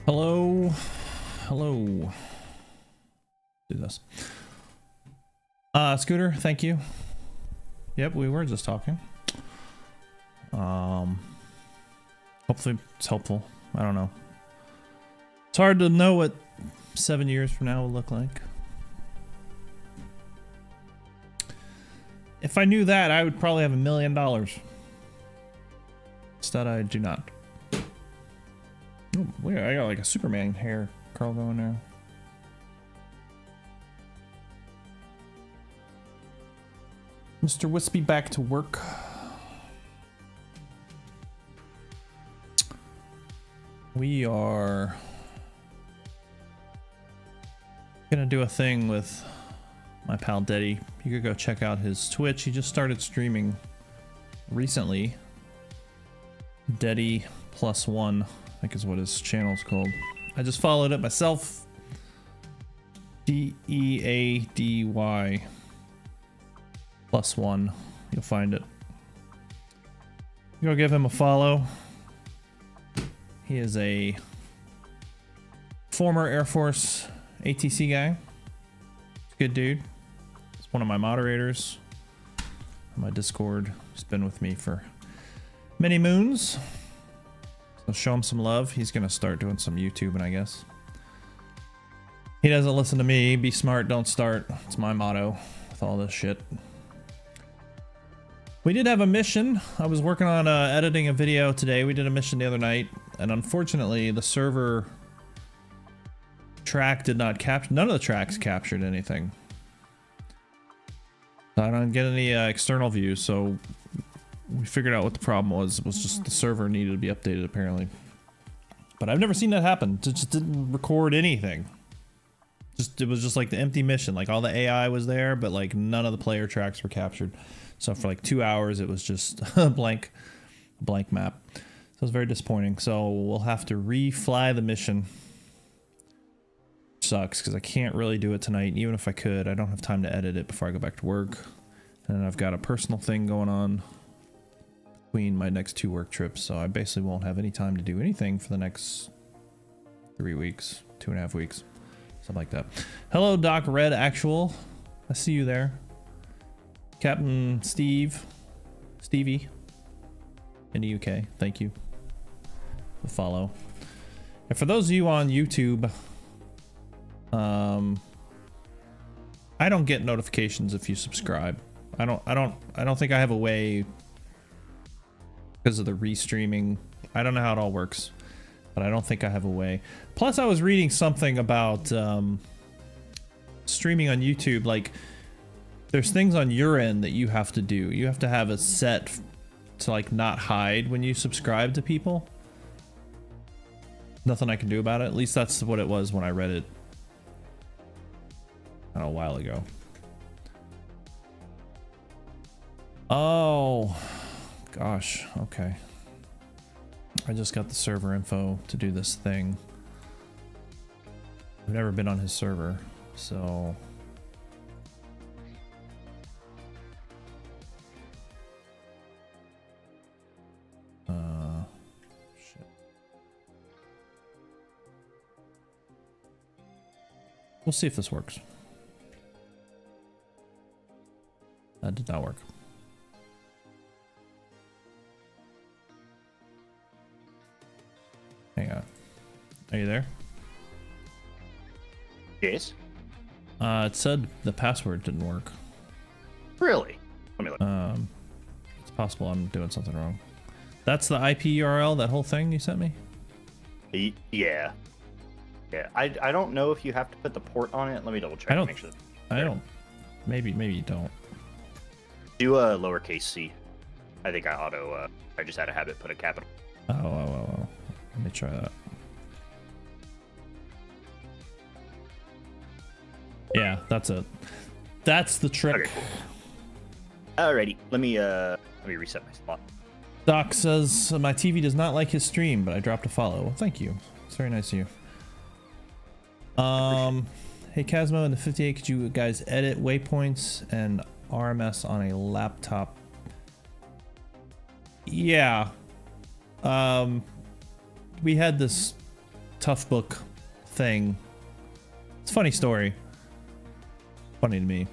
Hello. Hello. Do this. Scooter, thank you. Yep, we were just talking. Hopefully it's helpful. I don't know. It's hard to know what 7 years from now will look like. If I knew that, I would probably have $1 million. Instead, I do not. Oh, weird. I got like a Superman hair curl going there. Mr. Wispy back to work. We are gonna do a thing with my pal Deddy. You could go check out his Twitch. He just started streaming recently. Deddy +1, I think is what his channel's called. I just followed it myself. DEADY +1. You'll find it. Go give him a follow. He is a former Air Force ATC guy. Good dude. He's one of my moderators on my Discord. He's been with me for many moons. So show him some love. He's gonna start doing some YouTubing, I guess. He doesn't listen to me. Be smart, don't start. It's my motto with all this shit. We did have a mission. I was working on editing a video today. We did a mission the other night, and unfortunately the server track did not capture. None of the tracks captured anything. I don't get any external views, so we figured out what the problem was. It was just the server needed to be updated apparently. But I've never seen that happen. It just didn't record anything. It was just like the empty mission. Like all the AI was there, but like none of the player tracks were captured. So for like 2 hours, it was just a blank map. So it was very disappointing. So we'll have to refly the mission. Sucks because I can't really do it tonight. Even if I could, I don't have time to edit it before I go back to work. And I've got a personal thing going on between my next 2 work trips. So I basically won't have any time to do anything for the next 3 weeks, 2.5 weeks. Something like that. Hello, Doc Red Actual. I see you there. Captain Stevie in the UK. Thank you. The follow. And for those of you on YouTube, I don't get notifications if you subscribe. I don't think I have a way because of the restreaming. I don't know how it all works. But I don't think I have a way. Plus, I was reading something about streaming on YouTube. Like, there's things on your end that you have to do. You have to have it set to, like, not hide when you subscribe to people. Nothing I can do about it. At least that's what it was when I read it a while ago. Oh, gosh. Okay. I just got the server info to do this thing. I've never been on his server, so shit. We'll see if this works. That did not work. Hang on. Are you there? Yes. It said the password didn't work. Really? Let me look. It's possible I'm doing something wrong. That's the IP URL, that whole thing you sent me? Yeah. Yeah. I don't know if you have to put the port on it. Let me double check. I don't. Make sure. I don't. Maybe you don't. Do a lowercase c. I think I auto. I just had a habit put a capital. Oh. Let me try that. Yeah, that's it. That's the trick. Okay, cool. Alrighty, let me reset my spot. Doc says my TV does not like his stream, but I dropped a follow. Well, thank you. It's very nice of you. Hey Casmo in the 58, could you guys edit waypoints and RMS on a laptop? Yeah. We had this tough book thing. It's a funny story. Funny to me.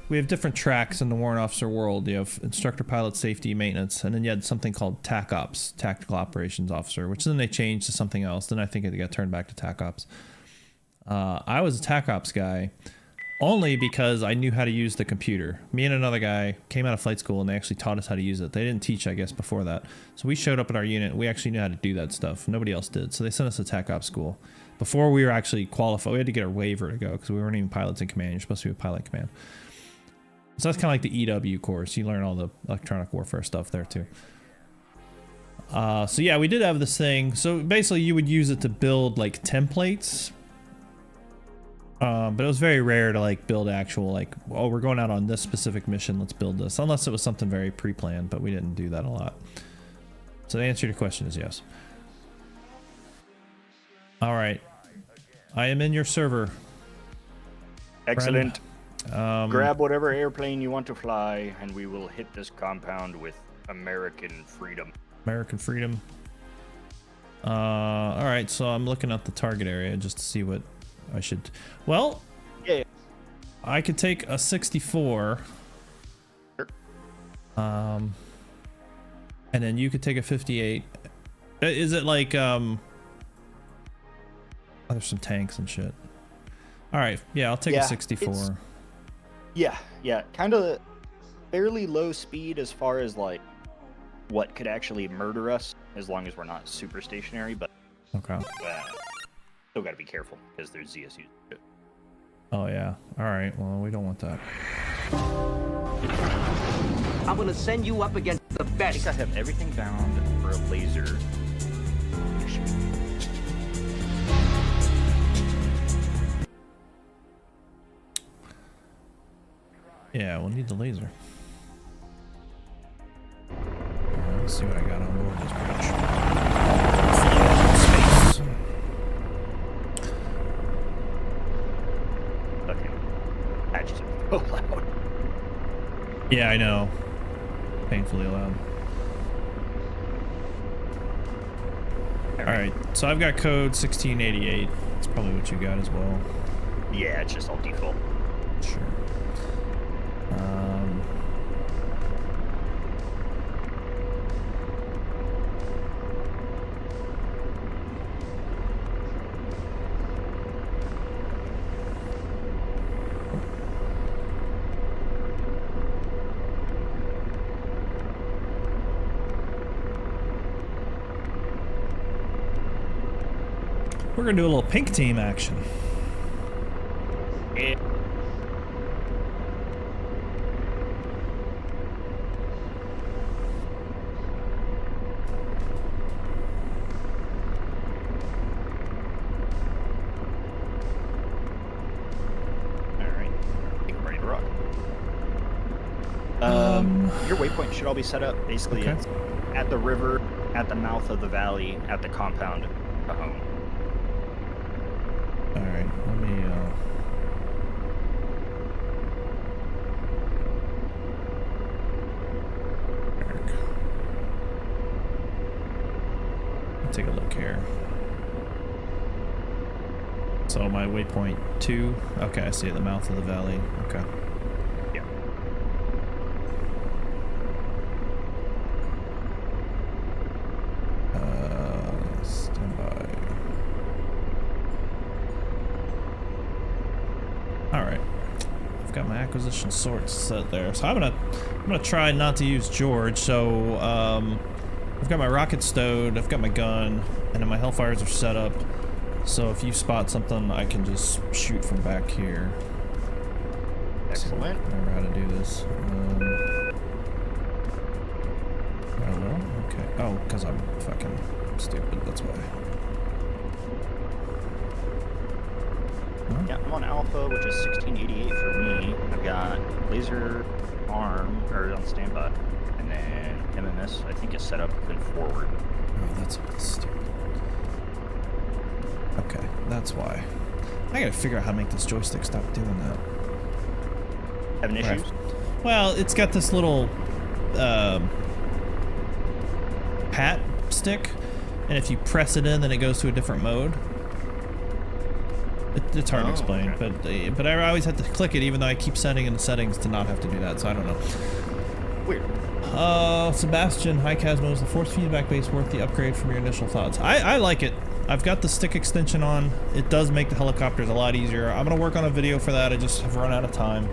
We have different tracks in the warrant officer world. You have instructor, pilot, safety, maintenance, and then you had something called TAC Ops, Tactical Operations Officer, which then they changed to something else. Then I think it got turned back to TAC Ops. I was a TAC Ops guy only because I knew how to use the computer. Me and another guy came out of flight school and they actually taught us how to use it. They didn't teach, I guess, before that. So we showed up at our unit. We actually knew how to do that stuff. Nobody else did. So they sent us to TAC Ops school. Before we were actually qualified, we had to get our waiver to go because we weren't even pilots in command. You're supposed to be a pilot in command. So that's kind of like the EW course. You learn all the electronic warfare stuff there too. So yeah, we did have this thing. So basically you would use it to build like templates. But it was very rare to like build actual like, oh, we're going out on this specific mission, let's build this. Unless it was something very pre-planned, but we didn't do that a lot. So the answer to your question is yes. All right. I am in your server. Excellent. Friend. Grab whatever airplane you want to fly, and we will hit this compound with American freedom. American freedom. All right, so I'm looking at the target area just to see what I should. Well, yeah. I could take a 64. Sure. And then you could take a 58. Is it like oh, there's some tanks and shit. All right, yeah, I'll take a 64. Yeah, kind of fairly low speed as far as like what could actually murder us, as long as we're not super stationary. But Okay. Still got to be careful because there's ZSUs. Oh yeah. All right. Well, we don't want that. I'm gonna send you up against the I best. think I have everything bound for a laser. Yeah, we'll need the laser. Alright, let's see what I got on board this bridge. Space. Okay. Patches are so loud. Yeah, I know. Painfully loud. Alright, so I've got code 1688. That's probably what you got as well. Yeah, it's just all default. Sure. We're gonna do a little pink team action. Yeah. Alright. I think I'm ready to rock. Your waypoint should all be set up. Basically, Okay. it's at the river, at the mouth of the valley, at the compound to home. Alright, let me take a look here. So my waypoint 2. Okay, I see at the mouth of the valley. Okay. Yeah. Stand by. Alright. I've got my acquisition sorts set there. So I'm gonna try not to use George. So I've got my rocket stowed, I've got my gun, and then my hellfires are set up. So if you spot something, I can just shoot from back here. Excellent. I remember how to do this. I will? Okay. Oh, because I'm fucking stupid, that's why. Huh? Yeah, I'm on Alpha, which is 1688 for me. I've got laser arm, or on standby. And then MMS, I think, is set up and forward. Oh, that's stupid. Okay, that's why. I gotta figure out how to make this joystick stop doing that. Having issues? Well, it's got this little pat stick, and if you press it in, then it goes to a different mode. It's hard to explain, okay. but I always have to click it, even though I keep setting in the settings to not have to do that. So I don't know. Weird. Sebastian, hi Casmo, is the force feedback base worth the upgrade from your initial thoughts? I like it. I've got the stick extension on. It does make the helicopters a lot easier. I'm gonna work on a video for that. I just have run out of time.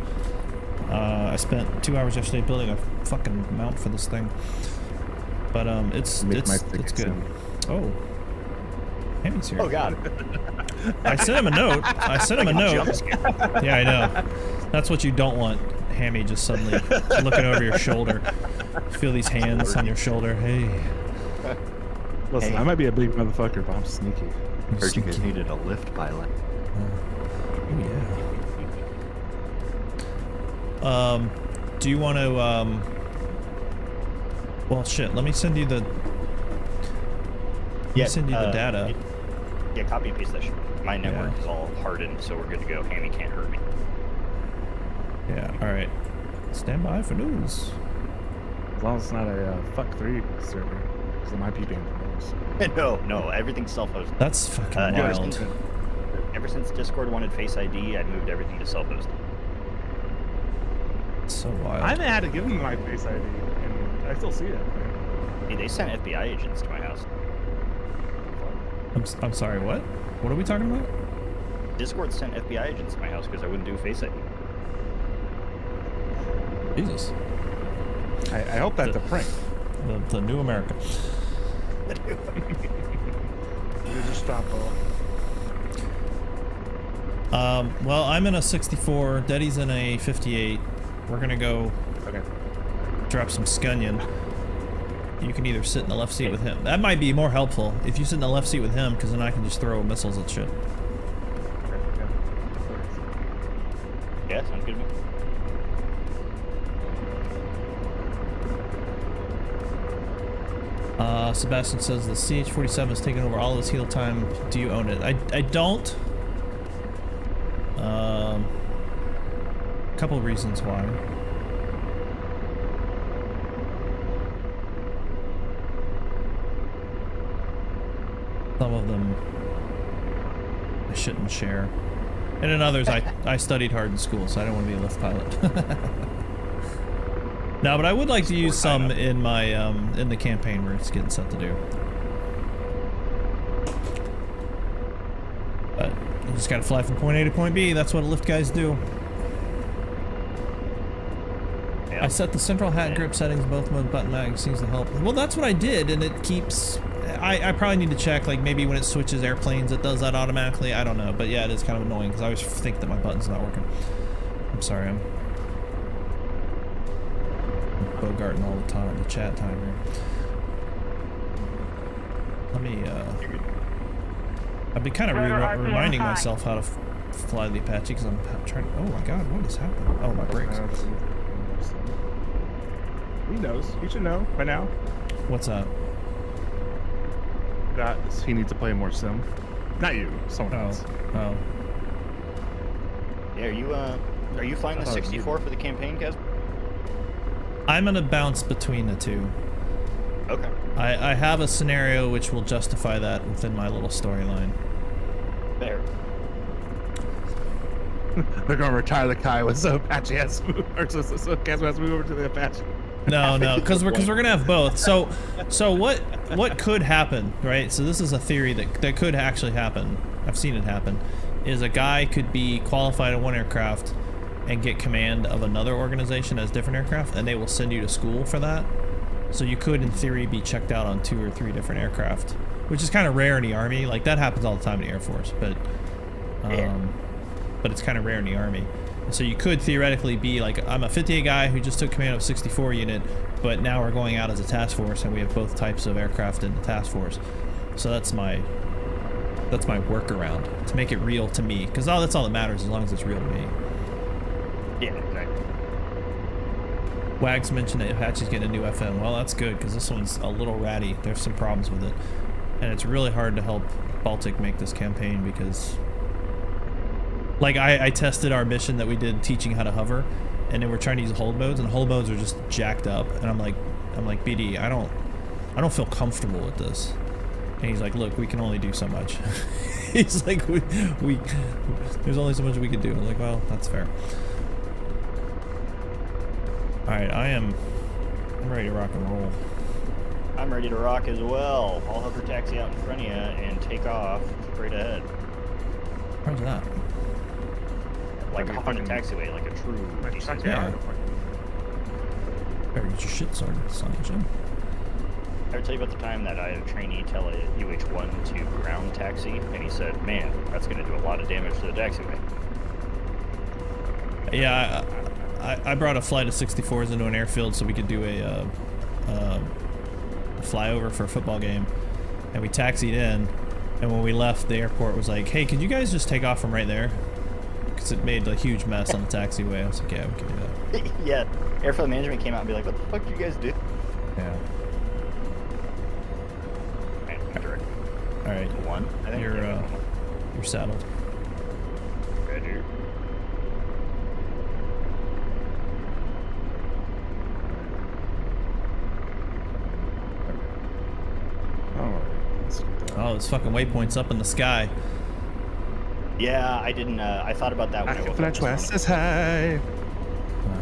I spent 2 hours yesterday building a fucking mount for this thing. But it's good. Oh. Hammy's here. Oh god. I sent him a note. I sent him a note. Yeah, I know. That's what you don't want. Hammy just suddenly looking over your shoulder. Feel these hands on your shoulder. Hey. Listen, Hey. I might be a big motherfucker, but I'm sneaky. Heard you guys needed a lift pilot. Oh yeah. Do you want to well shit, let me send you the send you the data. Yeah, copy and paste that shit. My network is all hardened, so we're good to go. Hammy can't hurt me. Yeah, alright. Stand by for news. As long as it's not a fuck 3 server, because it might be being proposed. No, everything's self-hosted. That's fucking ever wild. since Discord wanted Face ID, I moved everything to self-hosted. so wild. I haven't had to give them my Face ID, and I still see it. Hey, they sent FBI agents to my house. I'm sorry, what? What are we talking about? Discord sent FBI agents to my house because I wouldn't do Face ID. Jesus. I hope that's a prank. The new America. You just stop off. Well, I'm in a 64. Daddy's in a 58. We're gonna go drop some scunion. You can either sit in the left seat with him. That might be more helpful if you sit in the left seat with him, because then I can just throw missiles at shit. Yeah, sounds good to me. Sebastian says the CH-47 is taking over all of his heal time. Do you own it? I don't. Couple reasons why. Some of them I shouldn't share. And in others, I studied hard in school, so I don't want to be a lift pilot. No, but I would like to use some in my in the campaign where it's getting set to do. But you just gotta fly from point A to point B. That's what lift guys do. Yeah. I set the central hat grip settings, both mode button mag seems to help. Well, that's what I did, and it keeps. I probably need to check, like maybe when it switches airplanes, it does that automatically. I don't know, but yeah, it is kind of annoying because I always think that my button's not working. I'm sorry, I'm bogarting all the time, the chat time here. Let me, I've been kind of reminding myself how to fly the Apache because I'm trying to, oh my god, what is happening? Oh, my brakes. He knows. He should know by now. What's that? That he needs to play more sim. Not you, someone else. Oh. Yeah, are you flying the 64 for the campaign, Kez? I'm gonna bounce between the two. Okay. I have a scenario which will justify that within my little storyline. There. They're gonna retire the Kai with so Apache has to move, or so Kaz has to move over to the Apache. No, because we're gonna have both. So what could happen, right? So this is a theory that could actually happen. I've seen it happen. Is a guy could be qualified in one aircraft and get command of another organization as different aircraft, and they will send you to school for that. So you could, in theory, be checked out on 2 or 3 different aircraft, which is kind of rare in the Army. Like that happens all the time in the Air Force, but it's kind of rare in the Army. So you could theoretically be like, I'm a 58 guy who just took command of 64 unit, but now we're going out as a task force and we have both types of aircraft in the task force. So that's my workaround to make it real to me, because that's all that matters as long as it's real to me. Yeah, exactly. Wags mentioned that Apache's getting a new FM. Well, that's good because this one's a little ratty. There's some problems with it, and it's really hard to help Baltic make this campaign because. Like, I tested our mission that we did teaching how to hover, and then we're trying to use hold modes, and hold modes are just jacked up, and I'm like, BD, I don't feel comfortable with this. And he's like, look, we can only do so much. He's like, we there's only so much we can do. I'm like, well, that's fair. Alright, I'm ready to rock and roll. I'm ready to rock as well. I'll hover taxi out in front of you and take off straight ahead. Where's that? Like hop on the taxiway, like a true decent Yeah. Better get your shit started, son of Jim. I would tell you about the time that I had a trainee tell a UH-1 to ground taxi, and he said, man, that's going to do a lot of damage to the taxiway. Yeah, I brought a flight of 64s into an airfield so we could do a flyover for a football game, and we taxied in, and when we left, the airport was like, hey, could you guys just take off from right there? Because it made a huge mess on the taxiway. I was like, yeah, we can do that. Yeah, airfield management came out and be like, what the fuck did you guys do? Yeah. All right. One, I think. You're saddled. Roger. Oh, this fucking waypoint's up in the sky. Yeah, I didn't. I thought about that when I woke up. West is high.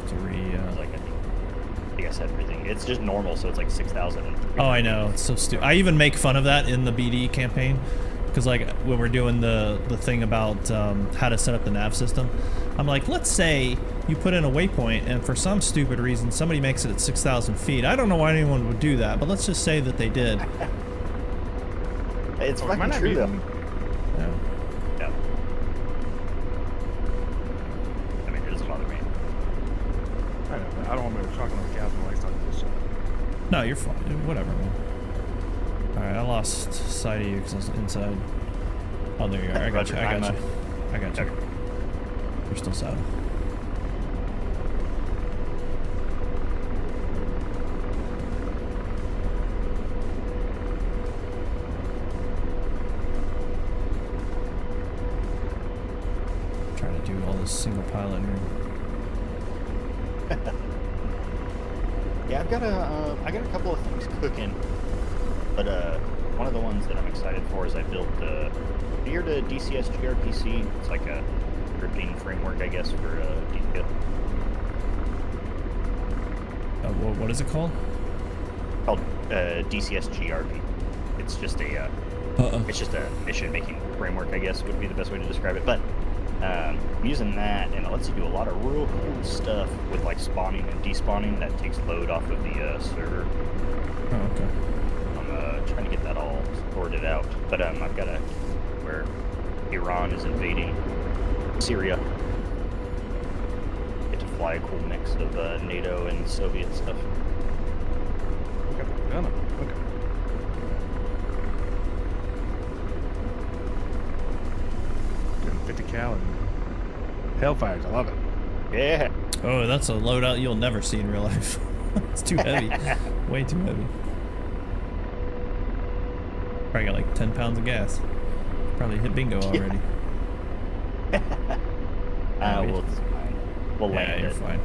have to It's like, I think I said everything. It's just normal, so it's like 6,000. Oh, I know. It's so stupid. I even make fun of that in the BD campaign. Because, like, when we're doing the thing about how to set up the nav system, I'm like, let's say you put in a waypoint, and for some stupid reason, somebody makes it at 6,000 feet. I don't know why anyone would do that, but let's just say that they did. It's fucking true, though. Yeah. Yeah. I mean, it doesn't bother me. I know, but I don't want to be talking like Catherine likes talking this shit. No, you're fine. Whatever, man. Alright, I lost sight of you because I was inside. Oh, there you are. I got you. I got you. I got you. You're still saddle. Trying to do all this single pilot here. Yeah, I got a couple of things cooking, but one of the ones that I'm excited for is I built you heard of DCS gRPC. It's like a scripting framework, I guess, for DCS. What is it called? Called DCS gRP. It's just a mission making framework, I guess would be the best way to describe it. But I'm using that, and it lets you do a lot of real cool stuff with like spawning and despawning that takes load off of the server. Oh, okay. I'm trying to get that all sorted out, but I've got where Iran is invading Syria. Get to fly a cool mix of NATO and Soviet stuff. We got the gun up. Okay. Doing 50 cal and Hellfires. I love it. Yeah. Oh, that's a loadout you'll never see in real life. It's too heavy. Way too heavy. Probably got like 10 pounds of gas. Probably hit bingo already. We'll land you're it. fine.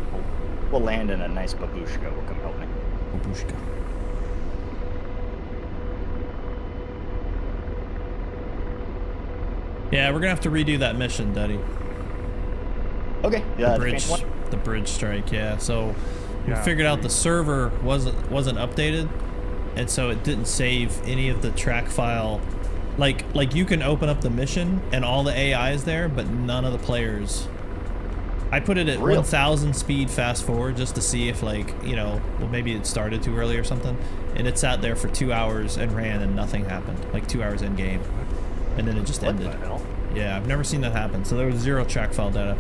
We'll land in a nice babushka. Will come help me. Babushka. Yeah, we're gonna have to redo that mission, Daddy. Okay. The bridge strike. Yeah. So we Yeah, figured out the server wasn't updated, and so it didn't save any of the track file. Like you can open up the mission and all the AI is there, but none of the players. I put it at 1,000 speed fast forward just to see if, like, you know, well, maybe it started too early or something, and it sat there for 2 hours and ran and nothing happened. Like 2 hours in game, and then it just ended. What the hell? Yeah, I've never seen that happen. So there was 0 track file data.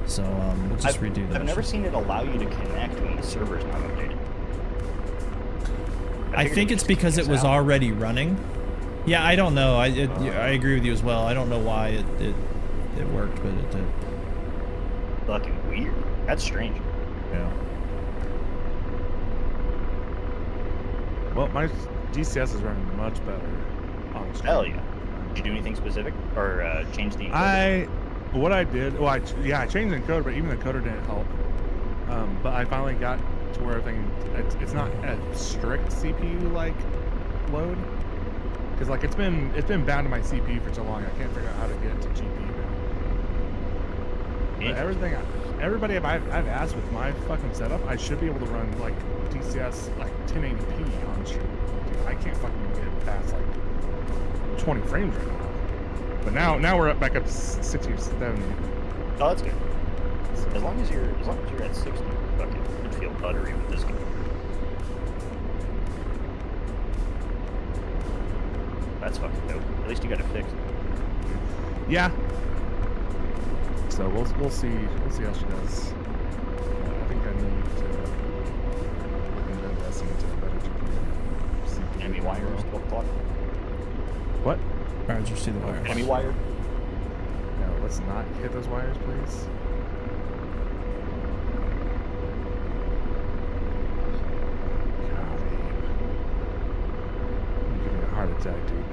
So we'll just redo that. I've never seen it allow you to connect when the server's not updated. I think it's because it was already running. Yeah, I don't know. I agree with you as well. I don't know why it worked, but it did. Fucking weird. That's strange. Yeah. Well, my DCS is running much better on stream. Hell yeah. Did you do anything specific or change the encoder? What I did, well, I changed the encoder, but even the encoder didn't help. But I finally got to where everything, it's not a strict CPU like load, because like it's been bound to my CPU for so long, I can't figure out how to get it to GPU now. But everybody I've asked with my fucking setup, I should be able to run like DCS like 1080p on stream. Dude, I can't fucking get past like 20 frames right now. But now we're back up to 60 or 70. Oh, that's good. As long as you're at 60, fucking you feel buttery with this game. That's fucking dope. At least you got it fixed. Yeah. So we'll see how she does. I think I need to look into investing into a better GPU. Enemy wires, 12 o'clock. What? Alright, just see the wires. Enemy wire. No, let's not hit those wires, please. God, I'm giving me a heart attack, dude.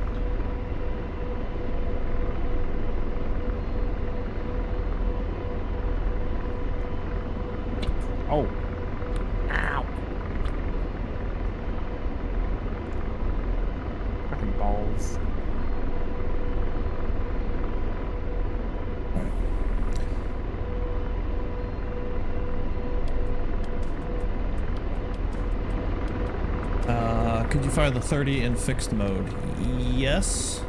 Oh. Ow. Fucking balls. Could you fire the 30 in fixed mode? Yes.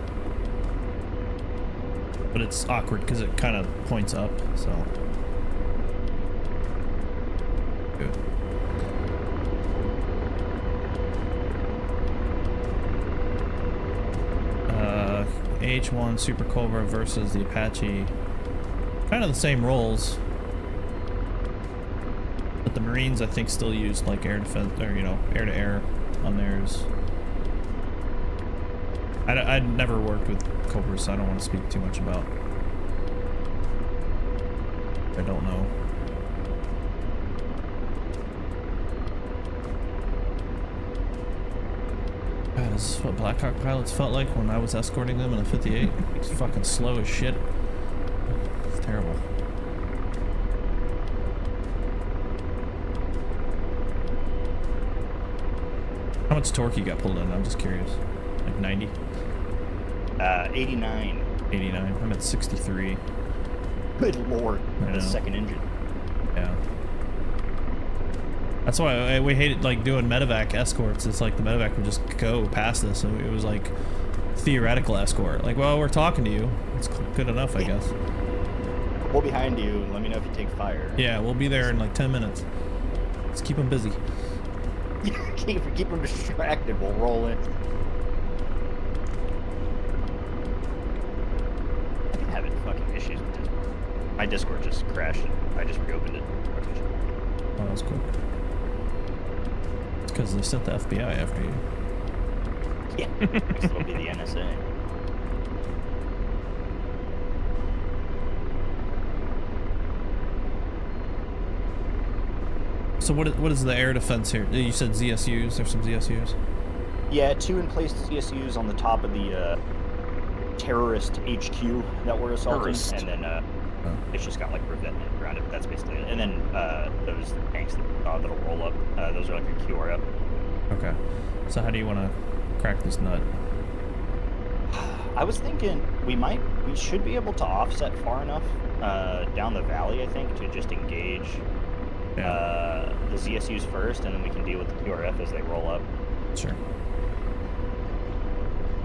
But it's awkward because it kind of points up, so. Good. AH-1 Super Cobra versus the Apache. Kind of the same roles. But the Marines, I think, still use like air defense, or you know, air to air on theirs. I'd never worked with Cobras, so I don't want to speak too much about. I don't know. God, this is what Blackhawk pilots felt like when I was escorting them in a 58. It's fucking slow as shit. It's terrible. How much torque you got pulled in? I'm just curious. Like 90? 89. 89. I'm at 63. Good lord. And a second engine. Yeah. That's why we hated like doing medevac escorts. It's like the medevac would just go past us, and it was like theoretical escort. Like, well, we're talking to you. It's good enough, I guess. We'll be behind you. Let me know if you take fire. Yeah, we'll be there in like 10 minutes. Let's keep them busy. Keep them distracted. We'll roll in. I've been having fucking issues with Discord. My Discord just crashed. I just reopened it. Oh, that's cool. It's because they sent the FBI after you. Yeah, next it'll be the NSA. So what is the air defense here? You said ZSUs. There's some ZSUs. Yeah, 2 in place ZSUs on the top of the terrorist HQ that we're assaulting, and then it's just got like revetment around it. But that's basically it. And then those tanks that'll roll up. Those are like a QRF. Okay. So how do you want to crack this nut? I was thinking we should be able to offset far enough down the valley, I think, to just engage the ZSUs first, and then we can deal with the QRF as they roll up. Sure.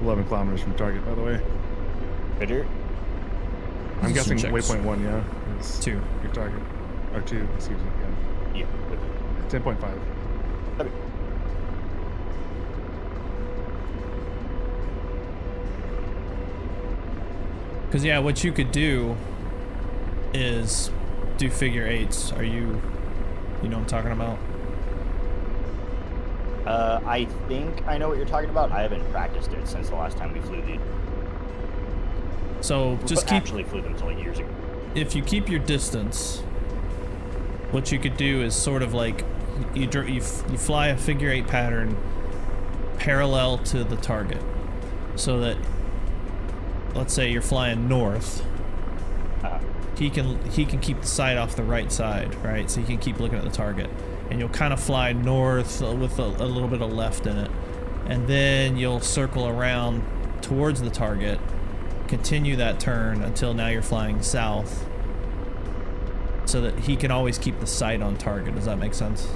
11 kilometers from target, by the way. Roger. I'm guessing checks. waypoint 1, yeah. It's 2. Your target. Or 2, excuse me, yeah. Yeah. 10.5. Okay. Because yeah, what you could do is do figure 8s. Are you know what I'm talking about? I think I know what you're talking about. I haven't practiced it since the last time we flew the. So just actually flew them until like years ago. If you keep your distance, what you could do is sort of like you fly a figure 8 pattern parallel to the target, so that let's say you're flying north. He can keep the sight off the right side, right? So he can keep looking at the target, and you'll kind of fly north with a little bit of left in it, and then you'll circle around towards the target, continue that turn until now you're flying south, so that he can always keep the sight on target. Does that make sense?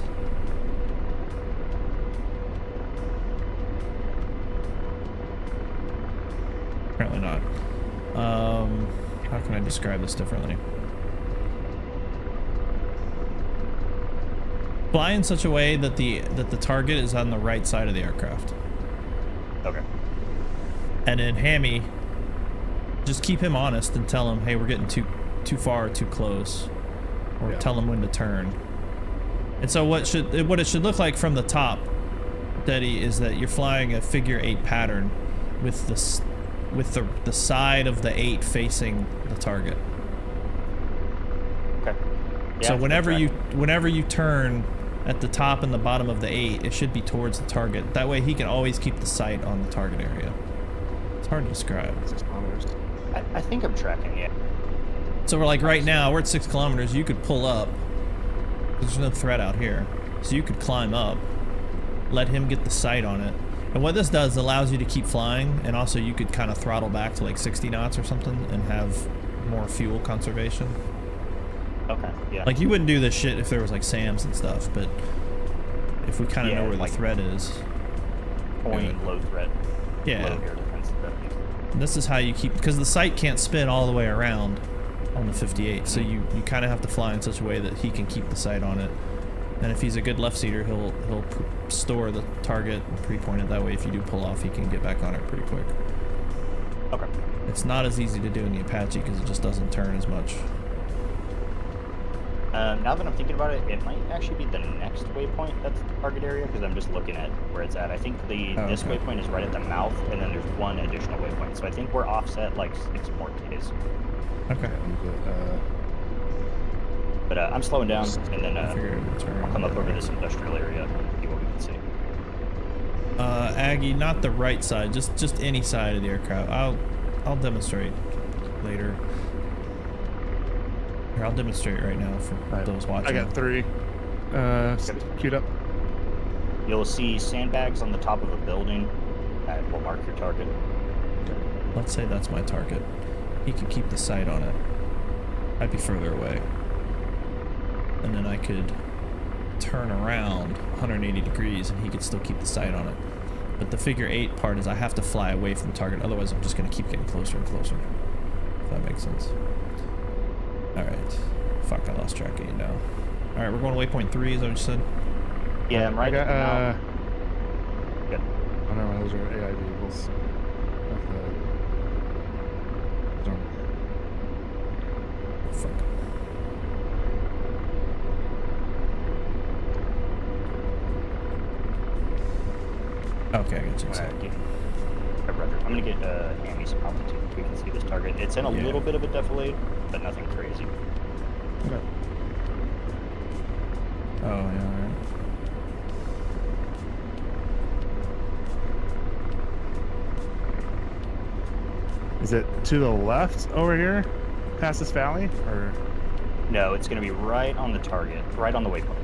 Apparently not. How can I describe this differently? Fly in such a way that the target is on the right side of the aircraft. Okay. And then Hammy, just keep him honest and tell him, hey, we're getting too far or too close, or tell him when to turn. And so what it should look like from the top, Daddy, is that you're flying a figure 8 pattern with the side of the 8 facing the target. Okay. Yeah, So whenever you turn at the top and the bottom of the 8, it should be towards the target. That way he can always keep the sight on the target area. It's hard to describe. 6 kilometers. I think I'm tracking it. So we're like right now, we're at 6 kilometers. You could pull up. There's no threat out here. So you could climb up, let him get the sight on it. And what this does allows you to keep flying, and also you could kind of throttle back to like 60 knots or something and have more fuel conservation. Okay, yeah. Like you wouldn't do this shit if there was like SAMs and stuff, but if we kind of know where the threat is. point, Good. low threat, Yeah. low air defense. This is how you keep, because the sight can't spin all the way around on the 58, so you kind of have to fly in such a way that he can keep the sight on it. And if he's a good left seater, he'll store the target and pre-point it. That way, if you do pull off, he can get back on it pretty quick. Okay. It's not as easy to do in the Apache because it just doesn't turn as much. Now that I'm thinking about it, it might actually be the next waypoint that's the target area, because I'm just looking at where it's at. I think this okay. waypoint is right at the mouth, and then there's one additional waypoint. So I think we're offset like 6 more Ks. Okay. But I'm slowing down, and then I figured it would turn. I'll come up over this industrial area and see what we can see. Aggie, not the right side, just any side of the aircraft. I'll demonstrate later. Here, I'll demonstrate right now for those watching. I got 3 queued up. You'll see sandbags on the top of a building that will mark your target. Let's say that's my target. He could keep the sight on it. I'd be further away. And then I could turn around 180 degrees and he could still keep the sight on it. But the figure 8 part is I have to fly away from the target, otherwise I'm just going to keep getting closer and closer. If that makes sense. Alright. Fuck, I lost track of you now. Alright, we're going to waypoint 3, is that what you said? Yeah, I'm right I at the mouth. Good. Oh no, those are AI vehicles. Fuck. Okay, I got you. I'm gonna get Amy some altitude so we can see this target. It's in a little bit of a defilade, but nothing crazy. Okay. Oh, yeah, alright. Is it to the left over here, past this valley, or? No, it's gonna be right on the target, right on the waypoint.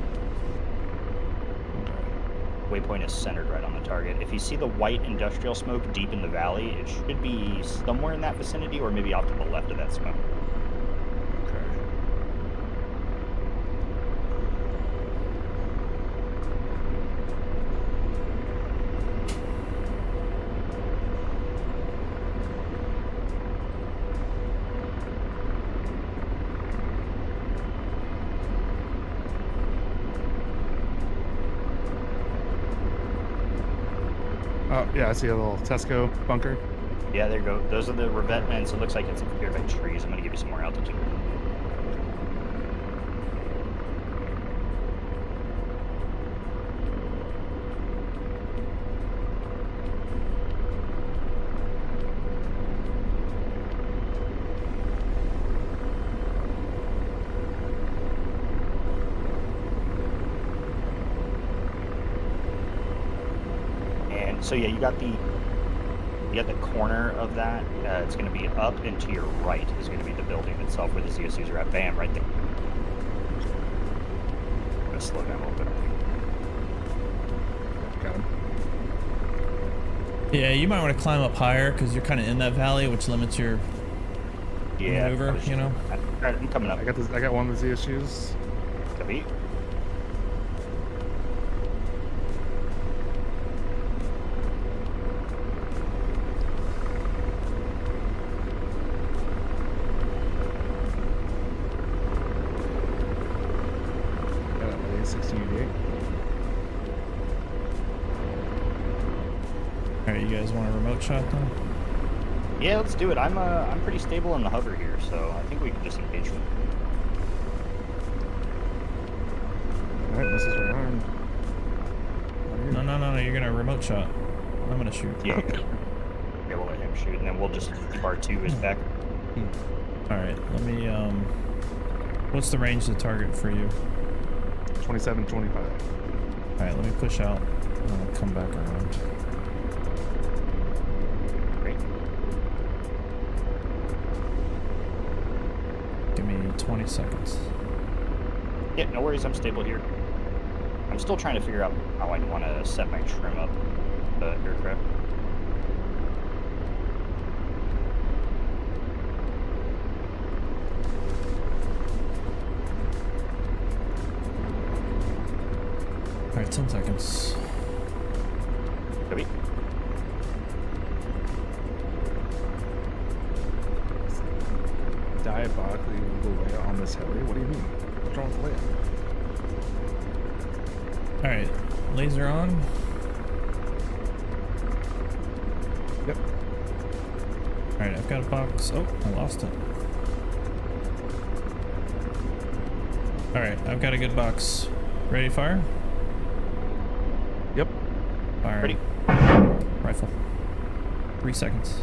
Waypoint is centered right on the target. If you see the white industrial smoke deep in the valley, it should be somewhere in that vicinity, or maybe off to the left of that smoke. Okay. Oh, yeah, I see a little Tesco bunker. Yeah, there you go. Those are the revetments. It looks like it's obscured by trees. I'm gonna give you some more altitude. So yeah, you got the corner of that. It's going to be up and to your right is going to be the building itself where the ZSUs are at. Bam, right there. I'm going to slow down a little bit. Got him. Yeah, you might want to climb up higher because you're kind of in that valley, which limits your maneuver, you know? Alright, I'm coming up. I got one of the ZSUs. Copy. Alright, you guys want a remote shot then? Yeah, let's do it. I'm pretty stable in the hover here, so I think we can just engage them. Alright, this is around. No, you're gonna remote shot. I'm gonna shoot. Yeah. Yeah, we'll let him shoot, and then we'll just keep R2 is back. Alright, let me, what's the range of the target for you? 27, 25. Alright, let me push out, and I'll come back around. Great. Give me 20 seconds. Yeah, no worries, I'm stable here. I'm still trying to figure out how I want to set my trim up the aircraft. Alright, 10 seconds. Copy. automatically the layout on this heli? What do you mean? What's wrong with the layout? Alright, laser on. Yep. Alright, I've got a box. Oh, I lost it. Alright, I've got a good box. Ready to fire? Yep. Fire. Ready. Rifle. 3 seconds.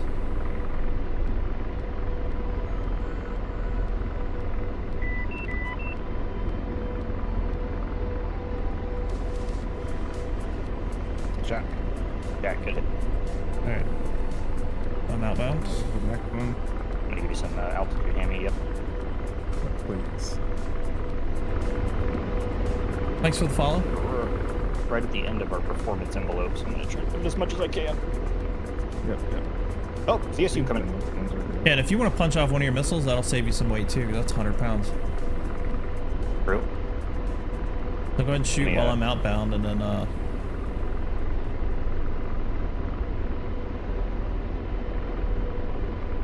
Jack. Jack, good hit. Alright. I'm outbound. The next one. I'm gonna give you some altitude hammy. Yep. Please. Thanks for the follow. We're right at the end of our performance envelope, so I'm gonna try to put as much as I can. Yep. Oh, CSU coming. Yeah, and if you want to punch off one of your missiles, that'll save you some weight too, because that's 100 pounds. True. So go ahead and shoot while I'm outbound, and then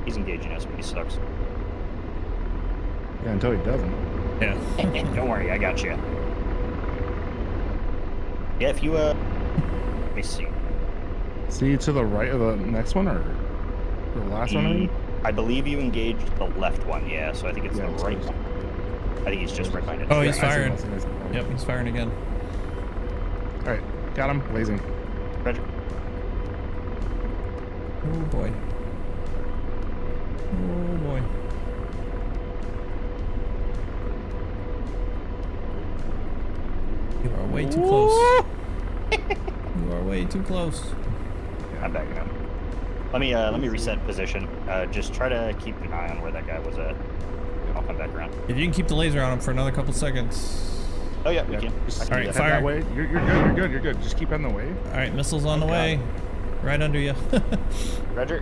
He's engaging us, but he sucks. Yeah, until he doesn't. yeah. Don't worry, I got you. Yeah, if you let me see. See to the right of the next one, or the last one? I mean? I believe you engaged the left one, yeah, so I think it's Yeah, the it's right yours. one. I think he's just right behind it. Oh, he's Yeah, I see firing. him, I see him. Yep, he's firing again. All right, got him. Blazing. Roger. Oh boy. Oh boy. You are way too close. You are way too close. I'm backing up. Let me reset position. Just try to keep an eye on where that guy was at. I'll come back around. If you can keep the laser on him for another couple seconds. Oh yeah, we Yeah, can. just I can All do right, that. fire. That way. You're good. You're good. Just keep heading the way. All right, missiles on the God. way. Right under you. Roger.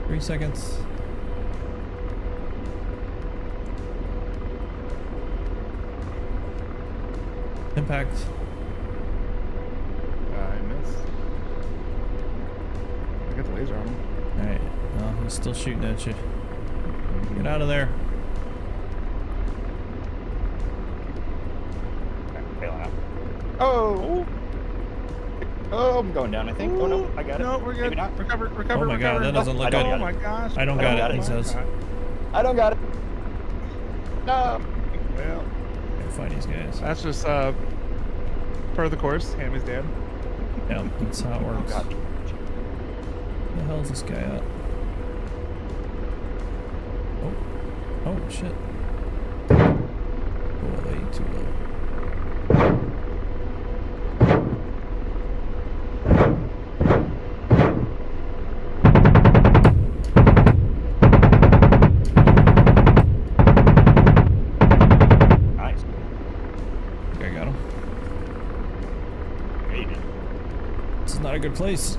3 seconds. Impact. I missed. I got the laser on him. All right. Well, he's still shooting at you. Get out of there. Okay, bailing out. Oh! Oh, I'm going down, I think. Oh no, I got it. No, we're good. Maybe not. Recover. Oh my god, that doesn't look I good. don't Oh my gosh. I don't got it, he says. I don't got it. No. Well, Gotta fight these guys. that's just part of the course. Hammy's dead. Yeah, that's how it Oh works. god. Where the hell is this guy at? Oh. Oh, shit. Oh, way too low. Nice. I think I got him. Yeah, you did. This is not a good place.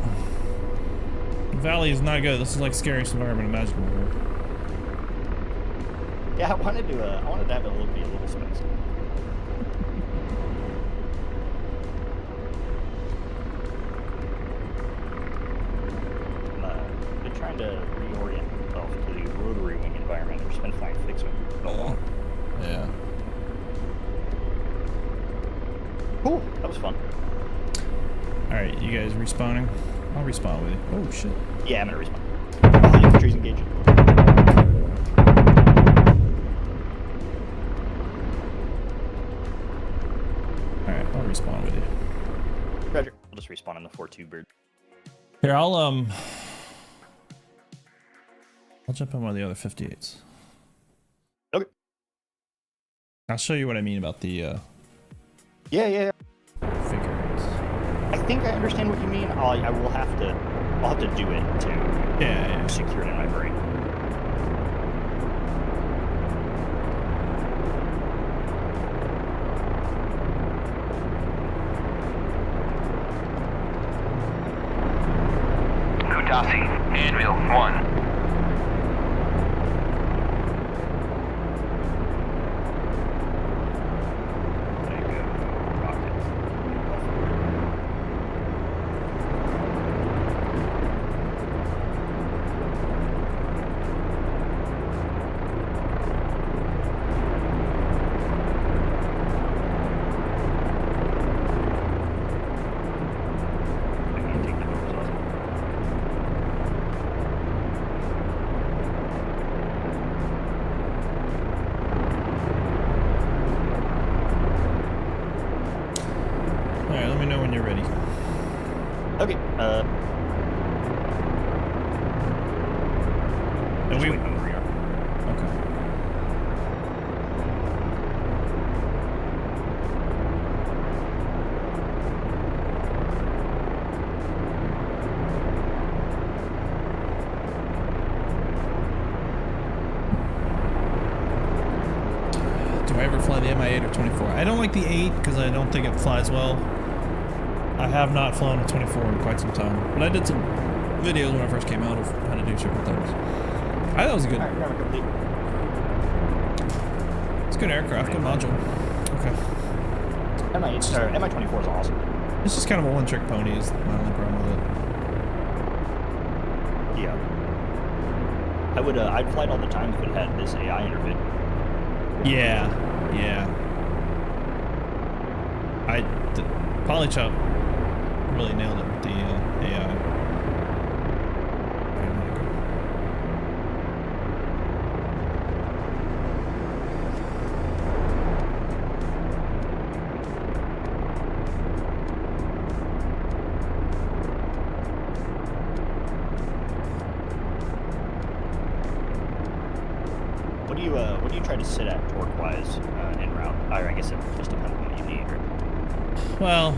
The valley is not good. This is like scariest environment imaginable. Yeah, I wanted to have it be a little space. Been trying to reorient myself to the rotary wing environment. I've just been flying fixed wing for so long. Yeah. Cool. That was fun. Alright, you guys respawning? I'll respawn with you. Oh, shit. Yeah, I'm gonna respawn. Oh, infantry's engaging. Alright, I'll respawn with you. Roger. I'll just respawn in the 4-2 bird. Here, I'll jump on one of the other 58s. Okay. I'll show you what I mean about the Yeah. figurines. I think I understand what you mean. I'll have to do it to Yeah. secure it in my brain. Kutasi, Anvil 1. There you go. Rockets. And we. waiting on the radar. Okay. Do I ever fly the Mi-8 or 24? I don't like the 8 because I don't think it flies well. I have not flown a 24 in quite some time, but I did some videos when I first came out of how to do certain things. I thought it was a good. All right, radar complete. It's a good aircraft, good module. Okay. Mi-24 is awesome. It's just kind of a one-trick pony is my only problem with it. Yeah. I'd fly it all the time if it had this AI interface. Yeah, yeah. Polychop really nailed it with the AI. What do you try to sit at torque-wise en route? Or I guess it just depends on what you need. Or... Well,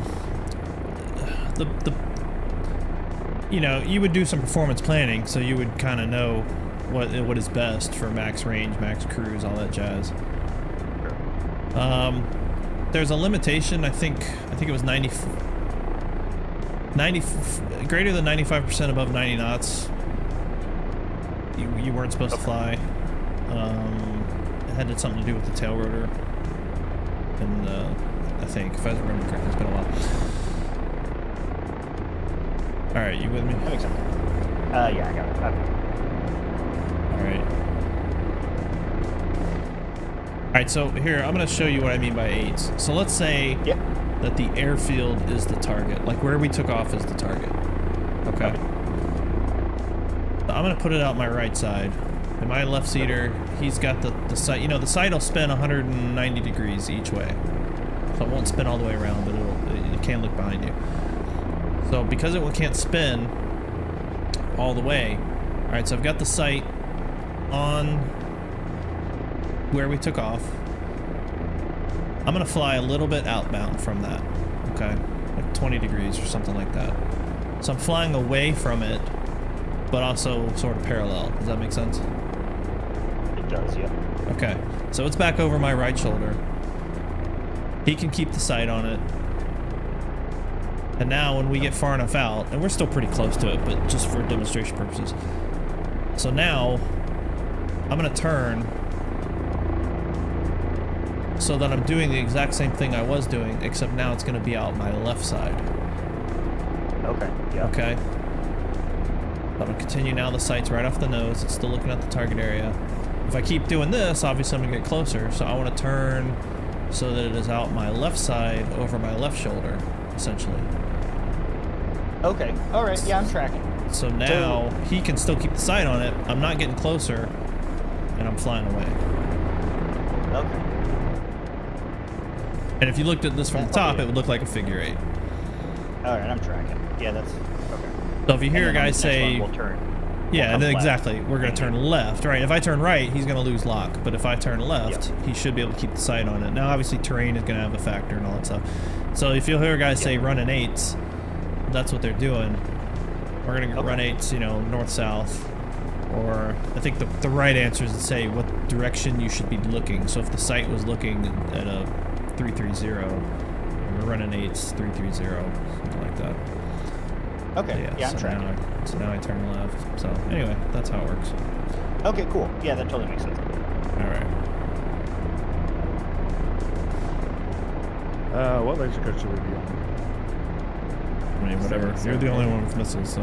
you know, you would do some performance planning, so you would kind of know what is best for max range, max cruise, all that jazz. There's a limitation. I think it was 90 greater than 95% above 90 knots. You weren't supposed to fly. It had something to do with the tail rotor, and I think, if I remember correctly, it's been a while. All right, you with me? That makes sense. Yeah, I got it. All right. All right, so here, I'm going to show you what I mean by 8s. So let's say that the airfield is the target. Like where we took off is the target. Okay. So I'm going to put it out my right side. And my left seater, he's got the sight. You know, the sight will spin 190 degrees each way. So it won't spin all the way around, but it can look behind you. So because it can't spin all the way, all right, so I've got the sight on where we took off. I'm gonna fly a little bit outbound from that, okay? Like 20 degrees or something like that. So I'm flying away from it, but also sort of parallel. Does that make sense? It does, yeah. Okay, so it's back over my right shoulder. He can keep the sight on it. And now when we get far enough out, and we're still pretty close to it, but just for demonstration purposes. So now, I'm gonna turn so that I'm doing the exact same thing I was doing, except now it's gonna be out my left side. Okay, yeah. Okay. I'm gonna continue now, the sight's right off the nose, it's still looking at the target area. If I keep doing this, obviously I'm gonna get closer, so I wanna turn so that it is out my left side over my left shoulder, essentially. Okay, alright, yeah, I'm tracking. So now he can still keep the sight on it. I'm not getting closer, and I'm flying away. Okay. And if you looked at this from the top, it would look like a figure 8. Alright, I'm tracking. Yeah, that's okay. So if you hear a guy say, we'll turn. yeah, and then exactly, we're going to turn left, right? If I turn right, he's going to lose lock, but if I turn left, he should be able to keep the sight on it. Now, obviously, terrain is going to have a factor and all that stuff. So if you'll hear a guy say running 8s, that's what they're doing. We're going to run 8s, you know, north-south. Or I think the right answer is to say what direction you should be looking. So if the sight was looking at a 330, we're running 8s, 330, something like that. Okay, yeah, I'm tracking. So now I turn left. So anyway, that's how it works. Okay, cool. Yeah, that totally makes sense. All right. What laser code should we be on? I mean, whatever. You're the only one with missiles, so.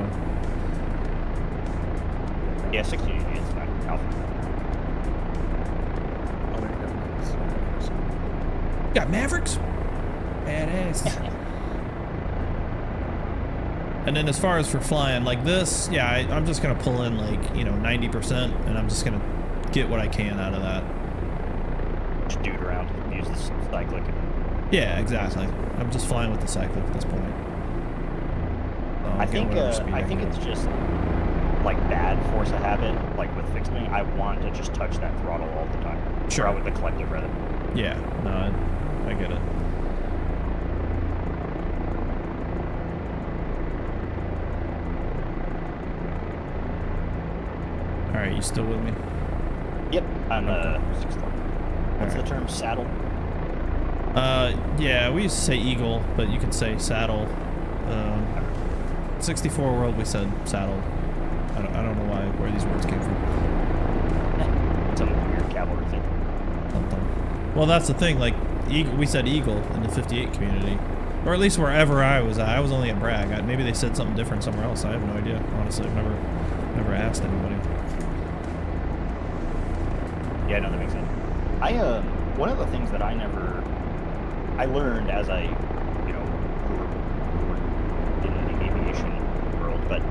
Yeah, 60 is fine. Alpha. Oh, there you go. Got Mavericks? Badass. And then as far as for flying, like this, yeah, I'm just going to pull in like, you know, 90%, and I'm just going to get what I can out of that. Just do it around. Use the cyclic. Yeah, exactly. I'm just flying with the cyclic at this point. I'll I get think whatever speed I can think get. it's just like bad force of habit, like with fixed wing. I want to just touch that throttle all the time. Sure. Or with the collective rather. Yeah, no, I get it. All right, you still with me? Yep, I'm Okay. 6 What's All the term? Saddle. Yeah, we used to say eagle, but you could say saddle. 64 world, we said saddle. I don't know where these words came from. Some weird cavalry thing. Something. Well, that's the thing. Like, we said eagle in the 58 community, or at least wherever I was at. I was only at Bragg. Maybe they said something different somewhere else. I have no idea. Honestly, I've never asked anybody. Yeah, no, that makes sense. One of the things that I learned as I, grew in the aviation world, but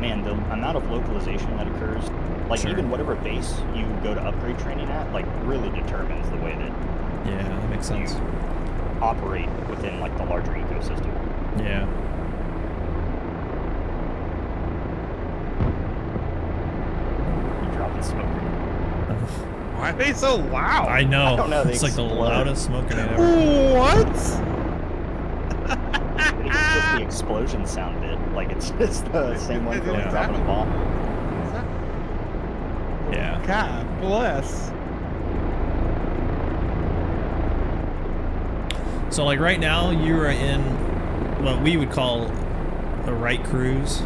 man, the amount of localization that occurs, like Sure. even whatever base you go to upgrade training at, like really determines the way that Yeah, that makes sense. you operate within like the larger ecosystem. Yeah. You drop the smoke. Why are they so loud? I know. I don't know, they It's like the explode. loudest smoke grenade ever. What? It's just the explosion sound bit. Like it's just the same one for like Yeah. dropping a bomb. Yeah. God bless. So like right now you are in what we would call a right cruise.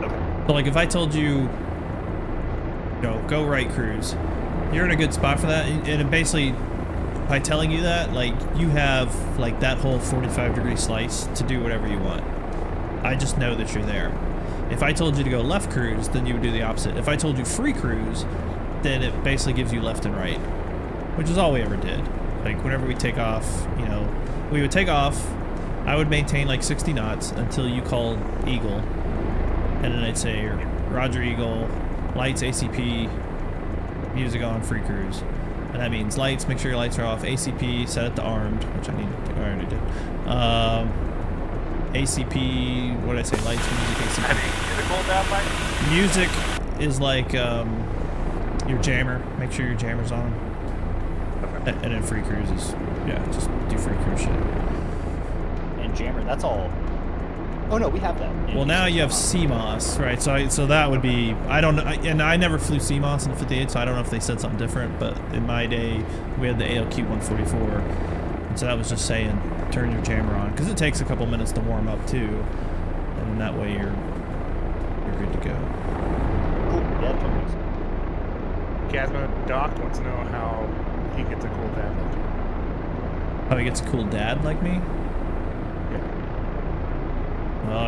Okay. So like if I told you, go right cruise, you're in a good spot for that. And it basically, by telling you that, like you have like that whole 45-degree slice to do whatever you want. I just know that you're there. If I told you to go left cruise, then you would do the opposite. If I told you free cruise, then it basically gives you left and right, which is all we ever did. Like whenever we take off, we would take off, I would maintain like 60 knots until you called Eagle, and then I'd say, Roger Eagle, lights, ACP, music on, free cruise. And that means lights, make sure your lights are off, ACP, set it to armed, which I already did. ACP, what did I say, lights, music, ACP. Music is like your jammer, make sure your jammer's on. And then free cruise is, just do free cruise shit. And jammer, that's all. Oh no, we have that. Well, now you have CMOS, right? So that would be, I don't know, and I never flew CMOS in the 58, so I don't know if they said something different, but in my day, we had the ALQ 144, and so that was just saying, turn your jammer on, because it takes a couple minutes to warm up too, and then that way you're good to go. Cool. Yeah, totally. Casmo Doc wants to know how he gets a cool dad like you. Oh, he gets a cool dad like me? Yeah. Well,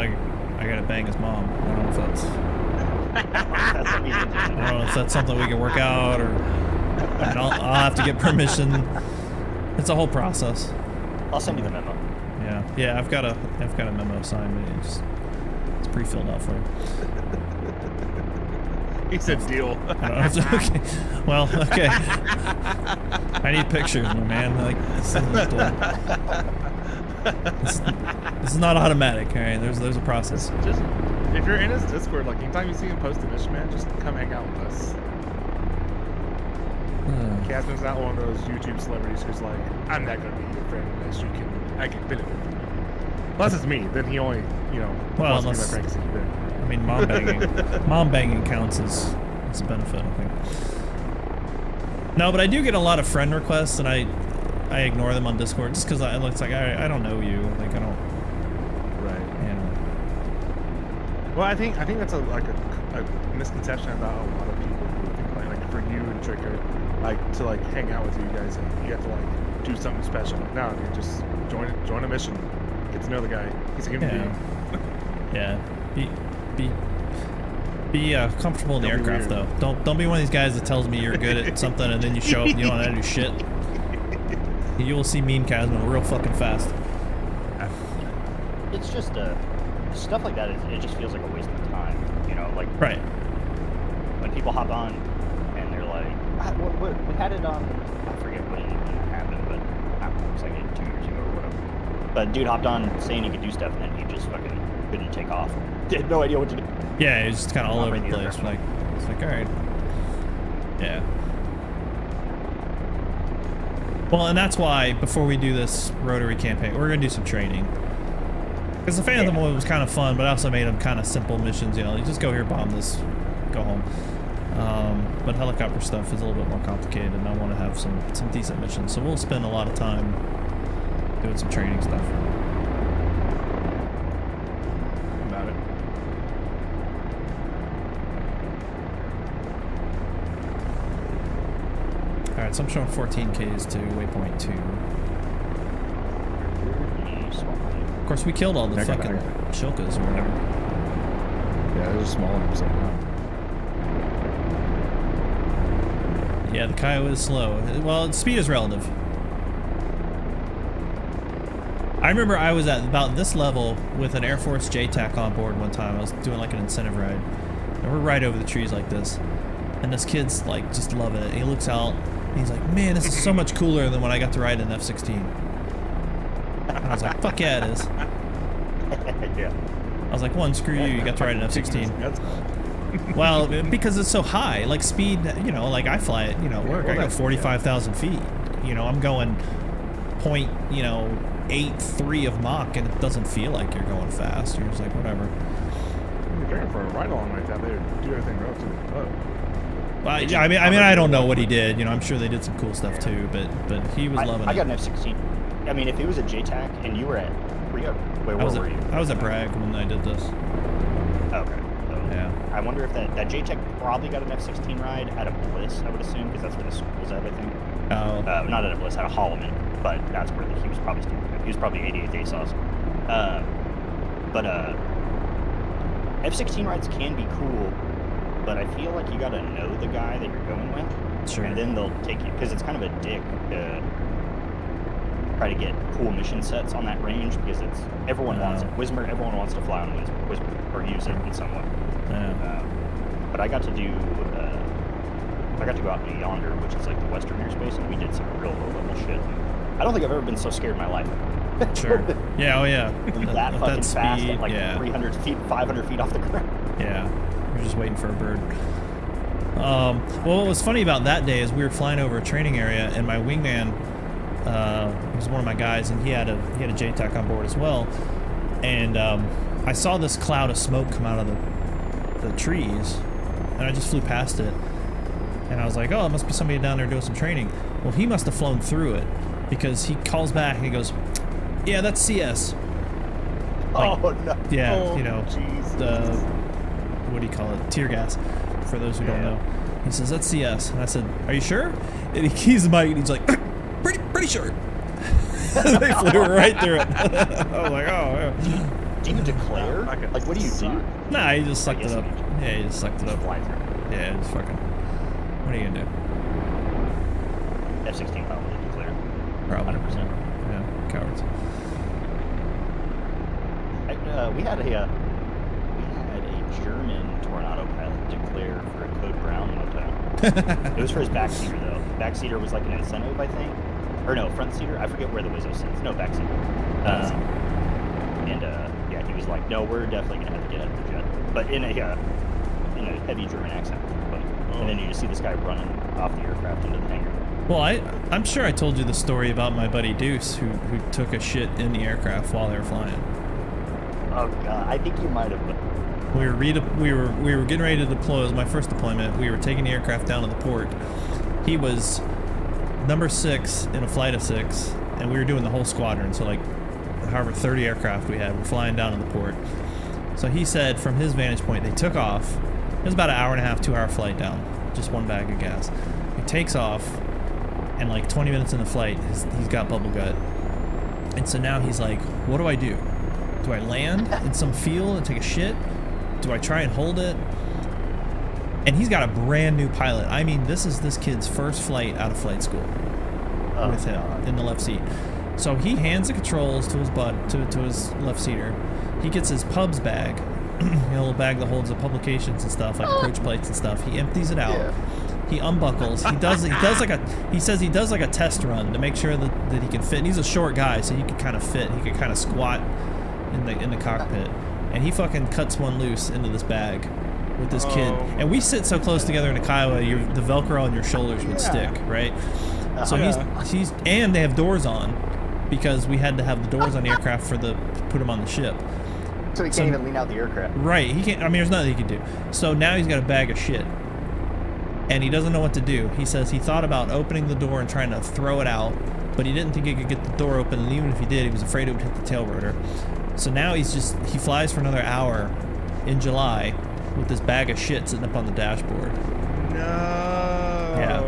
I gotta bang his mom. I don't know if that's... I don't know if that's something we can work out, or I'll have to get permission. It's a whole process. I'll send you the memo. Yeah. I've got a memo signed. It's pre-filled out for you. He said deal. Okay. Well, okay. I need pictures, my man. Like this is not automatic. All right, there's a process. Just if you're in his Discord, like anytime you see him post a mission, man, just come hang out with us. Casman's not one of those YouTube celebrities who's like, I'm not gonna be your friend unless I can benefit from you. Unless it's me, then he only, Well, wants to be my unless- friend 'cause he's there. I mean, mom banging counts as a benefit, I think. No, but I do get a lot of friend requests, and I ignore them on Discord just because it's like I don't know you, like I don't. Right. Well, I think that's a misconception about a lot of people who think like for you and Trigger, like to like hang out with you guys, and you have to like do something special. Like, no, dude, just join a mission, get to know the guy. He's a human being. Yeah. Be comfortable in the Don't be aircraft weird. though. Don't be one of these guys that tells me you're good at something and then you show up and you don't know how to do shit. You will see meme Casmo real fucking fast. It's just stuff like that. It just feels like a waste of time. Like Right. when people hop on and they're like, we had it on. I forget when it happened, but I don't know, it was like 2 years ago or whatever. But dude hopped on saying he could do stuff, and then he just fucking couldn't take off. Had no idea what to do. Yeah, it was just kind of all over the place. aircraft. Like, it's like, all right. Yeah. Well, and that's why before we do this rotary campaign, we're gonna do some training. Because the Phantom one was kind of fun, but I also made them kind of simple missions. You know, you just go here, bomb this, go home. But helicopter stuff is a little bit more complicated, and I want to have some decent missions. So we'll spend a lot of time doing some training stuff. About it. All right, so I'm showing 14 Ks to waypoint 2. Of course, we killed all the fucking Shilkas or whatever. Yeah, there's a small one upside down. Yeah, the Kiowa is slow. Well, speed is relative. I remember I was at about this level with an Air Force JTAC on board one time. I was doing like an incentive ride. And we're right over the trees like this. And this kid's like just loving it. And he looks out and he's like, man, this is so much cooler than when I got to ride an F-16. And I was like, fuck yeah, it is. Yeah. I was like, one, screw you, you got to ride an F-16. Well, because it's so high, like speed, you know, like I fly it, you know, work. I go 45,000 feet. You know, I'm going point, you know, 8.3 of Mach, and it doesn't feel like you're going fast. You're just like, whatever. You're going for a ride along like that, they do everything relatively slow. Well, yeah, I mean, I don't know what he did. You know, I'm sure they did some cool stuff too, but he was loving it. I got an F-16. I mean, if it was a JTAC and you were at, where were you? I was at Bragg when I did this. Okay. Yeah. I wonder if that JTAC probably got an F-16 ride at a Bliss, I would assume, because that's where the school's at, I think. Oh. Not at a Bliss, at a Holloman, but that's where he was probably still. He was probably 88th ASOS. F-16 rides can be cool, but I feel like you gotta know the guy that you're going with. Sure. And then they'll take you, because it's kind of a dick to try to get cool mission sets on that range, because everyone wants it. Wismer, everyone wants to fly on Wismer, or use it in some way. Yeah. But I got to do, I got to go out into Yonder, which is like the western airspace, and we did some real low-level shit. I don't think I've ever been so scared in my life. Sure. Yeah, oh yeah. That fucking that fast speed, at like yeah. 300 feet, 500 feet off the ground. Yeah. We're just waiting for a bird. Well, what was funny about that day is we were flying over a training area, and my wingman was one of my guys, and he had a JTAC on board as well. And I saw this cloud of smoke come out of the trees, and I just flew past it. And I was like, oh, it must be somebody down there doing some training. Well, he must have flown through it, because he calls back and he goes, yeah, that's CS. Like, oh, no. Yeah, oh, you know, Jesus. What do you call it? Tear gas, for those who don't know. He says, that's CS. And I said, are you sure? And he keys the mic and he's like, pretty sure. They flew right through it. I was like, oh, yeah. Do you declare? Like, what do you do? Nah, he just sucked it up. you do. Yeah, he just sucked it up. Fly through. Yeah, just fucking. What are you gonna do? F-16 probably declare. Probably. 100%. Yeah, cowards. We had a German Tornado pilot declare for a Code Brown one time. It was for his backseater though. Backseater was like an incentive, I think, or no, front seater. I forget where the Wizzo sits. No, backseater. Yeah, he was like, "No, we're definitely gonna have to get out of the jet," but in a heavy German accent. And then you just see this guy running off the aircraft into the hangar. Well, I'm sure I told you the story about my buddy Deuce who took a shit in the aircraft while they were flying. Oh god, I think you might have. We were getting ready to deploy. It was my first deployment. We were taking the aircraft down to the port. He was number 6 in a flight of 6, and we were doing the whole squadron. So like, however 30 aircraft we had, we're flying down to the port. So he said from his vantage point, they took off. It was about an hour and a half, 2-hour flight down, just one bag of gas. He takes off, and like 20 minutes in the flight, he's got bubble gut. And so now he's like, what do I do? Do I land in some field and take a shit? Do I try and hold it? And he's got a brand new pilot. I mean, this is this kid's first flight out of flight school with him in the left seat. So he hands the controls to his to his left seater. He gets his pubs bag, a little bag that holds the publications and stuff, like approach plates and stuff. He empties it out. Yeah. He unbuckles. He says he does like a test run to make sure that he can fit. And he's a short guy, so he could kind of fit. He could kind of squat in the cockpit. and he fucking cuts one loose into this bag with this kid. And we sit so close together in a Kiowa, the Velcro on your shoulders would stick, right? So he's and they have doors on because we had to have the doors on the aircraft put him on the ship. So he can't even lean out the aircraft. Right, he can't. I mean, there's nothing he can do. So now he's got a bag of shit, and he doesn't know what to do. He says he thought about opening the door and trying to throw it out, but he didn't think he could get the door open, and even if he did, he was afraid it would hit the tail rotor. So now he flies for another hour in July with this bag of shit sitting up on the dashboard. No. Yeah.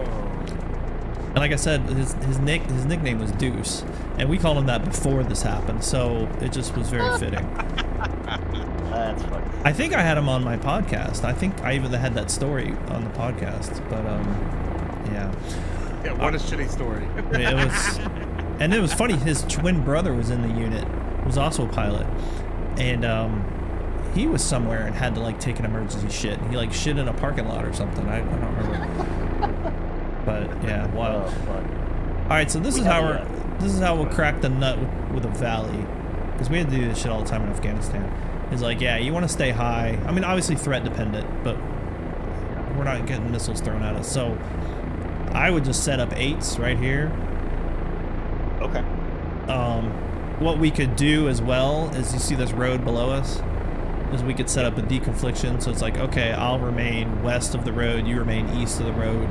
And like I said, his nickname was Deuce, and we called him that before this happened, so it just was very fitting. That's funny. I think I had him on my podcast. I think I even had that story on the podcast, but yeah. Yeah, what a shitty story. It was funny. His twin brother was in the unit, was also a pilot, and he was somewhere and had to like take an emergency shit. He like shit in a parking lot or something. I don't remember. But yeah, wild. All right, so this is how we'll crack the nut with a valley, because we had to do this shit all the time in Afghanistan. It's like, yeah, you want to stay high. I mean, obviously threat dependent, but we're not getting missiles thrown at us. So I would just set up 8s right here. Okay. What we could do as well is, you see this road below us, is we could set up a deconfliction. So it's like, okay, I'll remain west of the road, you remain east of the road.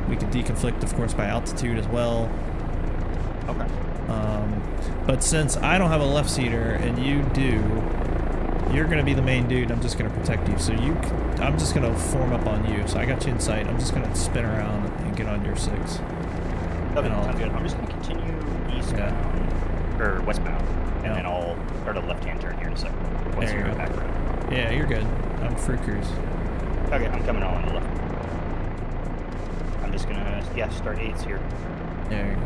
We could deconflict, of course, by altitude as well. Okay. But since I don't have a left seater and you do, you're going to be the main dude. I'm just going to protect you. So I'm just going to form up on you. So I got you in sight. I'm just going to spin around and get on your 6. Okay, sounds good. I'm just going to continue eastbound, or westbound, and then I'll start a left-hand turn here in a second. Once you're back around. Yeah, you're good. I'm free cruise. Okay, I'm coming on the left. I'm just going to, start 8s here. There you go.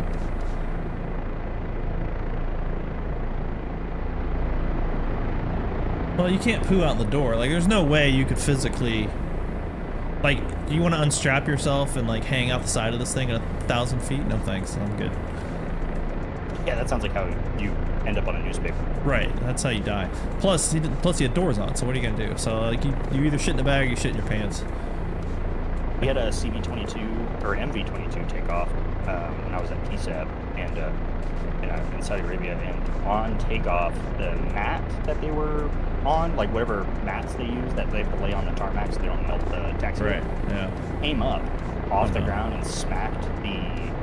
Well, you can't poo out the door. Like, there's no way you could physically... Like, you want to unstrap yourself and, like, hang out the side of this thing at 1,000 feet? No thanks, I'm good. Yeah, that sounds like how you end up on a newspaper. Right, that's how you die. Plus, he had doors on, so what are you going to do? So, like, you either shit in the bag or you shit in your pants. We had a CV-22, or an MV-22 takeoff when I was at PSAB, and in Saudi Arabia, and on takeoff, the mat that they were on, like whatever mats they use that they have to lay on the tarmac so they don't melt the taxi, right? Yeah. Came up off the ground and smacked the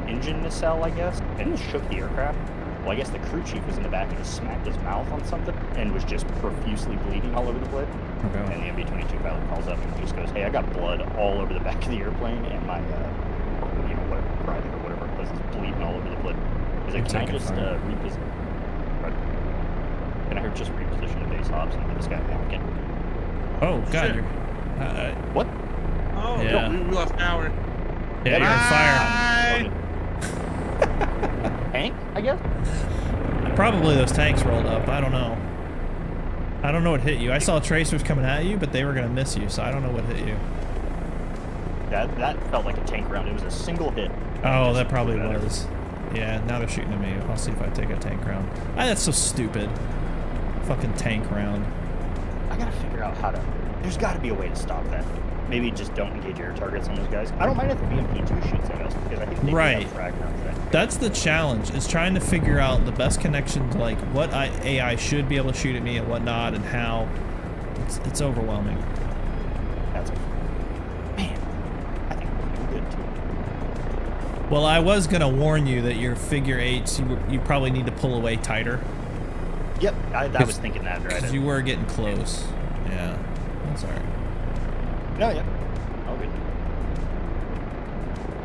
engine nacelle, I guess, and it shook the aircraft. Well, I guess the crew chief was in the back and just smacked his mouth on something and was just profusely bleeding all over the place. Okay. And the MV-22 pilot calls up and just goes, "Hey, I got blood all over the back of the airplane, and my, whatever, private or whatever it was, is bleeding all over the place." He's like, "Can I just reposition? Can I just reposition the base ops and get this guy back in?" Oh God, you're what? Oh, yeah. no, we lost power. Yeah, you're on fire. Tank, I guess. Probably those tanks rolled up. I don't know. I don't know what hit you. I saw tracers coming at you, but they were gonna miss you, so I don't know what hit you. That felt like a tank round. It was a single hit. Oh, that probably was. Yeah, now they're shooting at me. I'll see if I take a tank round. That's so stupid. Fucking tank round. I gotta figure out how to... There's gotta be a way to stop that. Maybe just don't engage air targets on those guys. I don't mind if the BMP-2 shoots at us, because I think they have frag rounds that. That's the challenge, is trying to figure out the best connection to, like, what AI should be able to shoot at me and what not, and how. It's overwhelming. That's man, I think we're doing good too. Well, I was gonna warn you that your figure 8s, you probably need to pull away tighter. Yep, I was thinking that, right? Because you were getting close. Yeah, that's alright. No, yeah. All good.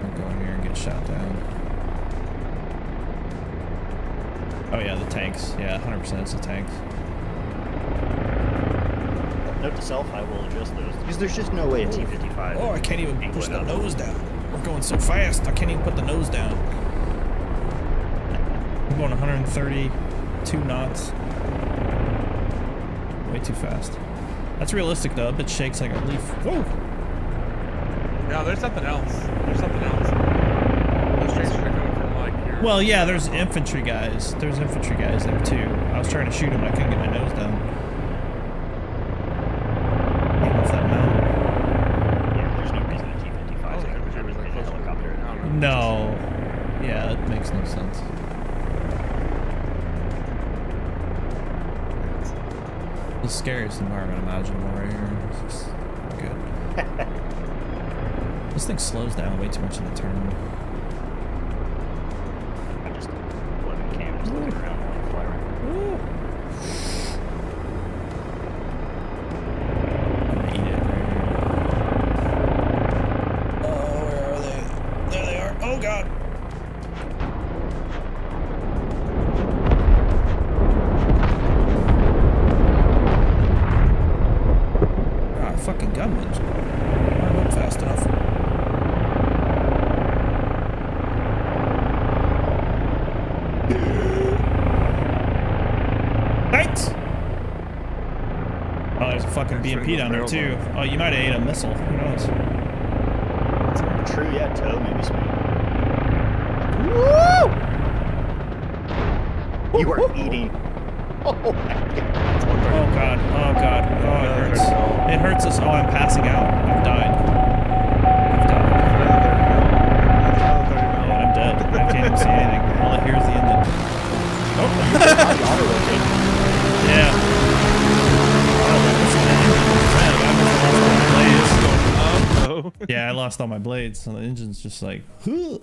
I'll go in here and get shot down. Oh yeah, the tanks. Yeah, 100% it's the tanks. Note to self, I will adjust those. Because there's just no way a T-55... Oh, I can't even push the nose down. We're going so fast, I can't even put the nose down. I'm going 132 knots. Way too fast. That's realistic though, it shakes like a leaf. Whoa! No, there's something else. There's something else. Those tracers are coming from like here. Well, yeah, there's infantry guys. There's infantry guys there too. I was trying to shoot him, I couldn't get my nose down. No. Yeah, that makes no sense. The scariest environment imaginable right here. This is good. This thing slows down way too much in the turn. I'm just loving cam, just looking around while I fly around. I'm gonna eat it right here. Oh, where are they? There they are. Oh god. Fucking gunman's not up fast enough. Thanks! Oh, there's a fucking BMP down there too. Oh, you might have ate a missile. Who knows? True, yeah, toe, maybe sweet. Woo! You are eating. Oh my god. Oh god. Oh god. Oh, it hurts. It hurts us. Oh, I'm passing out. I've died. I've died. Yeah, I'm dead. I can't even see anything. All I hear is the engine. Oh. Yeah. Yeah, I lost all my blades, so the engine's just like. You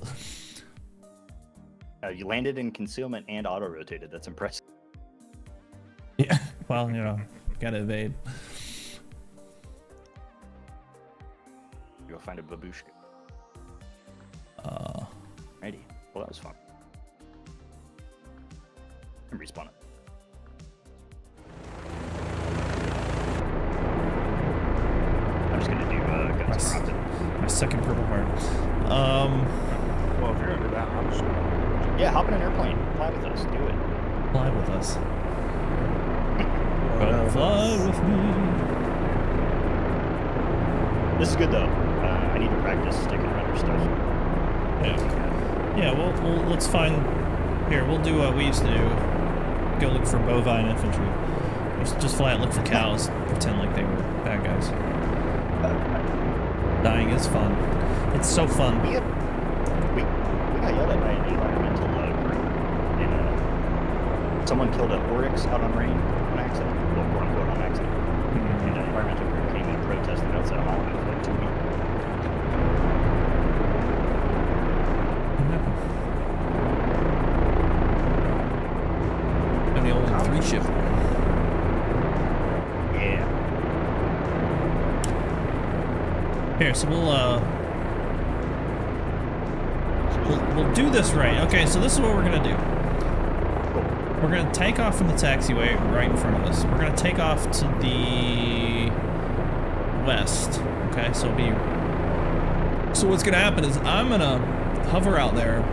landed in concealment and auto-rotated. That's impressive. Yeah. Well, you know, gotta evade. Go find a babushka. Righty. Well, that was fun. And respawn it. I'm just gonna do guns prompted. My second purple heart. Well, if you're gonna do that, I'm just gonna... Yeah, hop in an airplane. Fly with us. Do it. Fly with us. Come fly with me. This is good though. I need to practice stick and runner stuff. Yeah. Yeah. Well, let's find. Here, we'll do what we used to do. Go look for bovine infantry. Just fly out, look for cows. Pretend like they were bad guys. Dying is fun. It's so fun. We got yelled at by an environmental group. And someone killed an oryx out on rain on accident. Well, quote unquote on accident. And an environmental group came and protested outside Holland for like 2 weeks. And the old 3 ship. Yeah. Here, so we'll do this right. Okay, so this is what we're gonna do. We're gonna take off from the taxiway right in front of us. We're gonna take off to the west. Okay, so what's gonna happen is I'm gonna hover out there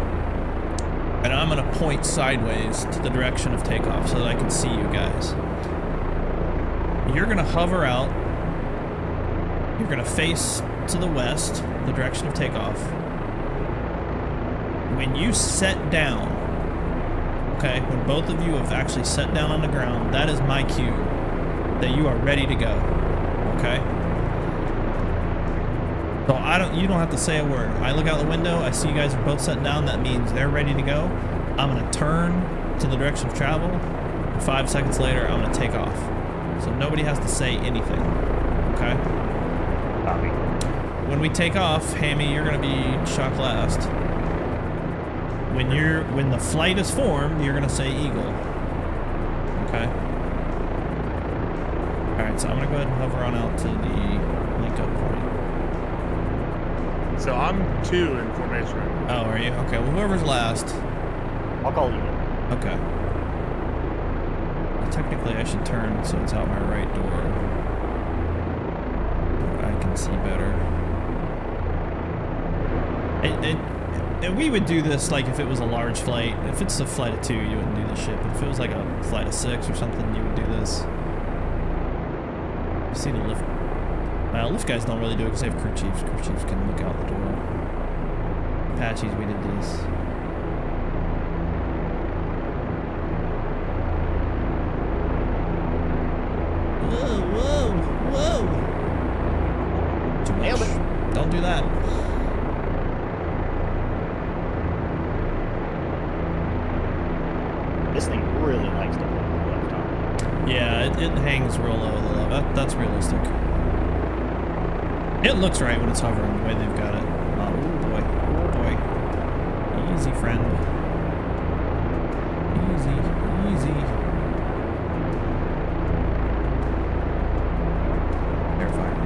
and I'm gonna point sideways to the direction of takeoff so that I can see you guys. You're gonna hover out. You're gonna face to the west, the direction of takeoff. When you set down, okay, when both of you have actually set down on the ground, that is my cue that you are ready to go. Okay? So you don't have to say a word. I look out the window, I see you guys are both set down, that means they're ready to go. I'm gonna turn to the direction of travel, and 5 seconds later, I'm gonna take off. So nobody has to say anything. Okay? Copy. When we take off, Hammy, you're gonna be shot last. When the flight is formed, you're gonna say eagle. Okay? Alright, so I'm gonna go ahead and hover on out to the link-up point. So I'm 2 in formation right now. Oh, are you? Okay, well, whoever's last. I'll call you. Okay. Well, technically, I should turn so it's out my right door. I can see better. And we would do this like if it was a large flight. If it's a flight of 2, you wouldn't do this shit. But if it was like a flight of 6 or something, you would do this. You see the lift. Well, lift guys don't really do it because they have crew chiefs. Crew chiefs can look out the door. Apaches, we did this. Whoa, whoa, whoa! Too much. Don't do that. Yeah, it hangs real low, the level. That's realistic. It looks right when it's hovering, the way they've got it. Oh boy, oh boy. Easy, friend. Easy, easy. Terrifying.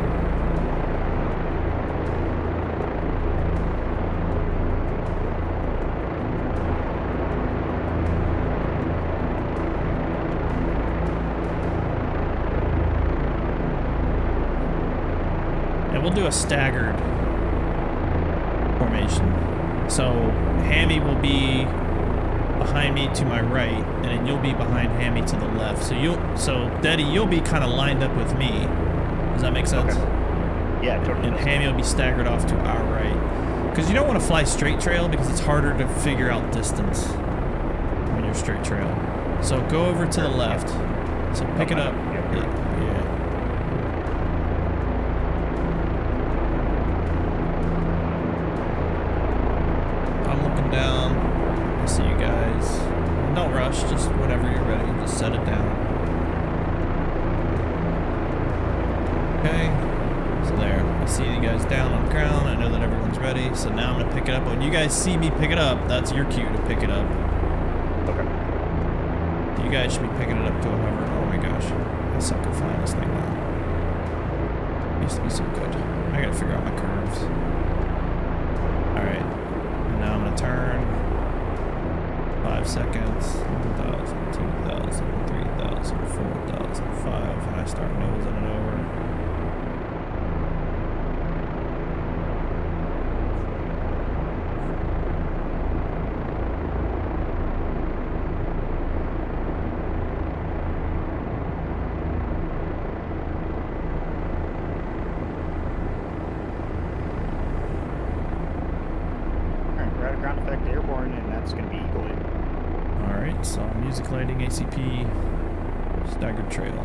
We'll do a staggered formation. So Hammy will be behind me to my right, and then you'll be behind Hammy to the left. So Daddy, you'll be kind of lined up with me. Does that make sense? Okay. Yeah, totally. And Hammy will be staggered off to our right. Because you don't want to fly straight trail because it's harder to figure out distance when you're straight trail. So go over to the left. So pick it up. Yeah. Down. I see you guys. Don't rush, just whenever you're ready, just set it down. Okay, so there. I see you guys down on the ground. I know that everyone's ready, so now I'm gonna pick it up. When you guys see me pick it up, that's your cue to pick it up. Okay. You guys should be picking it up to a hover. Oh my gosh, I suck at flying this thing now. Used to be so good. I gotta figure out my curves. Alright. Now I'm going to turn 5 seconds, 1,000, 2,000, 3,000, 4,005, and I start nosing it over. So music lighting, ACP, staggered trail.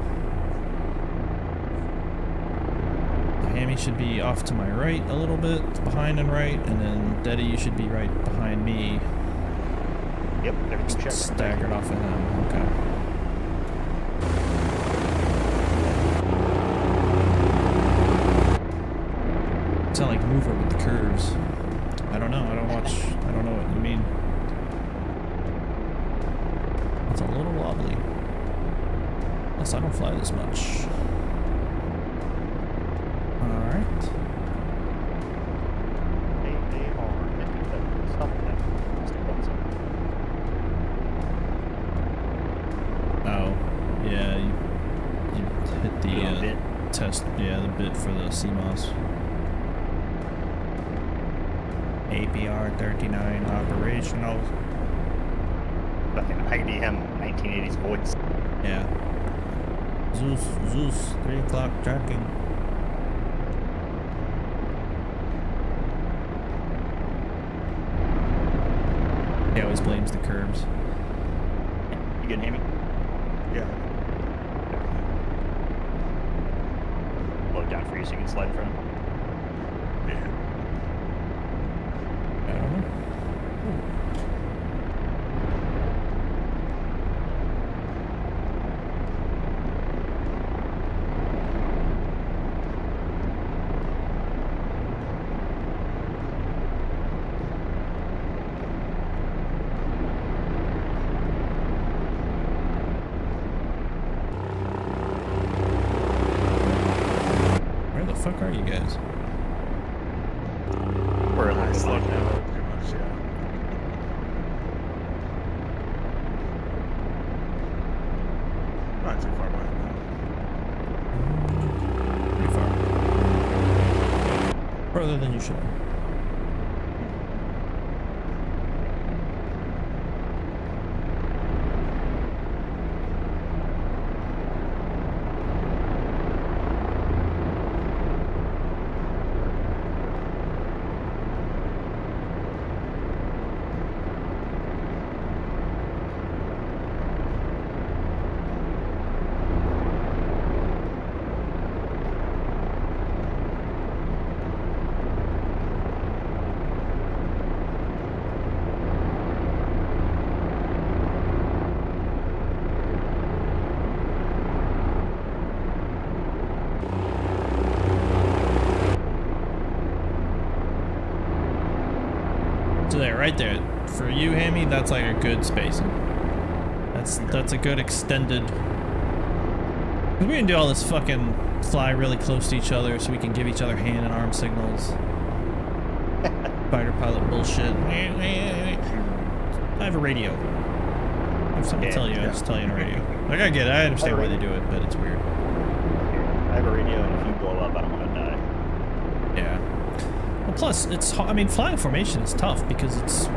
Hammy should be off to my right a little bit, behind and right, and then Daddy, you should be right behind me. Yep, everything's checked. Staggered off of him, okay. Sound like mover with the curves. I don't know, I don't know what you mean. It's a little wobbly. Unless I don't fly this much. Alright. Oh, yeah, you hit the test, yeah, the bit for the CMOS. APR 39 operational. Fucking IDM 1980s voice. Yeah. Zeus, 3 o'clock tracking. He always blames the curves. You good, Hammy? Yeah. Blow it down for you so you can slide in front of him. Yeah. I don't know. Where the fuck are you guys? We're a I little bit slowed like down that. too much, yeah. Not too far behind Pretty far. Further than you should. right there. For you, Hammy, that's like a good spacing. That's a good extended. We can do all this fucking fly really close to each other so we can give each other hand and arm signals. Fighter pilot bullshit. I have a radio. I have something to tell you. I just tell you on a radio. Like I get it. I understand why they do it, but it's weird. I have a radio, and if you blow up, I don't want to die. Yeah. Well, plus I mean, flying formation is tough because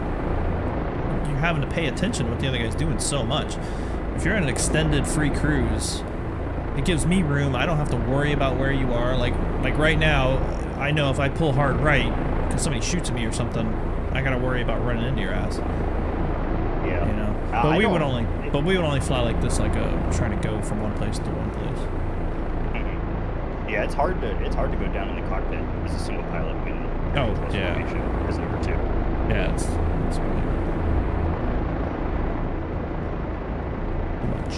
you're having to pay attention to what the other guy's doing so much. If you're on an extended free cruise, it gives me room. I don't have to worry about where you are. Like right now, I know if I pull hard right because somebody shoots at me or something, I gotta worry about running into your ass. Yeah. You know. But we would only fly like this, like trying to go from one place to one place. Mm-hmm. Yeah, it's hard to go down in the cockpit as a single pilot when yeah. as number 2. Yeah, it's really much.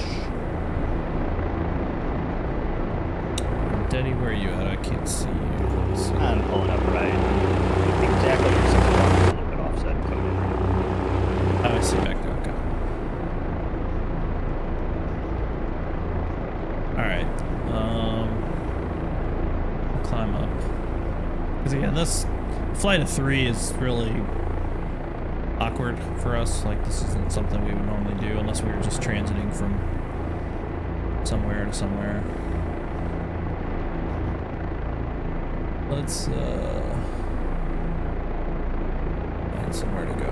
Daddy, where are you at? I can't see you. I'm pulling up right exactly 6 o'clock, a little bit offset. Oh, I see back there. Okay. Alright. Climb up. Because again, this flight of 3 is really awkward for us. Like, this isn't something we would normally do unless we were just transiting from somewhere to somewhere. Let's find somewhere to go.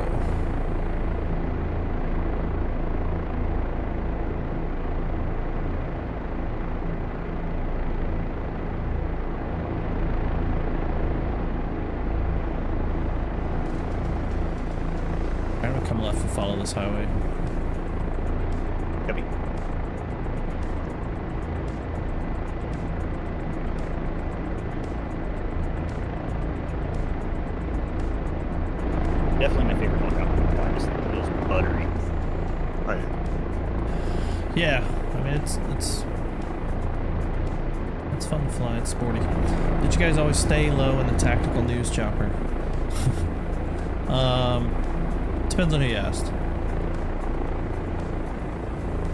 I'm gonna come left and follow this highway. Copy. Definitely my favorite helicopter to fly. Just feels buttery. Right. Yeah, I mean it's fun to fly. It's sporty. Did you guys always stay low in the tactical news chopper? Depends on who you asked.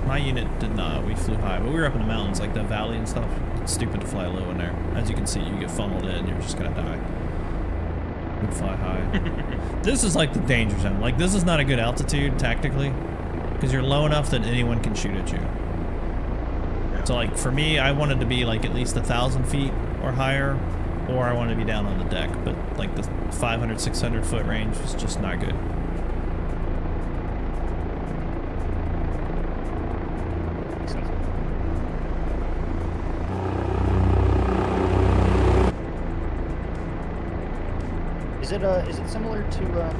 My unit did not. We flew high, but we were up in the mountains, like the valley and stuff. It's stupid to fly low in there. As you can see, you get funneled in, you're just gonna die. We fly high. This is like the danger zone. Like, this is not a good altitude tactically, because you're low enough that anyone can shoot at you. So like for me, I wanted to be like at least 1,000 feet or higher, or I wanted to be down on the deck. But like the 500, 600 foot range was just not good. Is it similar to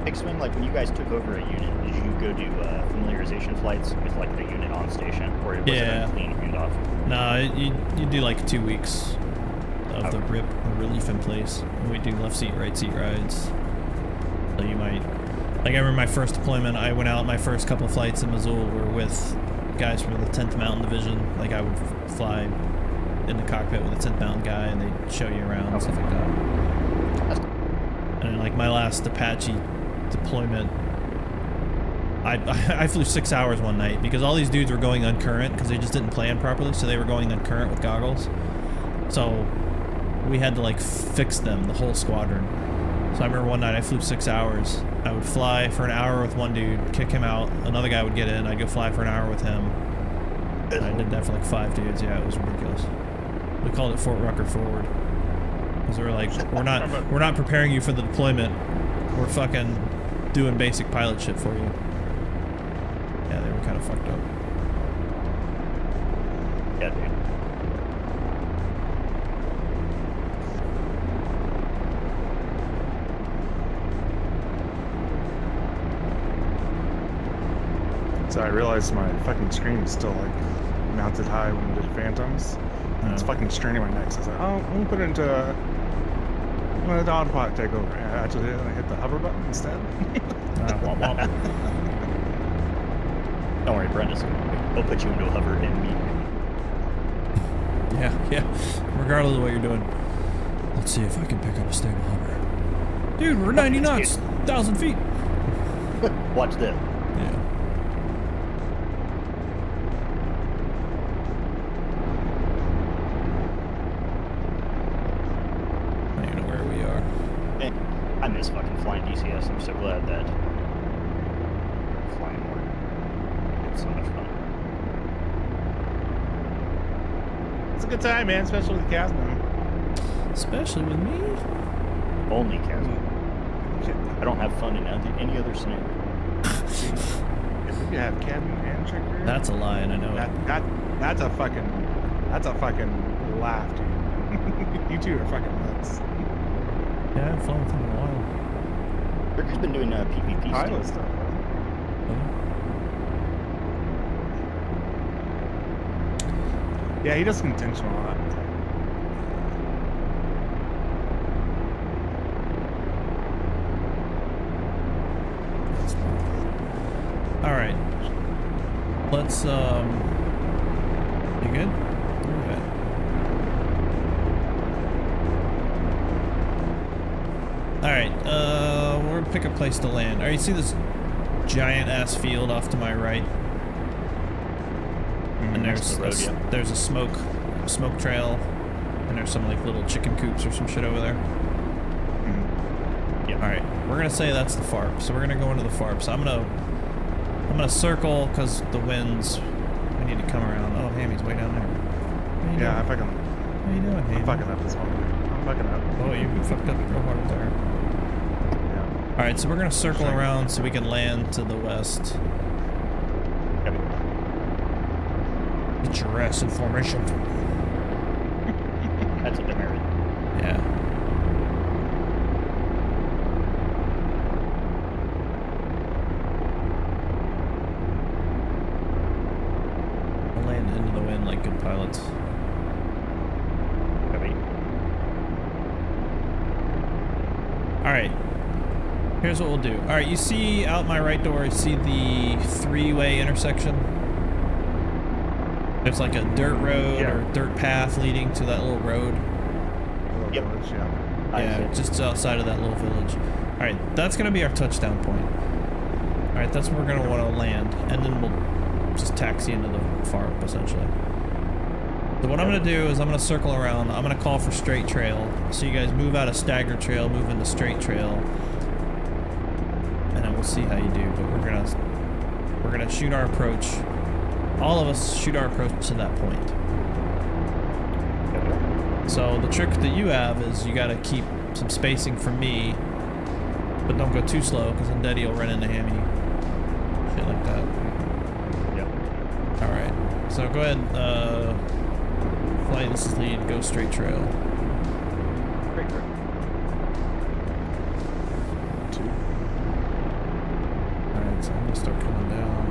Big Swing? Like when you guys took over a unit, did you go do familiarization flights with like the unit on station, or was it a clean handoff? No, you do like 2 weeks of the relief in place. We do left seat, right seat rides. So you might, like I remember my first deployment, I went out my first couple of flights in Missoula were with guys from the 10th Mountain Division. Like I would fly in the cockpit with a 10th Mountain guy, and they'd show you around and stuff like that. And like my last Apache deployment, I flew 6 hours one night because all these dudes were going uncurrent because they just didn't plan properly, so they were going uncurrent with goggles. So we had to like fix them, the whole squadron. So I remember one night I flew 6 hours. I would fly for an hour with one dude, kick him out, another guy would get in, I'd go fly for an hour with him. And I did that for like 5 dudes. Yeah, it was ridiculous. We called it Fort Rucker Forward. Because we were like, we're not preparing you for the deployment. We're fucking doing basic pilot shit for you. Yeah, they were kind of fucked up. Yeah, dude. So I realized my fucking screen is still like mounted high when we did Phantoms. And it's fucking straining my neck. So I was like, oh, I'm gonna put it into I'm gonna let the autopilot take over. And I actually hit the hover button instead. Womp womp. Don't worry, Brenda's he'll put you into a hover immediately. Yeah. Regardless of what you're doing. Let's see if I can pick up a stable hover. Dude, we're 90 knots, 1,000 feet. Watch this. Yeah. I don't even know where we are. And I miss fucking flying DCS. I'm so glad that flying more. It's so much fun. It's a good time, man, especially with Casmo. Especially with me. Only Casmo. I don't have fun in any other scenario. If we could have Kevin and Trigger, That's a lie, and I know it. that's a fucking laugh, dude. You two are fucking nuts. Yeah, I haven't flown with him in a while. Trigger's been doing PvP Pilot stuff. stuff. Yeah, he does contention a lot. All right. Let's you good? Okay. All right. We're gonna pick a place to land. All right. You see this giant ass field off to my right, and Next to the road, yeah. there's a smoke trail, and there's some like little chicken coops or some shit over there. Yeah. All right. We're gonna say that's the FARP, so we're gonna go into the FARP. So I'm gonna circle because the winds. We need to come around. Oh, Hammy's way down there. How you Yeah, I doing? fucking, How you doing, I'm Hammy? fucking up this one. I'm fucking up. Oh, you fucked up real hard there. Yeah. All right, so we're gonna circle Sure. around so we can land to the west. Get your ass in formation. That's a demerit. Yeah. We'll land into the wind like good pilots. Copy. All right. Here's what we'll do. All right, you see out my right door, you see the three-way intersection? There's like a dirt road Yeah. or dirt path leading to that little road. Little Yep. village, yeah. Yeah, just outside of that little village. All right, that's gonna be our touchdown point. All right, that's where we're gonna want to land, and then we'll just taxi into the FARP essentially. So what I'm gonna do is I'm gonna circle around. I'm gonna call for straight trail. So you guys move out of stagger trail, move into straight trail, and then we'll see how you do. But we're gonna shoot our approach. All of us shoot our approach to that point. So the trick that you have is you gotta keep some spacing from me, but don't go too slow because then Daddy will run into Hammy. Shit like that. Yep. Alright, so go ahead, flight, this is lead, go straight trail. Great. Alright, so I'm gonna start coming down.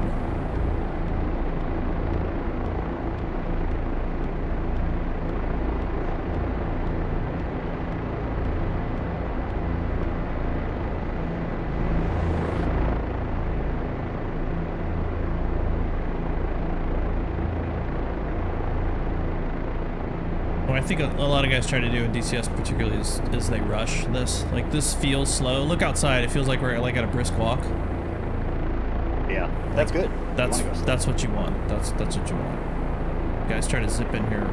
What I think a lot of guys try to do in DCS particularly is they rush this. Like this feels slow. Look outside, it feels like we're like at a brisk walk. Yeah, that's good. That's You wanna go that's what you want. That's what you want. Guys try to zip in here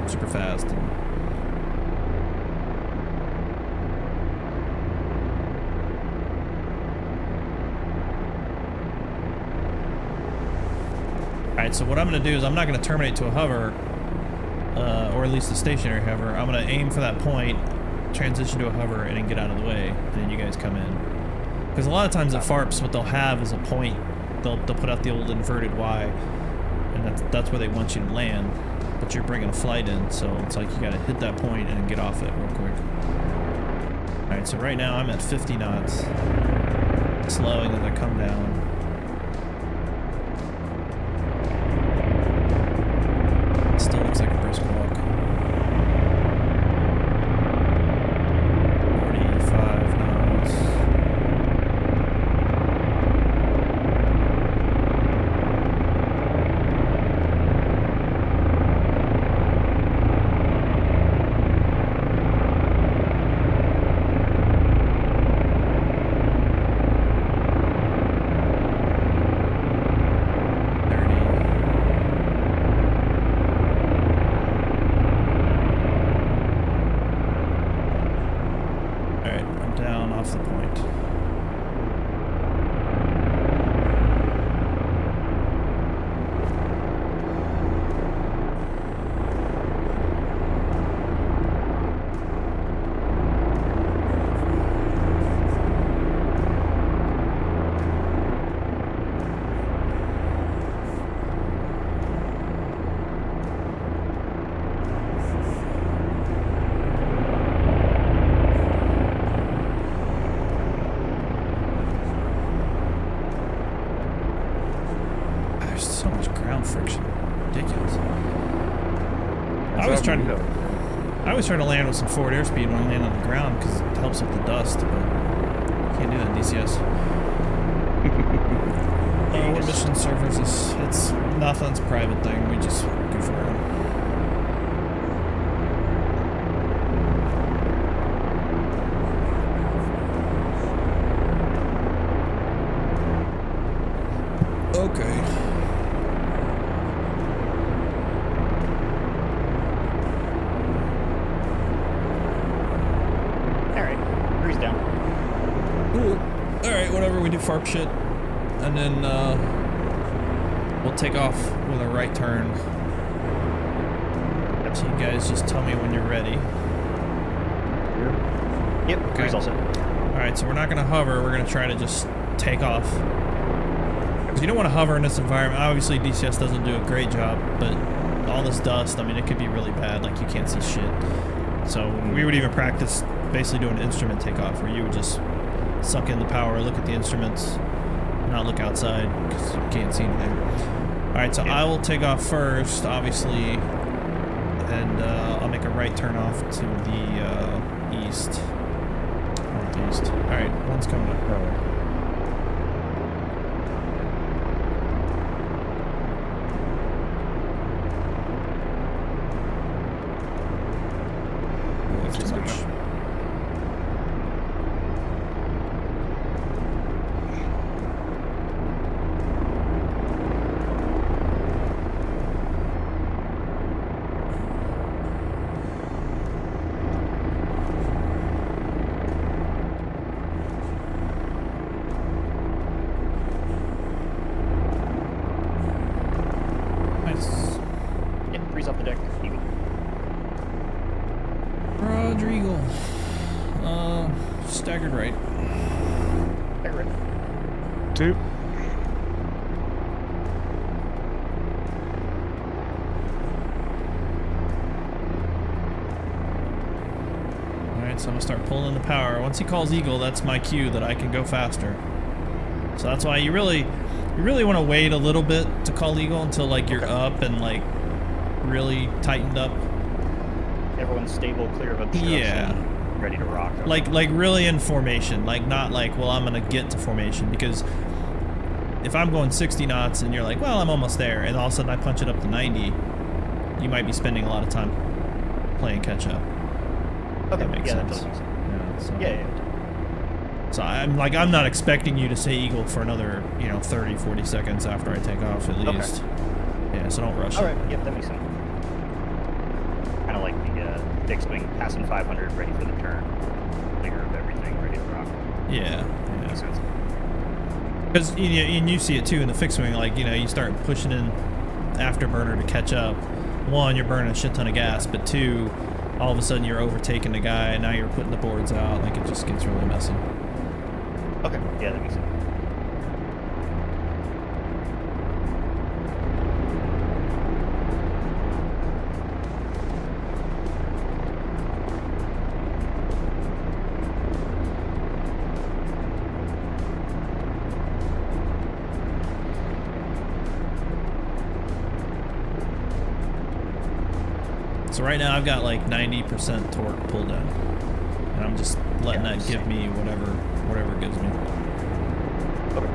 super fast. Alright, so what I'm going to do is I'm not going to terminate to a hover, or at least a stationary hover. I'm going to aim for that point, transition to a hover, and then get out of the way, and then you guys come in. Because a lot of times at FARPs, what they'll have is a point. They'll put out the old inverted Y, and that's where they want you to land. But you're bringing a flight in, so it's like you got to hit that point and then get off it real quick. Alright, so right now I'm at 50 knots. Slowing as I come down. Still looks like a brisk walk. 45 knots. So much ground friction. Ridiculous. I was trying to land with some forward airspeed when I land on the ground because it helps with the dust, but can't do that in DCS. What mission servers is, it's nothing's a private thing, we just goof around. Okay. Alright, breeze down. Cool. Alright, whatever, we do FARP shit. And then we'll take off with a right turn. So you guys just tell me when you're ready. Yep, Okay. breeze all set. Alright, so we're not gonna hover, we're gonna try to just take off. Because you don't want to hover in this environment. Obviously DCS doesn't do a great job, but all this dust, I mean, it could be really bad, like you can't see shit. So we would even practice basically doing an instrument takeoff where you would just suck in the power, look at the instruments, not look outside because you can't see anything. Alright, so I will take off first, obviously, and I'll make a right turn off to the east. Northeast. Alright, one's coming up. Too much. Nice. Yep, breeze off the deck. Eagle. Rodrigo. Staggered right. Staggered right. 2. Alright, so I'm gonna start pulling the power. Once he calls Eagle, that's my cue that I can go faster. So that's why you really want to wait a little bit to call Eagle until like you're up and like really tightened up. Everyone's stable, clear of obstruction. Yeah. Ready to rock. Like really in formation, like not like, well, I'm gonna get to formation, because if I'm going 60 knots and you're like, well, I'm almost there, and all of a sudden I punch it up to 90, you might be spending a lot of time playing catch up. Okay, That makes yeah, sense. that does make sense. Yeah, so, Yeah. So I'm not expecting you to say Eagle for another, 30, 40 seconds after I take off at least. Yeah, so don't rush All it. right, yep, that makes sense. Kind of like the fixed wing passing 500, ready for the turn. Clear of everything, ready to rock. Yeah. Makes sense. Because you see it too in the fixed wing, like, you start pushing in afterburner to catch up. One, you're burning a shit ton of gas, but two, all of a sudden you're overtaking the guy, and now you're putting the boards out. Like, it just gets really messy. Okay, yeah, that makes sense. So right now I've got like 90% torque pulled in, and I'm just letting that give me whatever it gives me. Okay.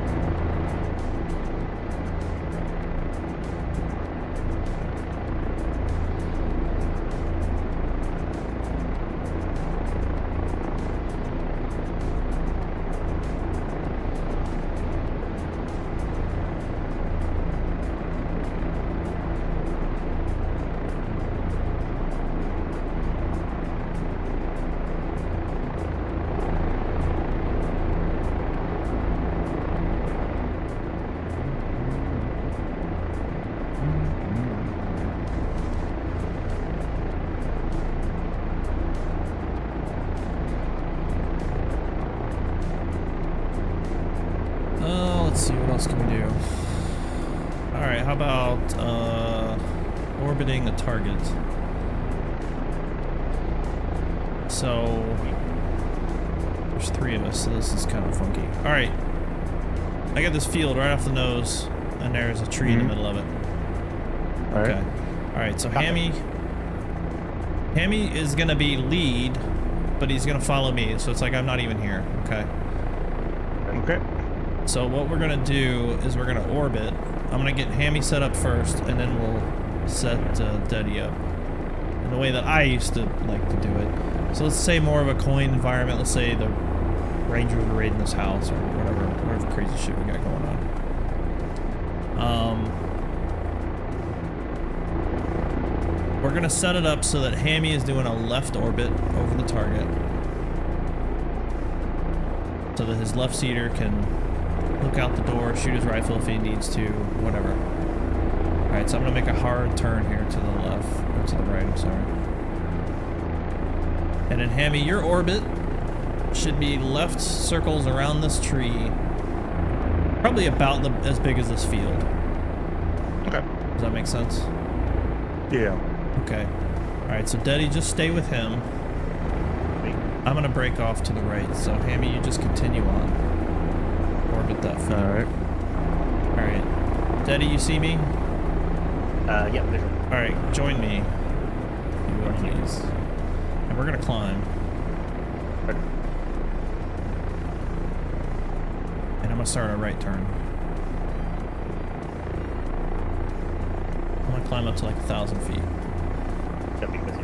Let's see, what else can we do? Alright, how about orbiting a target? So there's 3 of us, so this is kind of funky. Alright, I got this field right off the nose, and there's a tree in the middle of it. All right. Okay. All right. So Hammy is gonna be lead, but he's gonna follow me. So it's like I'm not even here. Okay. Okay. So what we're gonna do is we're gonna orbit. I'm gonna get Hammy set up first, and then we'll set Daddy up in the way that I used to like to do it. So let's say more of a coin environment. Let's say the Rangers are raiding this house or whatever crazy shit we got going on. We're gonna set it up so that Hammy is doing a left orbit over the target, so that his left seater can look out the door, shoot his rifle if he needs to, whatever. All right, so I'm gonna make a hard turn here to the left, or to the right. I'm sorry. And then Hammy, your orbit should be left circles around this tree, probably about as big as this field. Okay. Does that make sense? Yeah. Okay. Alright, so Daddy, just stay with him. I'm gonna break off to the right, so Hammy, you just continue on. Orbit that field. Alright. Alright. Daddy, you see me? Yeah, visual. Alright, join me. You will, please. And we're gonna climb. And I'm gonna start a right turn. I'm gonna climb up to like 1,000 feet. That'd be busy.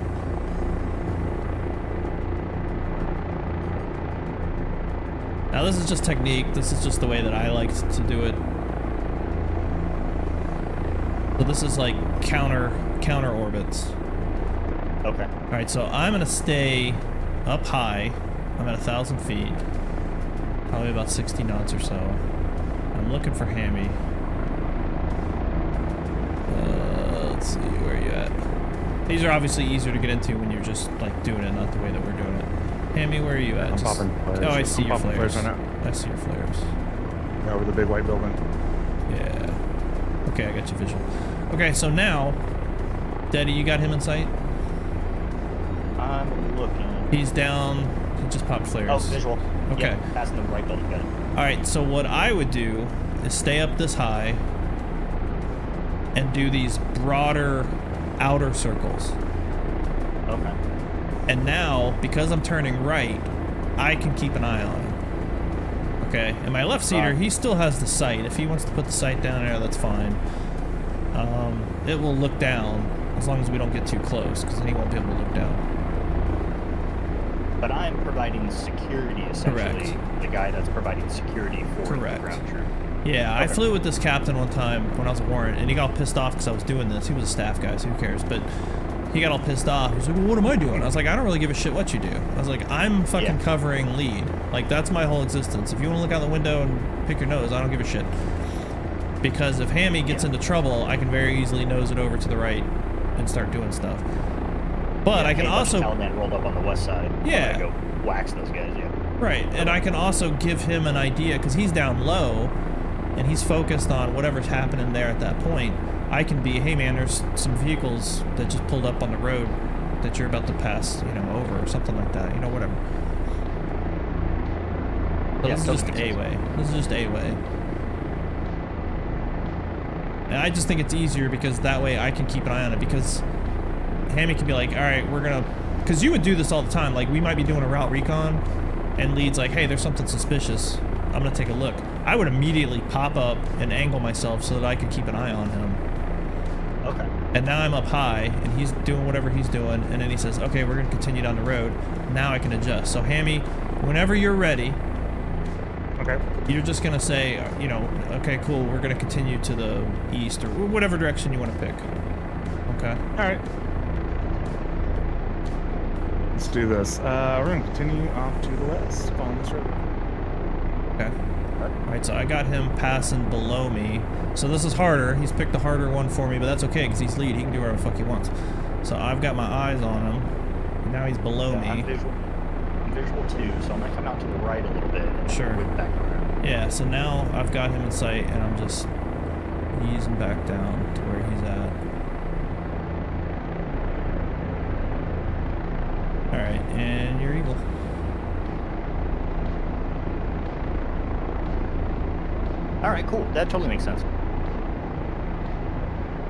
Now this is just technique. This is just the way that I like to do it. So this is like counter orbits. Okay. All right, so I'm gonna stay up high. I'm at 1,000 feet, probably about 60 knots or so. I'm looking for Hammy. Let's see, where are you at? These are obviously easier to get into when you're just like doing it, not the way that we're doing it. Hammy, where are you at? I'm popping flares. Oh, I see your flares. Right now. I see your flares. Yeah, over the big white building. Yeah. Okay, I got you visual. Okay, so now, Daddy, you got him in sight? I'm looking. He's down. He just popped flares. Oh, visual. Okay. Yeah, passing the right building. Got it. All right, so what I would do is stay up this high and do these broader outer circles. Okay. And now, because I'm turning right, I can keep an eye on him. Okay, and my left seater, he still has the sight. If he wants to put the sight down there, that's fine. It will look down as long as we don't get too close, because then he won't be able to look down. But I'm providing security, essentially. Correct. The guy that's providing security for Correct. the ground troop. Yeah, I Okay. flew with this captain one time when I was a warrant, and he got all pissed off because I was doing this. He was a staff guy, so who cares? But he got all pissed off. He was like, well, what am I doing? I was like, I don't really give a shit what you do. I was like, I'm fucking covering lead. Like, that's my whole existence. If you want to look out the window and pick your nose, I don't give a shit. Because if Hammy gets into trouble, I can very easily nose it over to the right and start doing stuff. But I can also... Taliban rolled up on the west side. Yeah. I'm gonna go wax those guys, yeah. Right, and I can also give him an idea, because he's down low, and he's focused on whatever's happening there at that point. I can be, hey man, there's some vehicles that just pulled up on the road that you're about to pass, you know, over, or something like that, you know, whatever. So Yeah, this is just a way. This is just a way. And I just think it's easier because that way I can keep an eye on it, because Hammy can be like, all right, we're gonna, because you would do this all the time, like we might be doing a route recon, and lead's like, hey, there's something suspicious, I'm gonna take a look. I would immediately pop up and angle myself so that I could keep an eye on him. Okay. And now I'm up high, and he's doing whatever he's doing, and then he says, okay, we're gonna continue down the road. Now I can adjust. So Hammy, whenever you're ready, Okay. you're just gonna say, you know, okay, cool, we're gonna continue to the east, or whatever direction you want to pick. Okay? Alright. Let's do this. We're going to continue off to the west, following this road. Okay. Alright, so I got him passing below me. So this is harder. He's picked the harder one for me, but that's okay, because he's lead. He can do whatever the fuck he wants. So I've got my eyes on him. And now he's below me. I'm visual too, so I'm going to come out to the right a little bit. And Sure. whip back around. Yeah, so now I've got him in sight, and I'm just easing back down to where he's at. Alright, and you're eagle. All right, cool. That totally makes sense.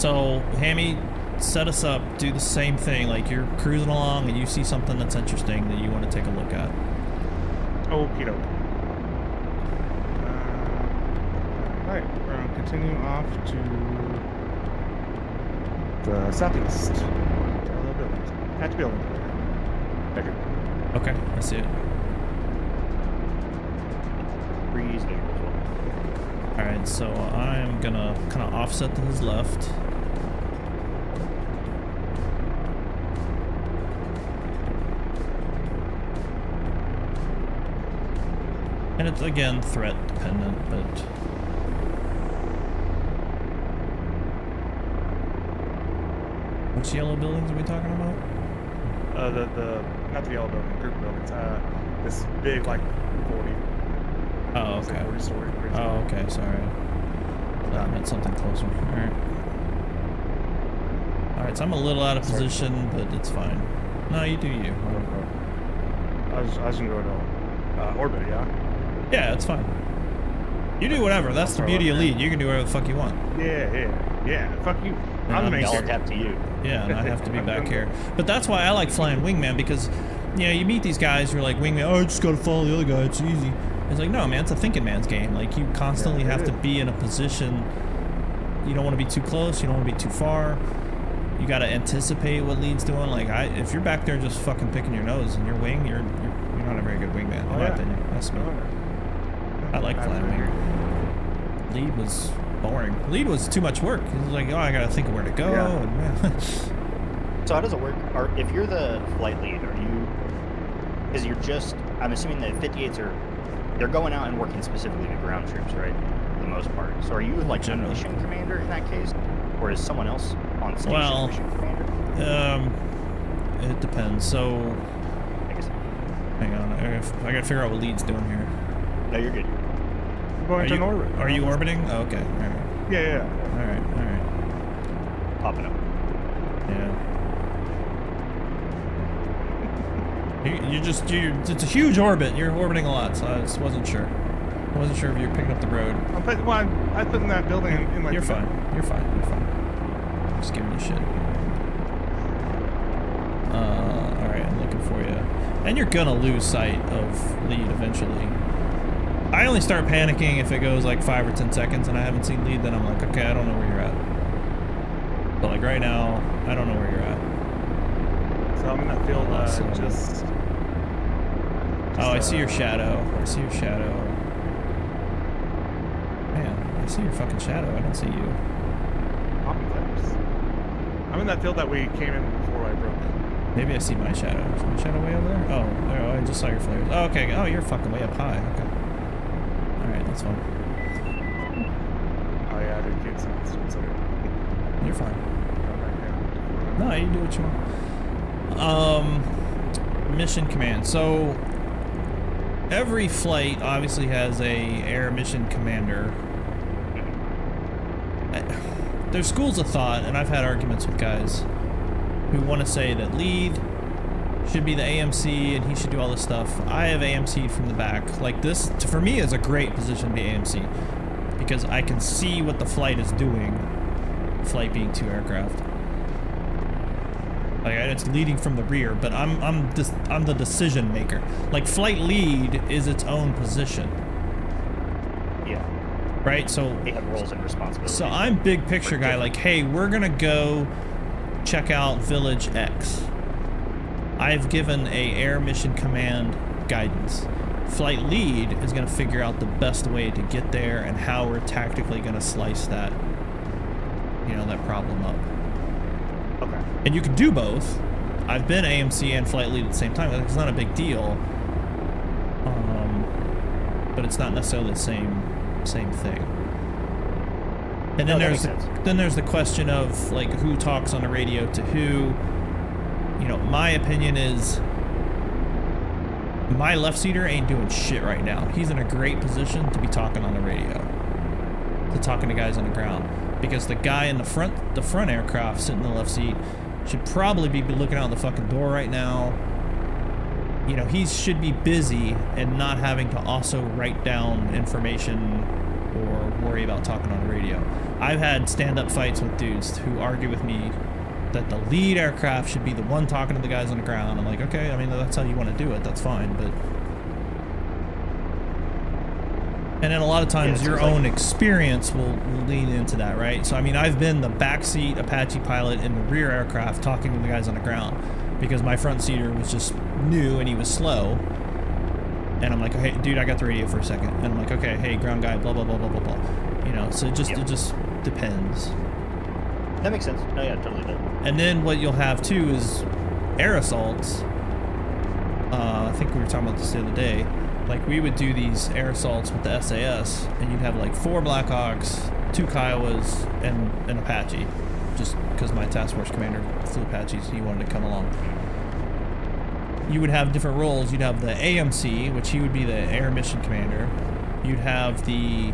So, Hammy, set us up, do the same thing. Like, you're cruising along and you see something that's interesting that you want to take a look at. Okie doke. Alright, we're going to continue off to the southeast. Parallel buildings. Patch buildings. Better. Okay, I see it. Breeze there as well. Alright, so I'm gonna kind of offset to his left. And it's, again, threat dependent, but... Which yellow buildings are we talking about? Not the yellow building, group of buildings. This big, like, 40. Oh, okay. 40 story. Oh, okay, sorry. That meant something closer. Alright. Alright, so I'm a little out of position, but it's fine. No, you do you. I was gonna go to orbit, yeah? Yeah, it's fine. You do whatever. That's the beauty of lead. You can do whatever the fuck you want. Yeah. Fuck you. And I'm the main All character. tap to you. Yeah, and I have to be back here. But that's why I like flying wingman, because, you know, you meet these guys who are like, wingman, oh, I just gotta follow the other guy, it's easy. It's like, no, man, it's a thinking man's game. Like, you constantly have to be in a position. You don't want to be too close, you don't want to be too far. You gotta anticipate what lead's doing. Like, if you're back there just fucking picking your nose in your wing, you're not a very good wingman, in my opinion. That's me. I like flying wing. Lead was boring. Lead was too much work. It was like, oh, I gotta think of where to go. Yeah. And, So how does it work? If you're the flight lead, are you? Because you're just. I'm assuming the 58s are. They're going out and working specifically with ground troops, right? For the most part. So are you like a mission commander in that case, or is someone else on station mission commander? It depends. So, I guess. hang on. I gotta figure out what lead's doing here. No, you're good. I'm going to an orbit. Are you orbiting? Oh, okay. All right. Yeah. All right. Popping up. Yeah. It's a huge orbit. You're orbiting a lot, so I just wasn't sure. I wasn't sure if you were picking up the road. I put in that building in like. You're fine. You're fine. Just giving you shit. Alright, I'm looking for you. And you're gonna lose sight of lead eventually. I only start panicking if it goes like 5 or 10 seconds and I haven't seen lead, then I'm like, okay, I don't know where you're at. But like right now, I don't know where you're at. So I'm in that field, just. Oh, I see your shadow. Man, I see your fucking shadow. I don't see you. I'm in that field that we came in before I broke. Maybe I see my shadow. Is my shadow way over there? Oh, there, I just saw your flares. Oh, okay. Oh, you're fucking way up high. Okay. Alright, that's fine. Oh yeah, I did get some instance of it. You're fine. No, you do what you want. Mission command. So every flight obviously has a air mission commander. There's schools of thought, and I've had arguments with guys who want to say that lead should be the AMC and he should do all this stuff. I have AMC'd from the back. Like this, for me, is a great position to be AMC because I can see what the flight is doing. Flight being 2 aircraft. Like it's leading from the rear, but I'm the decision maker. Like flight lead is its own position. Yeah. Right. So they have roles and responsibilities. So I'm big picture guy. Like, hey, we're gonna go check out Village X. I've given a air mission command guidance. Flight lead is gonna figure out the best way to get there and how we're tactically gonna slice that, you know, that problem up. Okay. And you can do both. I've been AMC and flight lead at the same time. It's not a big deal. But it's not necessarily the same thing. And then there's the question of like who talks on the radio to who. You know, my opinion is my left seater ain't doing shit right now. He's in a great position to be talking on the radio, to talking to guys on the ground, because the guy in the front aircraft sitting in the left seat should probably be looking out the fucking door right now. You know, he should be busy and not having to also write down information or worry about talking on the radio. I've had stand-up fights with dudes who argue with me that the lead aircraft should be the one talking to the guys on the ground. I'm like, okay, I mean, that's how you want to do it. That's fine, but... And then a lot of times your own experience will lean into that, right? So, I mean, I've been the backseat Apache pilot in the rear aircraft talking to the guys on the ground because my front seater was just new and he was slow. And I'm like, hey, dude, I got the radio for a second. And I'm like, okay, hey, ground guy, blah, blah, blah, blah, blah, blah. You know, so it just depends. That makes sense. Oh, yeah, totally does. And then what you'll have, too, is air assaults. I think we were talking about this the other day. Like, we would do these air assaults with the SAS, and you'd have, like, 4 Blackhawks, 2 Kiowas, and an Apache. Just because my task force commander flew Apaches, he wanted to come along. You would have different roles. You'd have the AMC, which he would be the air mission commander. You'd have the,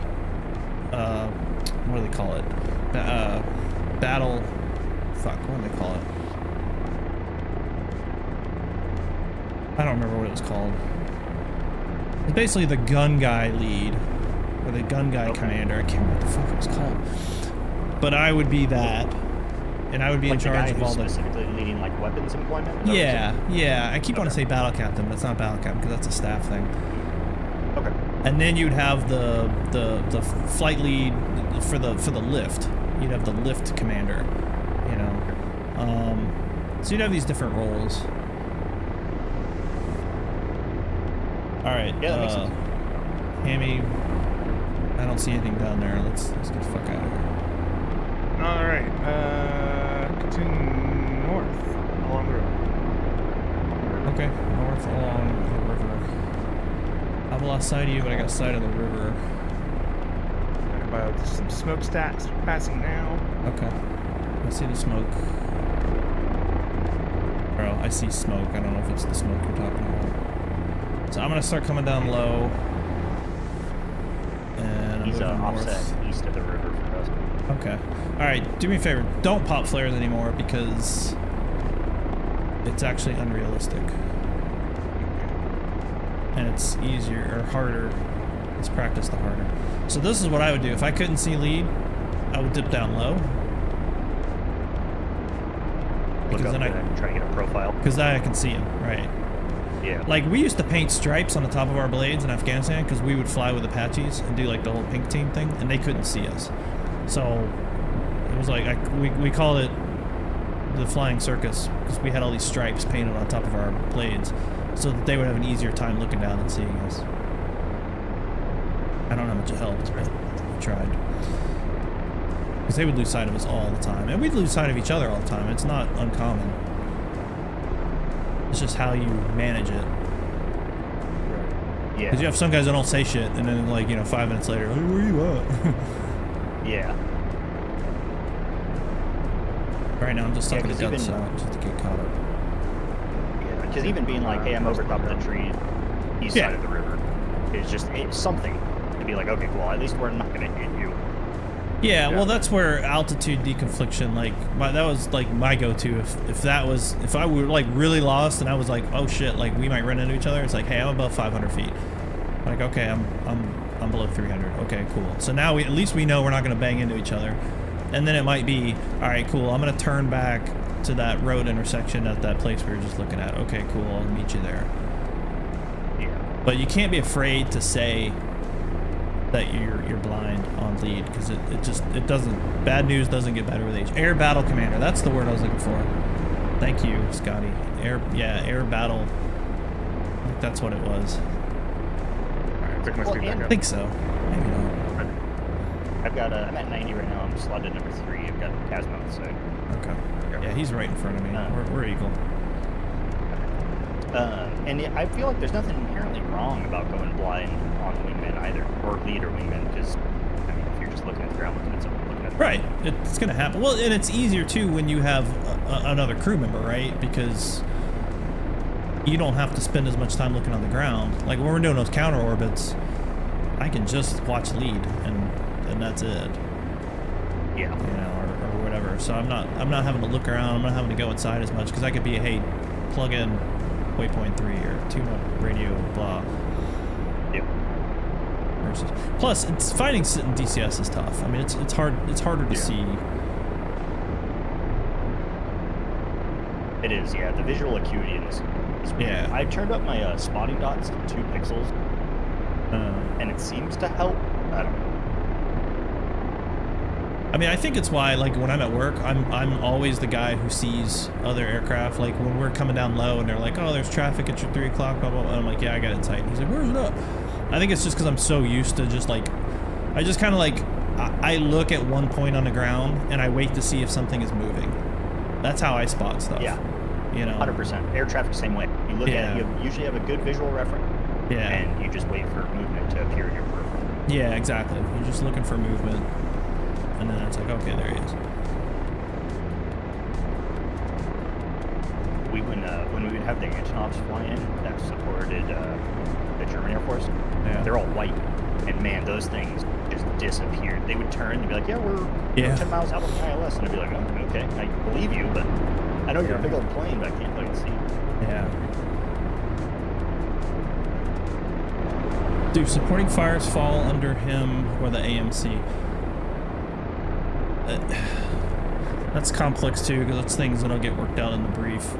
what do they call it? Battle, fuck, what do they call it? I don't remember what it was called. It's basically the gun guy lead, or the gun guy commander. I can't remember what the fuck it was called. But I would be that, and I would be like in charge of all the... specifically leading like weapons employment? Yeah. I keep wanting to say battle captain, but it's not battle captain because that's a staff thing. Okay. And then you'd have the flight lead for the lift. You'd have the lift commander, you know. So you'd have these different roles. All right. Yeah, that makes sense. Hammy, I don't see anything down there. Let's get the fuck out of here. All right. Continue north along the river. Okay, north along the river. I've lost sight of you, but I got sight of the river. About some smokestacks passing now. Okay. I see the smoke. Well, I see smoke. I don't know if it's the smoke you're talking about. So I'm gonna start coming down low. And he's offset east of the river for us. Okay. Alright, do me a favor. Don't pop flares anymore because it's actually unrealistic. And it's easier or harder. It's practice the harder. So this is what I would do. If I couldn't see lead, I would dip down low. Because then I try to get a profile. Because then I can see him, right? Yeah. Like we used to paint stripes on the top of our blades in Afghanistan because we would fly with Apaches and do like the whole pink team thing, and they couldn't see us. So it was like we called it the flying circus because we had all these stripes painted on top of our blades, so that they would have an easier time looking down and seeing us. I don't know how much it helped, but we tried. Because they would lose sight of us all the time. And we'd lose sight of each other all the time. It's not uncommon. It's just how you manage it. Yeah. Because you have some guys that don't say shit, and then, like, you know, 5 minutes later, hey, where you at? Yeah. Right now, I'm just sucking the guts out just to get caught up. Yeah, because even being like, hey, I'm over top of the tree, east side of the river, it's something to be like, okay, well, at least we're not going to hit you. Yeah, well, that's where altitude deconfliction, like, that was like my go-to. If I were like really lost and I was like, oh shit, like we might run into each other. It's like, hey, I'm above 500 feet. Like, okay, I'm below 300. Okay, cool. So now at least we know we're not going to bang into each other. And then it might be, all right, cool. I'm going to turn back to that road intersection at that place we were just looking at. Okay, cool. I'll meet you there. Yeah. But you can't be afraid to say that you're blind on lead because it doesn't, bad news doesn't get better with age. Air battle commander, that's the word I was looking for. Thank you, Scotty. Air battle, I think that's what it was. Alright, took my speed back up. I think so, maybe not. I'm at 90 right now. I'm slotted number 3. I've got Tasmo on the side. Okay. Yeah, he's right in front of me. We're Eagle. And I feel like there's nothing inherently wrong about going blind on wingman either, or lead or wingman, because, I mean, if you're just looking at the ground, looking at someone, looking at the right, it's going to happen. Well, and it's easier, too, when you have another crew member, right? Because you don't have to spend as much time looking on the ground. Like, when we're doing those counter orbits, I can just watch lead, and that's it. Yeah. You know, or whatever. So I'm not having to look around. I'm not having to go inside as much, because I could be, hey, plug in waypoint 3 or tune up radio, blah. Yep. versus. Plus, it's fighting in DCS is tough. I mean, it's hard. It's harder to see. It is, yeah. The visual acuity in this is weird. Yeah. I've turned up my spotting dots to 2 pixels, and it seems to help. I don't know. I mean, I think it's why, like, when I'm at work, I'm always the guy who sees other aircraft. Like, when we're coming down low and they're like, oh, there's traffic at your 3 o'clock, blah, blah, blah. And I'm like, yeah, I got it in sight. And he's like, where's it up? I think it's just because I'm so used to just, like, I just kind of, like, I look at one point on the ground and I wait to see if something is moving. That's how I spot stuff. Yeah. You know? 100%. Air traffic, same way. You look at it, you usually have a good visual reference. Yeah. And you just wait for movement to appear in your peripheral. Yeah, exactly. You're just looking for movement. And then it's like, okay, there he is. When we would have the Antonovs fly in that supported the German Air Force, they're all white, and man, those things just disappeared. They would turn and be like, yeah, we're 10 miles out of the ILS, and I'd be like, oh, okay, I believe you, but I know you're a big old plane, but I can't fucking see. Yeah. Do supporting fires fall under him or the AMC? That's complex too, because it's things that'll get worked out in the brief.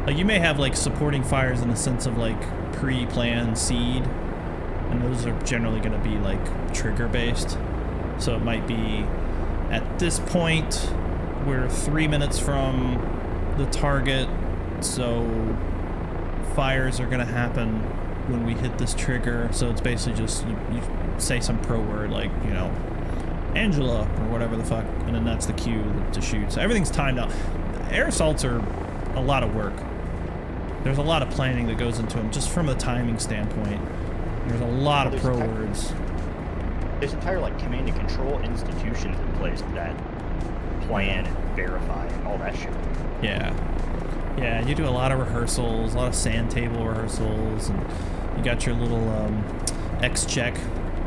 Like, you may have like supporting fires in the sense of like pre-planned seed, and those are generally going to be like trigger based. So it might be at this point we're 3 minutes from the target, so fires are going to happen when we hit this trigger. So it's basically just you say some pro word like, you know, Angela or whatever the fuck, and then that's the cue to shoot. So everything's timed out. Air assaults are a lot of work. There's a lot of planning that goes into them, just from a timing standpoint. There's a lot of pro words. There's entire like command and control institutions in place that plan and verify and all that shit. Yeah. Yeah, you do a lot of rehearsals, a lot of sand table rehearsals, and you got your little X check,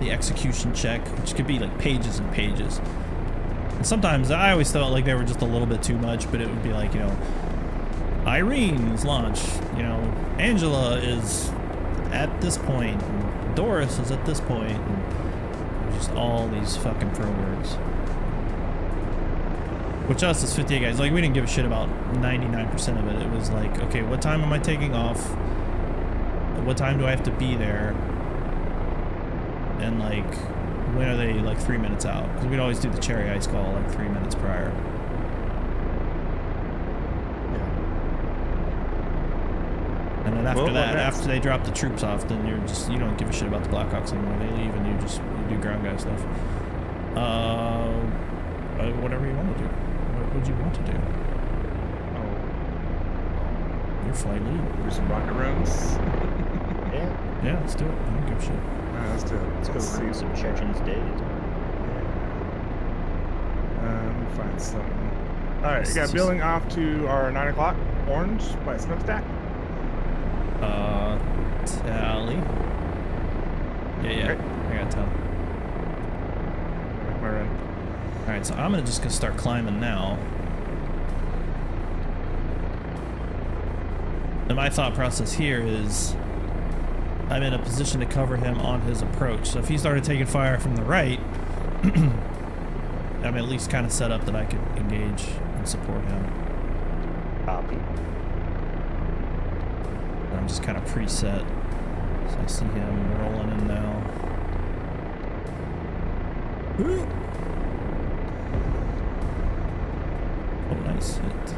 the execution check, which could be like pages and pages. And sometimes I always felt like they were just a little bit too much, but it would be like, you know, Irene is launched, you know, Angela is at this point, and Doris is at this point, and just all these fucking pro words. Which us as 58 guys, like, we didn't give a shit about 99% of it. It was like, okay, what time am I taking off? What time do I have to be there? And like, when are they like 3 minutes out? Because we'd always do the cherry ice call like 3 minutes prior. And then after after they drop the troops off, then you don't give a shit about the Blackhawks anymore. They leave and you do ground guy stuff. Whatever you want to do. What would you want to do? Your flight lead. Do some rocket runs. Yeah, let's do it. I don't give a shit. Let's do it. Let's go see some Chechen's days. Let me find something. Alright, you got building off to our 9 o'clock orange by smokestack. Tally. Yeah. Okay. I got tally. Make my run. Alright, so I'm just gonna start climbing now. And my thought process here is I'm in a position to cover him on his approach. So if he started taking fire from the right, I'm at least kind of set up that I could engage and support him. Copy. I'm just kind of preset. So I see him rolling in now. Oh, nice hit.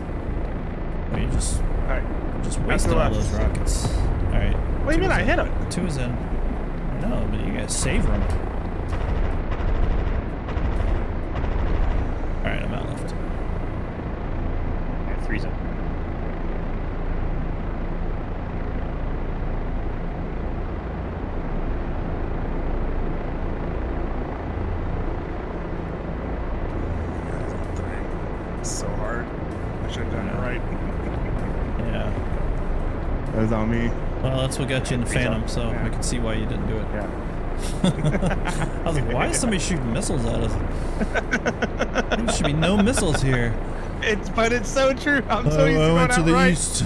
Oh, you just wasted all those rockets. Alright. What do you mean I hit him? 2 is in. No, but you guys savor them. Alright, I'm out left. Alright, 3's in. So hard. I should have done it right. Yeah. That was on me. Well, that's what got you in the Phantom, so I can see why you didn't do it. Yeah. I was like, why is somebody shooting missiles at us? There should be no missiles here. But it's so true. I'm so used to going out right. I went to the east.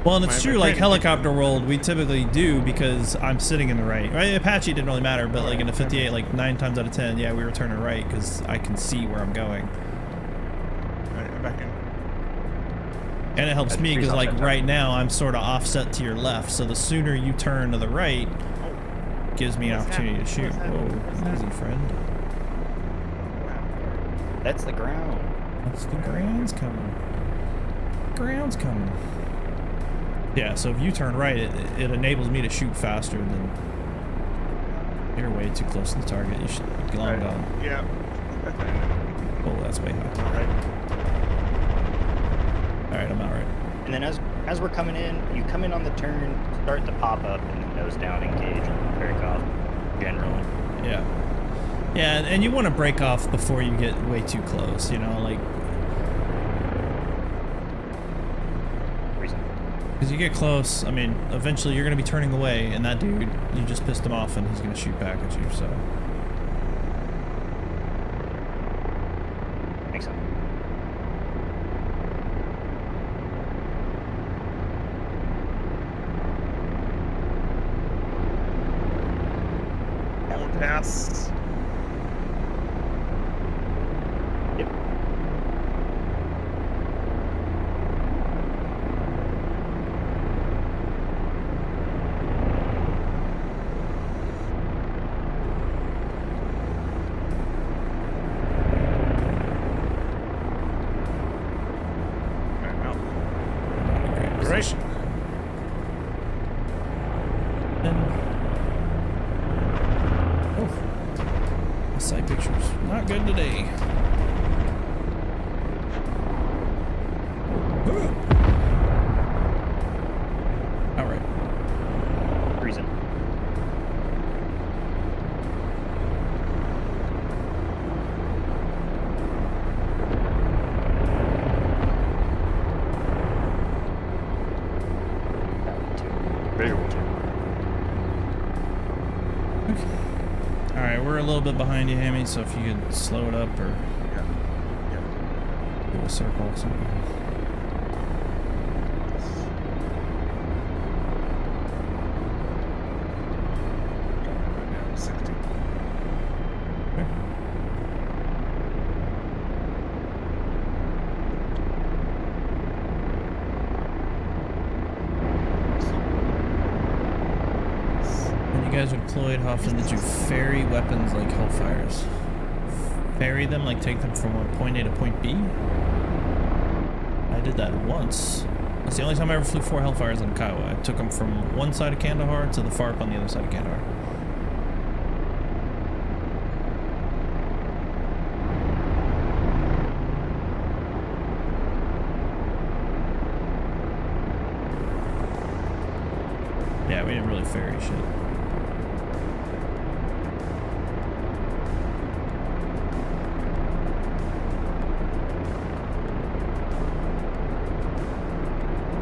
Well, and it's My true, like friend- helicopter world, we typically do because I'm sitting in the right. Right? Apache didn't really matter, but like in a 58, like 9 times out of 10, yeah, we were turning right because I can see where I'm going. Alright, I'm back in. And it helps me freeze because like offset right now I'm sort of offset to your left, so the sooner you turn to the right, gives me an What's opportunity to happening? shoot. What's Whoa, easy, friend. That's the ground. That's the ground's coming. Ground's coming. Yeah, so if you turn right, it enables me to shoot faster than... You're way too close to the target. You should be long Right. gone. Yeah. Oh, that's way high. Alright. Alright, I'm out right. And then as we're coming in, you come in on the turn, start to pop up, and then nose down, engage, and break off. Generally. Yeah. Yeah, and you want to break off before you get way too close, you know, like... Reason. Because you get close, I mean, eventually you're going to be turning away, and that dude, you just pissed him off, and he's going to shoot back at you, so... Makes sense. Pass. Yep. Alright, out. Great Right. position. And... Oh. The sight picture's not good today. Alright. Reason. Visual too. Alright, we're a little bit behind you, Hammy, so if you could slow it up or Yeah. Yeah. do a circle or something. Yeah, 60. When you guys are deployed, how often did you ferry weapons like Hellfires? Ferry them, like take them from point A to point B? I did that once. That's the only time I ever flew 4 Hellfires in Kiowa. I took them from one side of Kandahar to the FARP on the other side of Kandahar. Yeah, we didn't really ferry shit.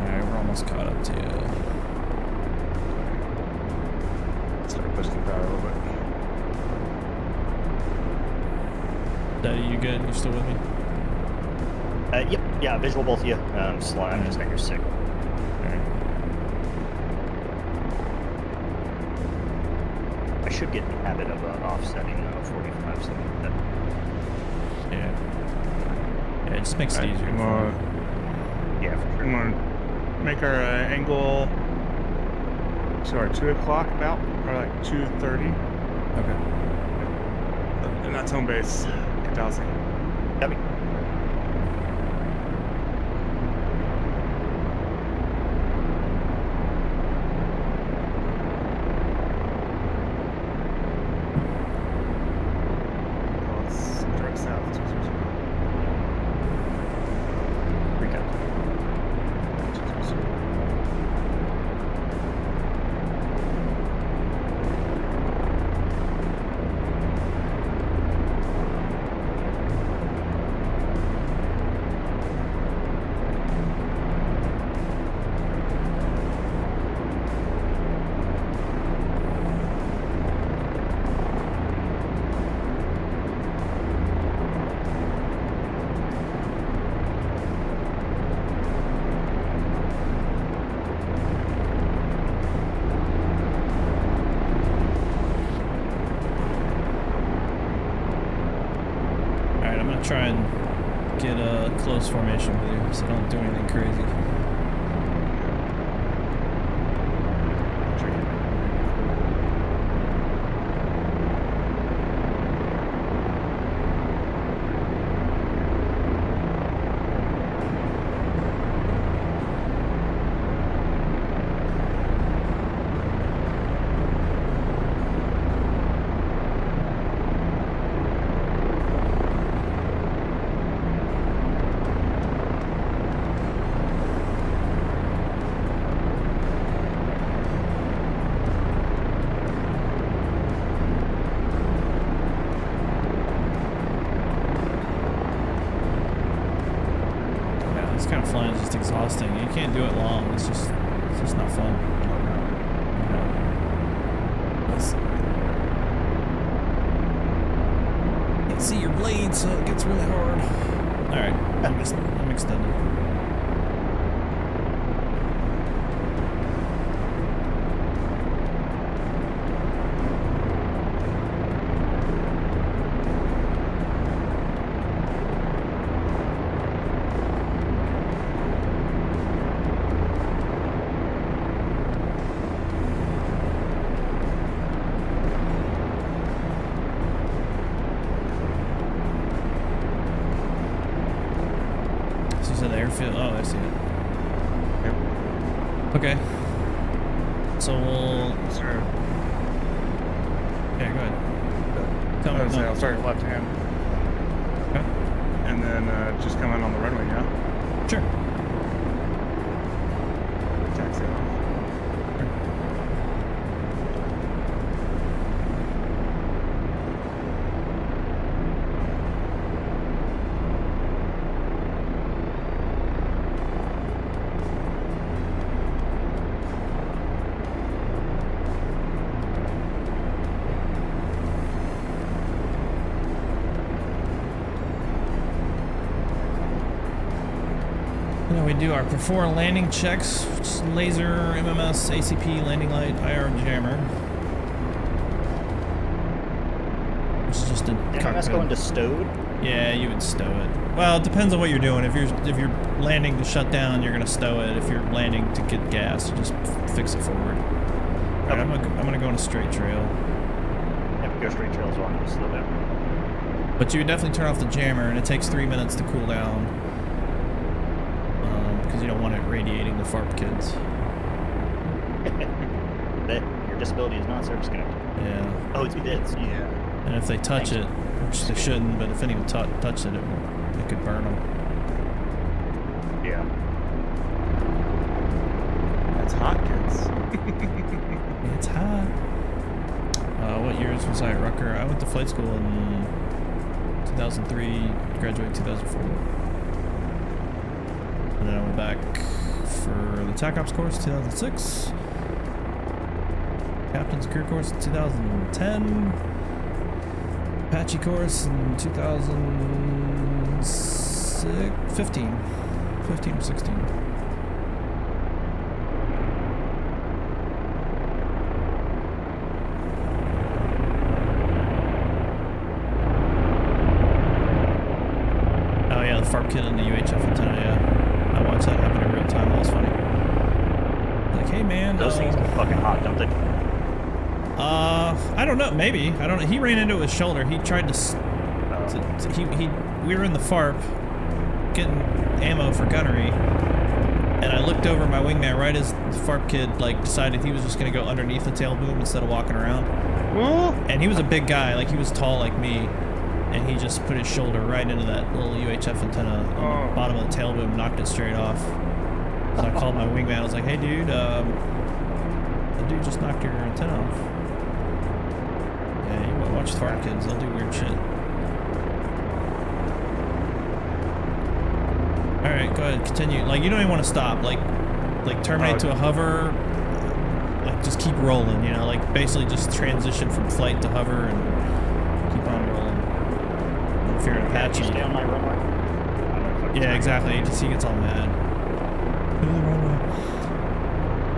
Alright, we're almost caught up to you. Start pushing power a little bit. Daddy, you good? You still with me? Yep. Yeah, visual both of you. Slime just got your sick. Alright. I should get in the habit of offsetting 45 something like that. Yeah. Yeah, it just makes it easier. I'm gonna, Yeah, for I'm sure. gonna make our angle. So our 2 o'clock about, or like 2:30, Okay. and that's home base. Katazi. Copy. Let's direct south. 200. Recon. 200. I'm gonna try and get a close formation with you, so don't do anything crazy. Kind of flying is just exhausting. You can't do it long. It's just not fun. Can't see your blade, so it gets really hard. All right, I'm extended. Oh, I see it. Yep. Okay. So we'll... Sure. Yeah, go ahead. I'll start left hand. Okay. And then just come in on the runway, yeah? Sure. Taxi off. We do our before landing checks, which is laser, MMS, ACP, landing light, IR jammer. Which is just a MMS going to stowed? Yeah, you would stow it. Well, it depends on what you're doing. If you're landing to shut down, you're gonna stow it. If you're landing to get gas, you just fix it forward. All right, I'm gonna go on a straight trail. Yeah, go straight trail as well. I'm gonna slow down. But you would definitely turn off the jammer, and it takes 3 minutes to cool down. Because you don't want it radiating the FARP kids. Your disability is not service connected. Yeah. Oh, it's yeah. And if they touch it, which they shouldn't, but if anyone touched it, it could burn them. Yeah. That's hot, kids. It's hot. What years was I at Rucker? I went to flight school in 2003, graduated 2004. And then I went back for the TACOPS course 2006. Captain's Career course in 2010. Apache course in 2015 or 16. Oh yeah, the FARP kid and the UHF antenna, yeah. I watched that happen in real time. That was funny. Like, hey man, those things get fucking hot, don't they? I don't know. Maybe I don't know. He ran into his shoulder. He tried to we were in the FARP getting ammo for gunnery, and I looked over my wingman right as the FARP kid like decided he was just gonna go underneath the tail boom instead of walking around. And he was a big guy, like he was tall like me. And he just put his shoulder right into that little UHF antenna on the bottom of the tail boom, knocked it straight off. So I called my wingman. I was like, "Hey, dude, the dude just knocked your antenna off." Yeah, you watch the FARP kids; they'll do weird shit. All right, go ahead, continue. Like you don't even want to stop. Like terminate to a hover. Like just keep rolling. You know, like basically just transition from flight to hover and keep on rolling. If you're an Apache. Stay on my runway. Yeah, exactly. ATC gets all mad.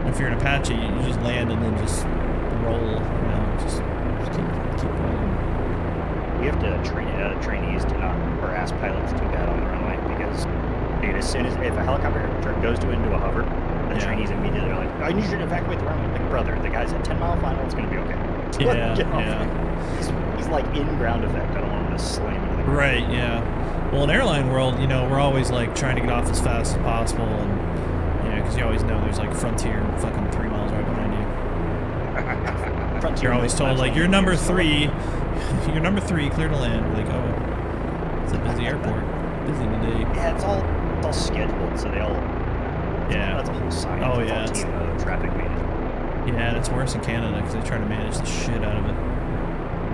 If you're an Apache, you just land and then just roll. You know, just keep rolling. We have to train trainees to not harass pilots too bad on the runway because, dude, as soon as if a helicopter goes into a hover, the trainees immediately are like, I need you to evacuate the runway. Like, brother, the guy's at 10-mile final. It's gonna be okay. He's like in ground effect. I don't want him to slam into the ground. Right. Yeah. Well, in airline world, you know, we're always like trying to get off as fast as possible, and you know, because you always know there's like Frontier fucking 3 miles right behind you. Frontier You're always told like you're number 3, you're number 3, clear to land. You're like, oh, it's a busy airport, busy today. Yeah, it's all scheduled, so they all. Yeah. That's a whole science. Oh it's yeah. all team traffic management. Yeah, and it's worse in Canada because they try to manage the shit out of it.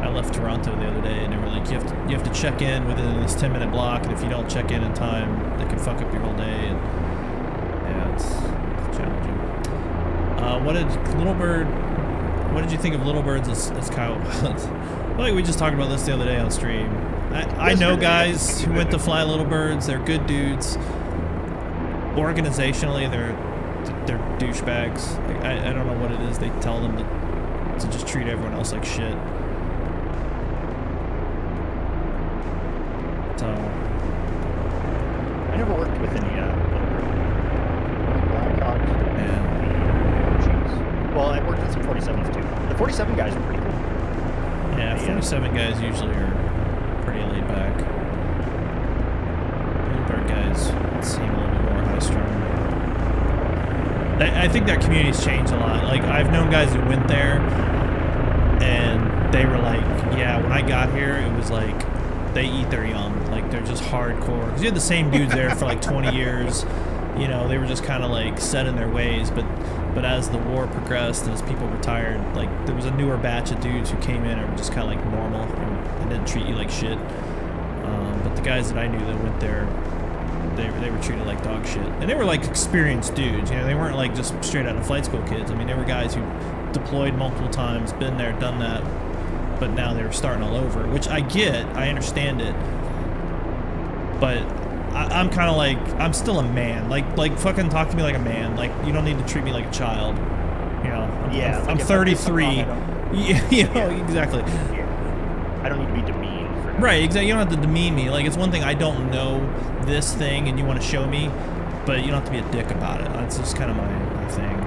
I left Toronto the other day, and they were like, you have to check in within this 10-minute block, and if you don't check in time, they can fuck up your whole day. And yeah, it's challenging. What did you think of Little Birds as cow pilots? Like we just talked about this the other day on stream. I know guys who went to fly Little Birds. They're good dudes. Organizationally, they're douchebags. Like, I don't know what it is they tell them to just treat everyone else like shit. So I never worked with any Blackhawks. yeah. Well, I worked with some 47s too. The 47 guys were pretty cool. Yeah, 47 guys usually are pretty laid back. Bluebird guys seem a little bit more high strung. I think that community's changed a lot. Like, I've known guys who went there and they were like, yeah, when I got here, it was like they eat their young. Like, they're just hardcore. Because you had the same dudes there for like 20 years. You know, they were just kind of like set in their ways. But as the war progressed and as people retired, like, there was a newer batch of dudes who came in and were just kind of like normal and didn't treat you like shit. But the guys that I knew that went there, they were treated like dog shit. And they were like experienced dudes, you know, they weren't like just straight out of flight school kids. I mean, they were guys who deployed multiple times, been there, done that, but now they were starting all over, which I get, I understand it. But I'm kind of like, I'm still a man. Like fucking talk to me like a man. Like, you don't need to treat me like a child. You know, I'm 33. Yeah, exactly. Yeah. I don't need to be demeaned for that. Right, exactly. You don't have to demean me. Like, it's one thing I don't know this thing and you want to show me, but you don't have to be a dick about it. That's just kind of my thing.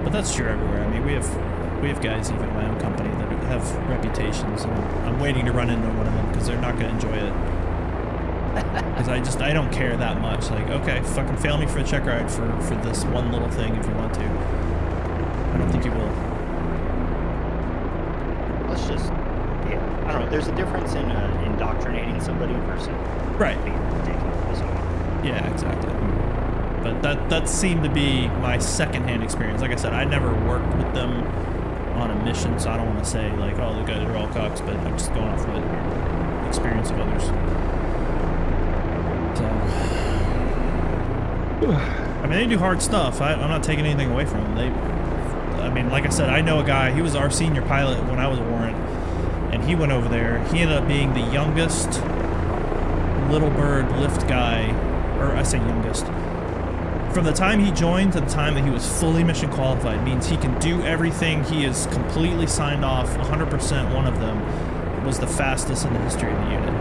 But that's true everywhere. I mean, we have guys even in my own company that have reputations, and I'm waiting to run into one of them because they're not going to enjoy it. Because I don't care that much. Like, okay, fucking fail me for a check ride for this one little thing if you want to. I don't think you will. Let's just, yeah, I don't know. There's a difference in indoctrinating somebody versus being ridiculous. Yeah, exactly. But that seemed to be my secondhand experience. Like I said, I never worked with them on a mission, so I don't want to say like, oh, the guys are all cocks, but I'm just going off what experience of others. So, I mean, they do hard stuff. I'm not taking anything away from them. I mean, like I said, I know a guy. He was our senior pilot when I was a warrant, and he went over there. He ended up being the youngest Little Bird lift guy, or I say youngest. From the time he joined to the time that he was fully mission qualified means he can do everything. He is completely signed off, 100%. One of them was the fastest in the history of the unit.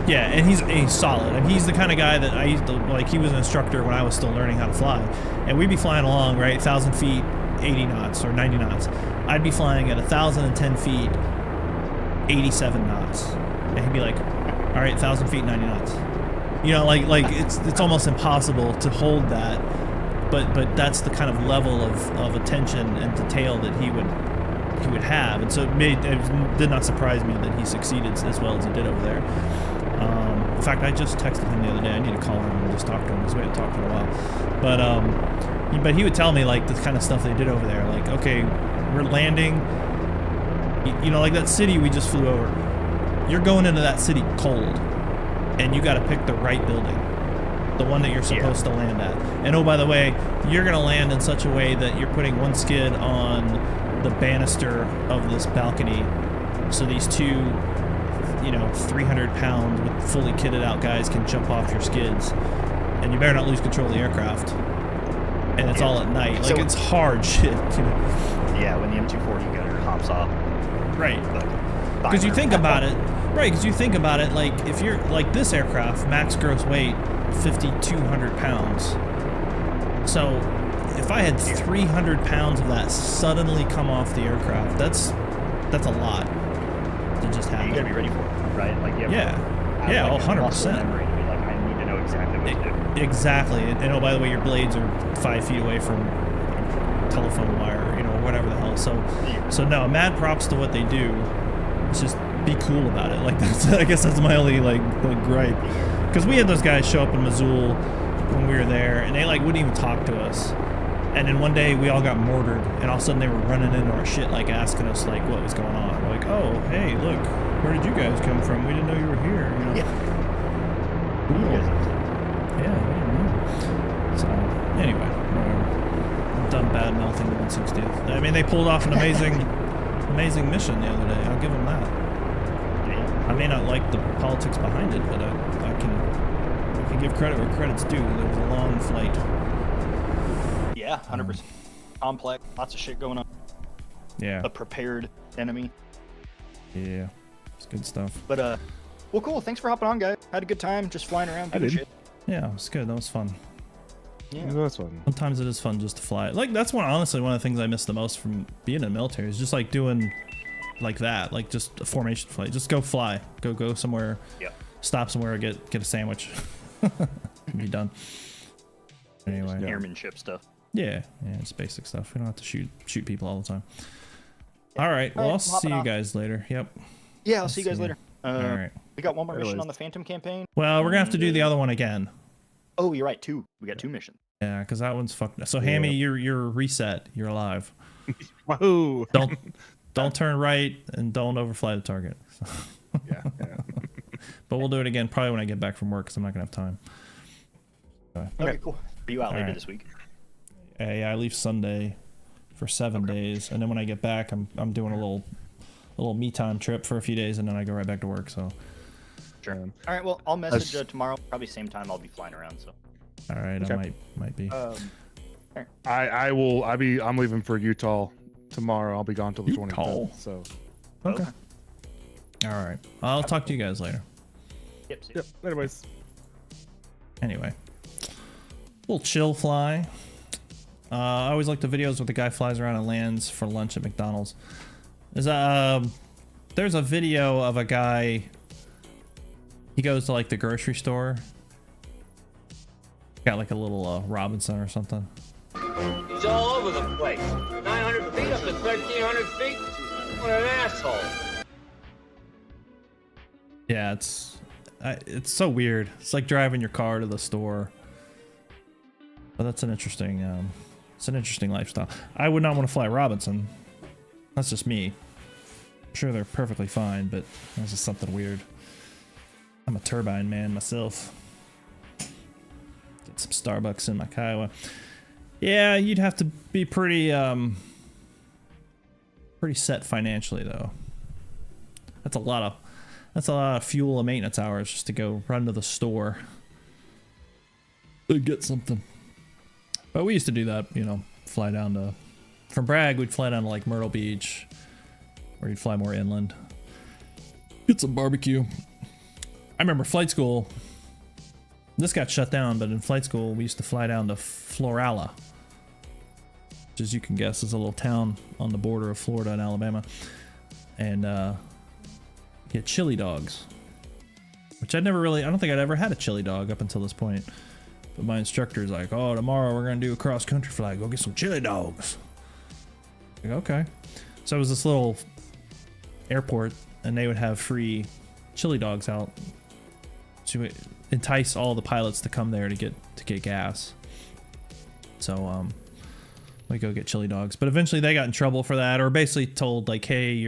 Yeah, and he's solid. And he's the kind of guy that I used to, like, he was an instructor when I was still learning how to fly. And we'd be flying along, right, 1,000 feet, 80 knots, or 90 knots. I'd be flying at 1,010 feet, 87 knots. And he'd be like, all right, 1,000 feet, 90 knots. You know, like it's almost impossible to hold that. But that's the kind of level of attention and detail that he would have. And so it did not surprise me that he succeeded as well as he did over there. In fact, I just texted him the other day. I need to call him and just talk to him because we haven't talked in a while. But he would tell me like the kind of stuff they did over there. Like, okay, we're landing. You know, like that city we just flew over. You're going into that city cold, and you got to pick the right building, the one that you're supposed to land at. And oh, by the way, you're gonna land in such a way that you're putting one skid on the banister of this balcony, so these two, 300-pound with fully kitted out guys can jump off your skids, and you better not lose control of the aircraft. And it's all at night. Like, it's hard shit. Yeah, when the M240 gunner hops off. Right. Because you think about it, right? Because you think about it, like if you're like this aircraft, max gross weight 5,200 pounds. So if I had 300 pounds of that suddenly come off the aircraft, that's a lot to just happen. You gotta be ready for it, right? Like you have yeah, like 100%. Memory to be like, I need to know exactly what to do. Exactly. And oh, by the way, your blades are 5 feet away from telephone wire, you know, whatever the hell. So no, mad props to what they do. It's just be cool about it. Like that's, I guess that's my only like gripe. Because we had those guys show up in Missoula when we were there, and they like wouldn't even talk to us. And then one day we all got mortared, and all of a sudden they were running into our shit, like asking us like what was going on. We're like, oh, hey, look, where did you guys come from? We didn't know you were here. You know? Yeah. Cool. Yeah, we didn't know. So anyway, whatever. I'm done bad mouthing the 160th. I mean, they pulled off an amazing mission the other day. I'll give them that. Yeah. I may not like the politics behind it, but I can give credit where credit's due. There was a long flight. Yeah, 100%. Complex, lots of shit going on. Yeah. A prepared enemy. Yeah. It's good stuff. But well, cool. Thanks for hopping on, guys. Had a good time just flying around doing shit. Yeah, it was good. That was fun. Yeah, that was fun. Sometimes it is fun just to fly. Like that's honestly one of the things I miss the most from being in the military is just like doing like that, like just a formation flight. Just go fly, go somewhere. Yeah. Stop somewhere, get a sandwich, and be done. Anyway, airmanship stuff. Yeah, it's basic stuff. We don't have to shoot people all the time. All right, well, I'll see you guys later. Yep. Yeah, I'll see you guys later. All right. We got one more mission on the Phantom campaign. Well, we're gonna have to do the other one again. Oh, you're right. Two. We got 2 missions. Yeah, because that one's fucked. So, Hammy, you're reset. You're alive. Whoa! Don't turn right and don't overfly the target. Yeah. But we'll do it again probably when I get back from work because I'm not gonna have time. Okay, cool. Are you out later right. this week? Yeah, I leave Sunday for 7 days, and then when I get back, I'm doing a little me time trip for a few days, and then I go right back to work. So. Sure. All right. Well, I'll message tomorrow. Probably same time. I'll be flying around. So. All right. Okay. I might be. I'm leaving for Utah tomorrow. I'll be gone till the 25th. So. Okay. All right. I'll talk to you guys later. Yep. See Yep. Anyways. Anyway, little chill fly. I always like the videos where the guy flies around and lands for lunch at McDonald's. There's a video of a guy. He goes to like the grocery store. Got like a little Robinson or something. He's all over the place. 900 feet up to 1,300 feet. What an asshole. Yeah, it's so weird. It's like driving your car to the store. But that's an interesting lifestyle. I would not want to fly Robinson. That's just me. I'm sure they're perfectly fine, but that's just something weird. I'm a turbine man myself. Get some Starbucks in my Kiowa. Yeah, you'd have to be pretty set financially though. That's a lot of fuel and maintenance hours just to go run to the store to get something. But we used to do that, you know, fly down to from Bragg, we'd fly down to like Myrtle Beach, or you'd fly more inland, get some barbecue. I remember flight school, this got shut down, but in flight school we used to fly down to Florala, which, as you can guess, is a little town on the border of Florida and Alabama, and get chili dogs, which I don't think I'd ever had a chili dog up until this point. But my instructor's like, oh, tomorrow we're gonna do a cross country flight, go get some chili dogs. Like, okay. So it was this little airport, and they would have free chili dogs out to entice all the pilots to come there to get gas. So we go get chili dogs, but eventually they got in trouble for that, or basically told like, hey,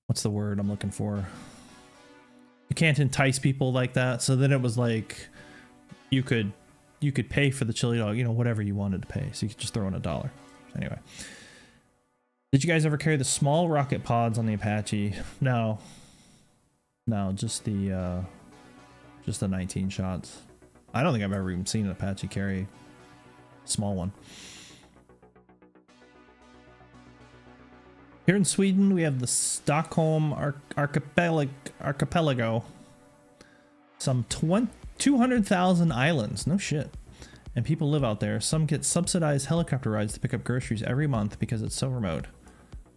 what's the word I'm looking for? You can't entice people like that. So then it was like you could pay for the chili dog, you know, whatever you wanted to pay. So you could just throw in $1. Anyway. Did you guys ever carry the small rocket pods on the Apache? No, just the 19 shots. I don't think I've ever even seen an Apache carry a small one. Here in Sweden, we have the Stockholm archipelago. Some 200,000 islands. No shit. And people live out there. Some get subsidized helicopter rides to pick up groceries every month because it's so remote.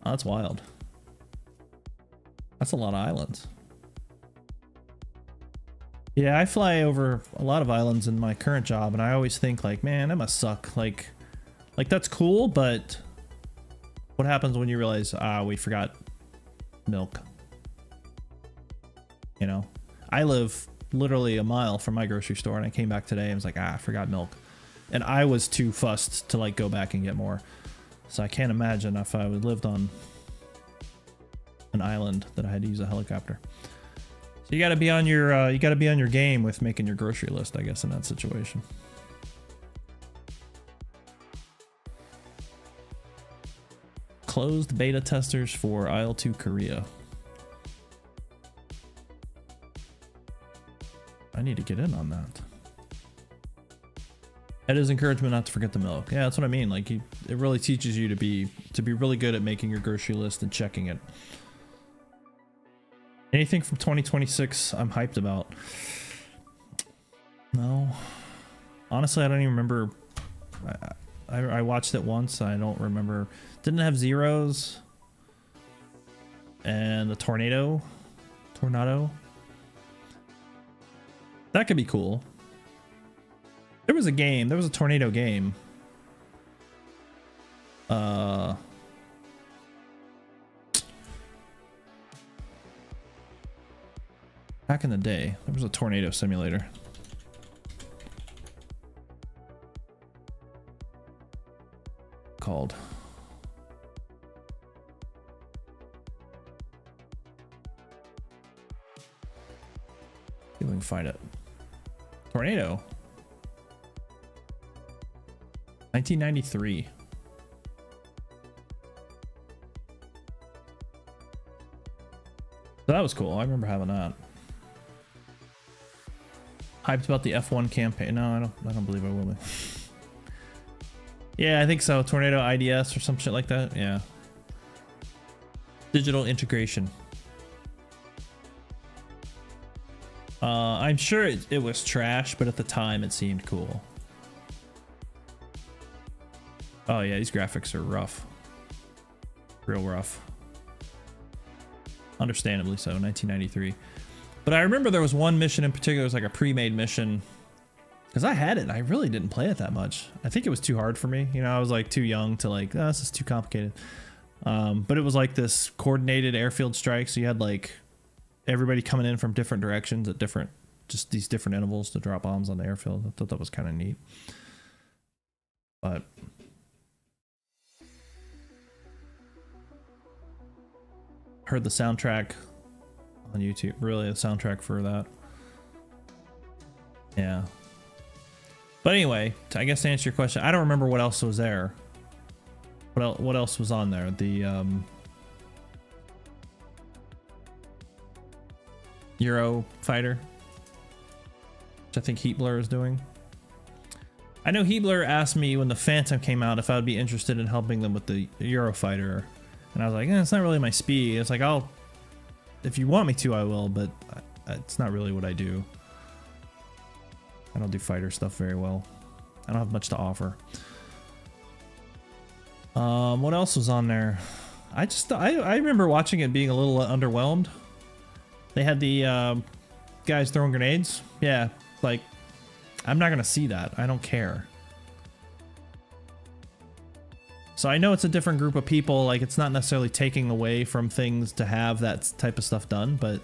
Oh, that's wild. That's a lot of islands. Yeah, I fly over a lot of islands in my current job, and I always think like, man, that must suck. Like that's cool, but what happens when you realize, we forgot milk? You know, I live literally a mile from my grocery store, and I came back today and was like, I forgot milk. And I was too fussed to like go back and get more. So I can't imagine if I lived on an island that I had to use a helicopter. So you got to be on your game with making your grocery list, I guess, in that situation. Closed beta testers for IL-2 Korea. I need to get in on that. That is encouragement not to forget the milk. Yeah, that's what I mean. Like, it really teaches you to be really good at making your grocery list and checking it. Anything from 2026 I'm hyped about? No. Honestly, I don't even remember. I watched it once. I don't remember. Didn't have zeros. And the tornado. That could be cool. There was a game. There was a tornado game. Back in the day, there was a tornado simulator. Called. See if we can find it. Tornado. 1993. So that was cool. I remember having that. Hyped about the F1 campaign. No, I don't believe I will be. Yeah, I think so. Tornado IDS or some shit like that. Yeah. Digital integration. I'm sure it was trash, but at the time it seemed cool. Oh yeah, these graphics are rough. Real rough. Understandably so, 1993. But I remember there was one mission in particular, it was like a pre-made mission. Because I had it, I really didn't play it that much. I think it was too hard for me. You know, I was like too young to like, oh, this is too complicated. But it was like this coordinated airfield strike. So you had like everybody coming in from different directions at just these different intervals to drop bombs on the airfield. I thought that was kind of neat. But heard the soundtrack on YouTube. Really, a soundtrack for that. Yeah. But anyway, I guess to answer your question, I don't remember what else was there. What else was on there? The Euro fighter, which I think Heatblur is doing. I know Heatblur asked me when the Phantom came out if I would be interested in helping them with the Eurofighter, and I was like, it's not really my speed. It's like, if you want me to, I will, but it's not really what I do. I don't do fighter stuff very well. I don't have much to offer. What else was on there? I remember watching it being a little underwhelmed. They had the guys throwing grenades. Yeah, like, I'm not gonna see that. I don't care. So I know it's a different group of people. Like, it's not necessarily taking away from things to have that type of stuff done, but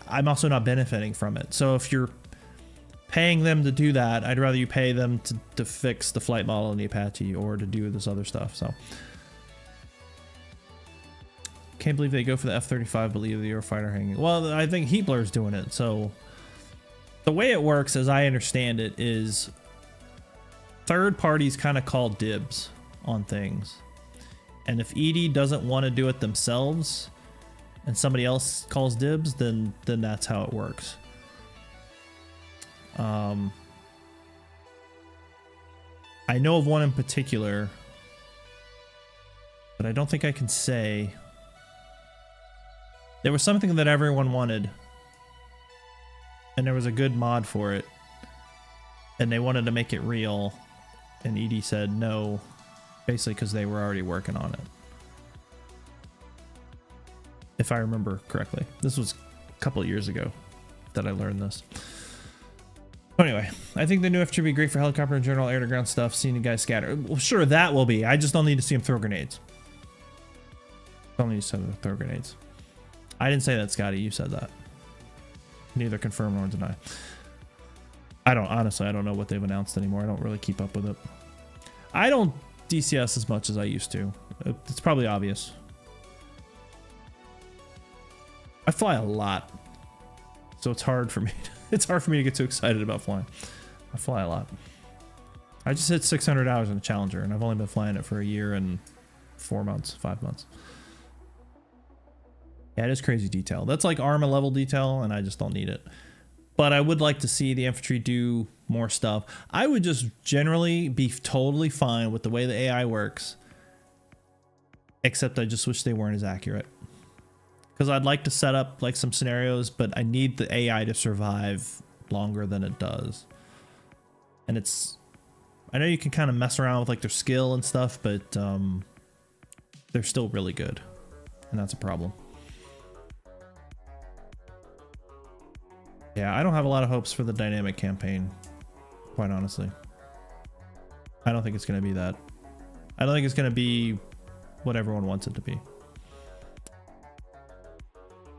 I'm also not benefiting from it. So if you're paying them to do that, I'd rather you pay them to fix the flight model in the Apache or to do this other stuff. So can't believe they go for the F-35, but leave the Eurofighter hanging. Well, I think Heatblur's doing it. So the way it works, as I understand it, is third parties kind of call dibs on things. And if ED doesn't want to do it themselves and somebody else calls dibs, then that's how it works. I know of one in particular. But I don't think I can say. There was something that everyone wanted. And there was a good mod for it. And they wanted to make it real. And ED said no. Basically because they were already working on it. If I remember correctly. This was a couple of years ago that I learned this. Anyway, I think the new F2 would be great for helicopter and general air-to-ground stuff. Seeing the guys scatter. Well, sure, that will be. I just don't need to see them throw grenades. Don't need to see them throw grenades. I didn't say that, Scotty. You said that. Neither confirm nor deny. Honestly, I don't know what they've announced anymore. I don't really keep up with it. I don't DCS as much as I used to. It's probably obvious. I fly a lot. So it's hard for me. It's hard for me to get too excited about flying. I fly a lot. I just hit 600 hours in a Challenger, and I've only been flying it for a year and 4 months, 5 months. Yeah, it is crazy detail. That's like ARMA level detail, and I just don't need it. But I would like to see the infantry do more stuff. I would just generally be totally fine with the way the AI works, except I just wish they weren't as accurate. Because I'd like to set up like some scenarios, but I need the AI to survive longer than it does. And it's, I know you can kind of mess around with like their skill and stuff, but they're still really good, and that's a problem. Yeah, I don't have a lot of hopes for the dynamic campaign, quite honestly. I don't think it's going to be that. I don't think it's going to be what everyone wants it to be.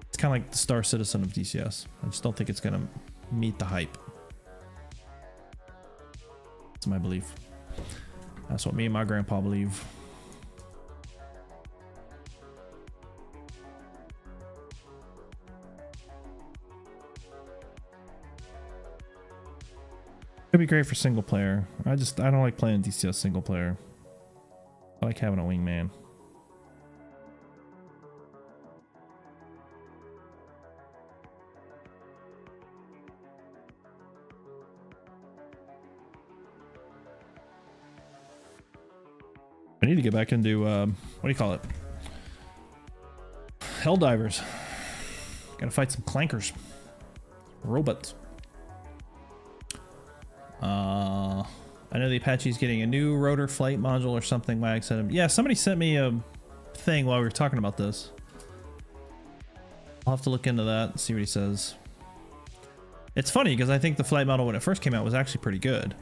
It's kind of like the Star Citizen of DCS. I just don't think it's going to meet the hype. That's my belief. That's what me and my grandpa believe. It'd be great for single player. I don't like playing DCS single player. I like having a wingman. I need to get back into what do you call it? Helldivers. Gotta fight some clankers. Robots. I know the Apache's getting a new rotor flight module or something. Wag said, yeah, somebody sent me a thing while we were talking about this. I'll have to look into that and see what he says. It's funny because I think the flight model when it first came out was actually pretty good.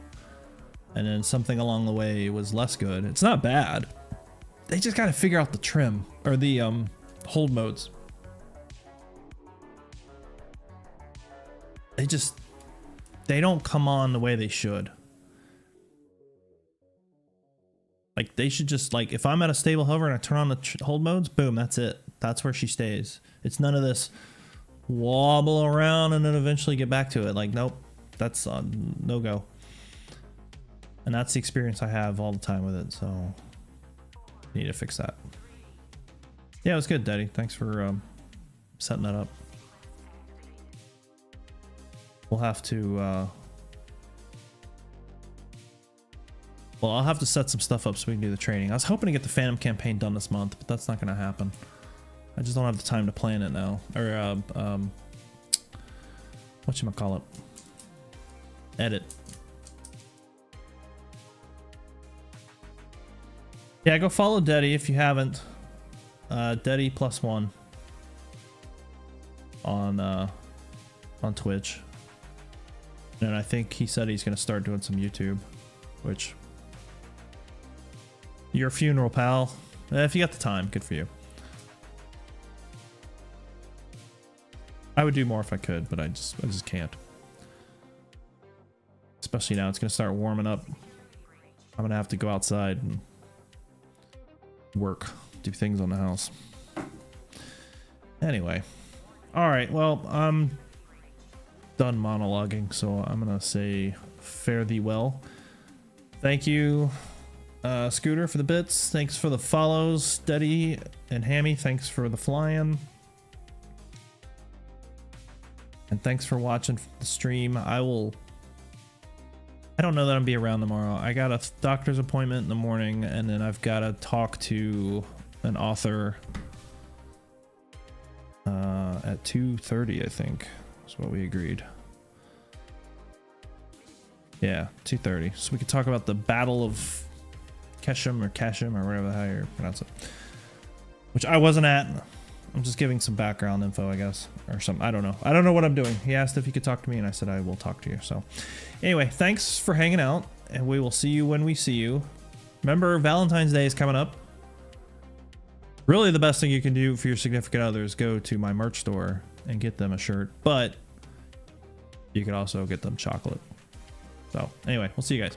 And then something along the way was less good. It's not bad. They just got to figure out the trim or the hold modes. They don't come on the way they should. Like they should just like, if I'm at a stable hover and I turn on the hold modes, boom, that's it. That's where she stays. It's none of this wobble around and then eventually get back to it. Like, nope, that's no go. And that's the experience I have all the time with it. So need to fix that. Yeah, it was good, Daddy. Thanks for setting that up. We'll have to well, I'll have to set some stuff up so we can do the training. I was hoping to get the Phantom campaign done this month, but that's not going to happen. I just don't have the time to plan it now. Or whatchamacallit? Edit. Yeah, go follow Deddy if you haven't. Deddy +1 on Twitch. And I think he said he's going to start doing some YouTube, which your funeral, pal. If you got the time, good for you. I would do more if I could, but I just can't. Especially now, it's going to start warming up. I'm going to have to go outside and work, do things on the house. Anyway. All right, well, I'm done monologuing, so I'm going to say fare thee well. Thank you, Scooter, for the bits. Thanks for the follows. Steady and Hammy, thanks for the flying. And thanks for watching the stream. I don't know that I'll be around tomorrow. I got a doctor's appointment in the morning, and then I've got to talk to an author at 2:30, I think. That's what we agreed. Yeah, 2:30. So we could talk about the Battle of Keshim or whatever the hell you pronounce it. Which I wasn't at. I'm just giving some background info, I guess, or something. I don't know. I don't know what I'm doing. He asked if he could talk to me, and I said I will talk to you. So anyway, thanks for hanging out, and we will see you when we see you. Remember, Valentine's Day is coming up. Really, the best thing you can do for your significant other is go to my merch store and get them a shirt, but you could also get them chocolate. So anyway, we'll see you guys.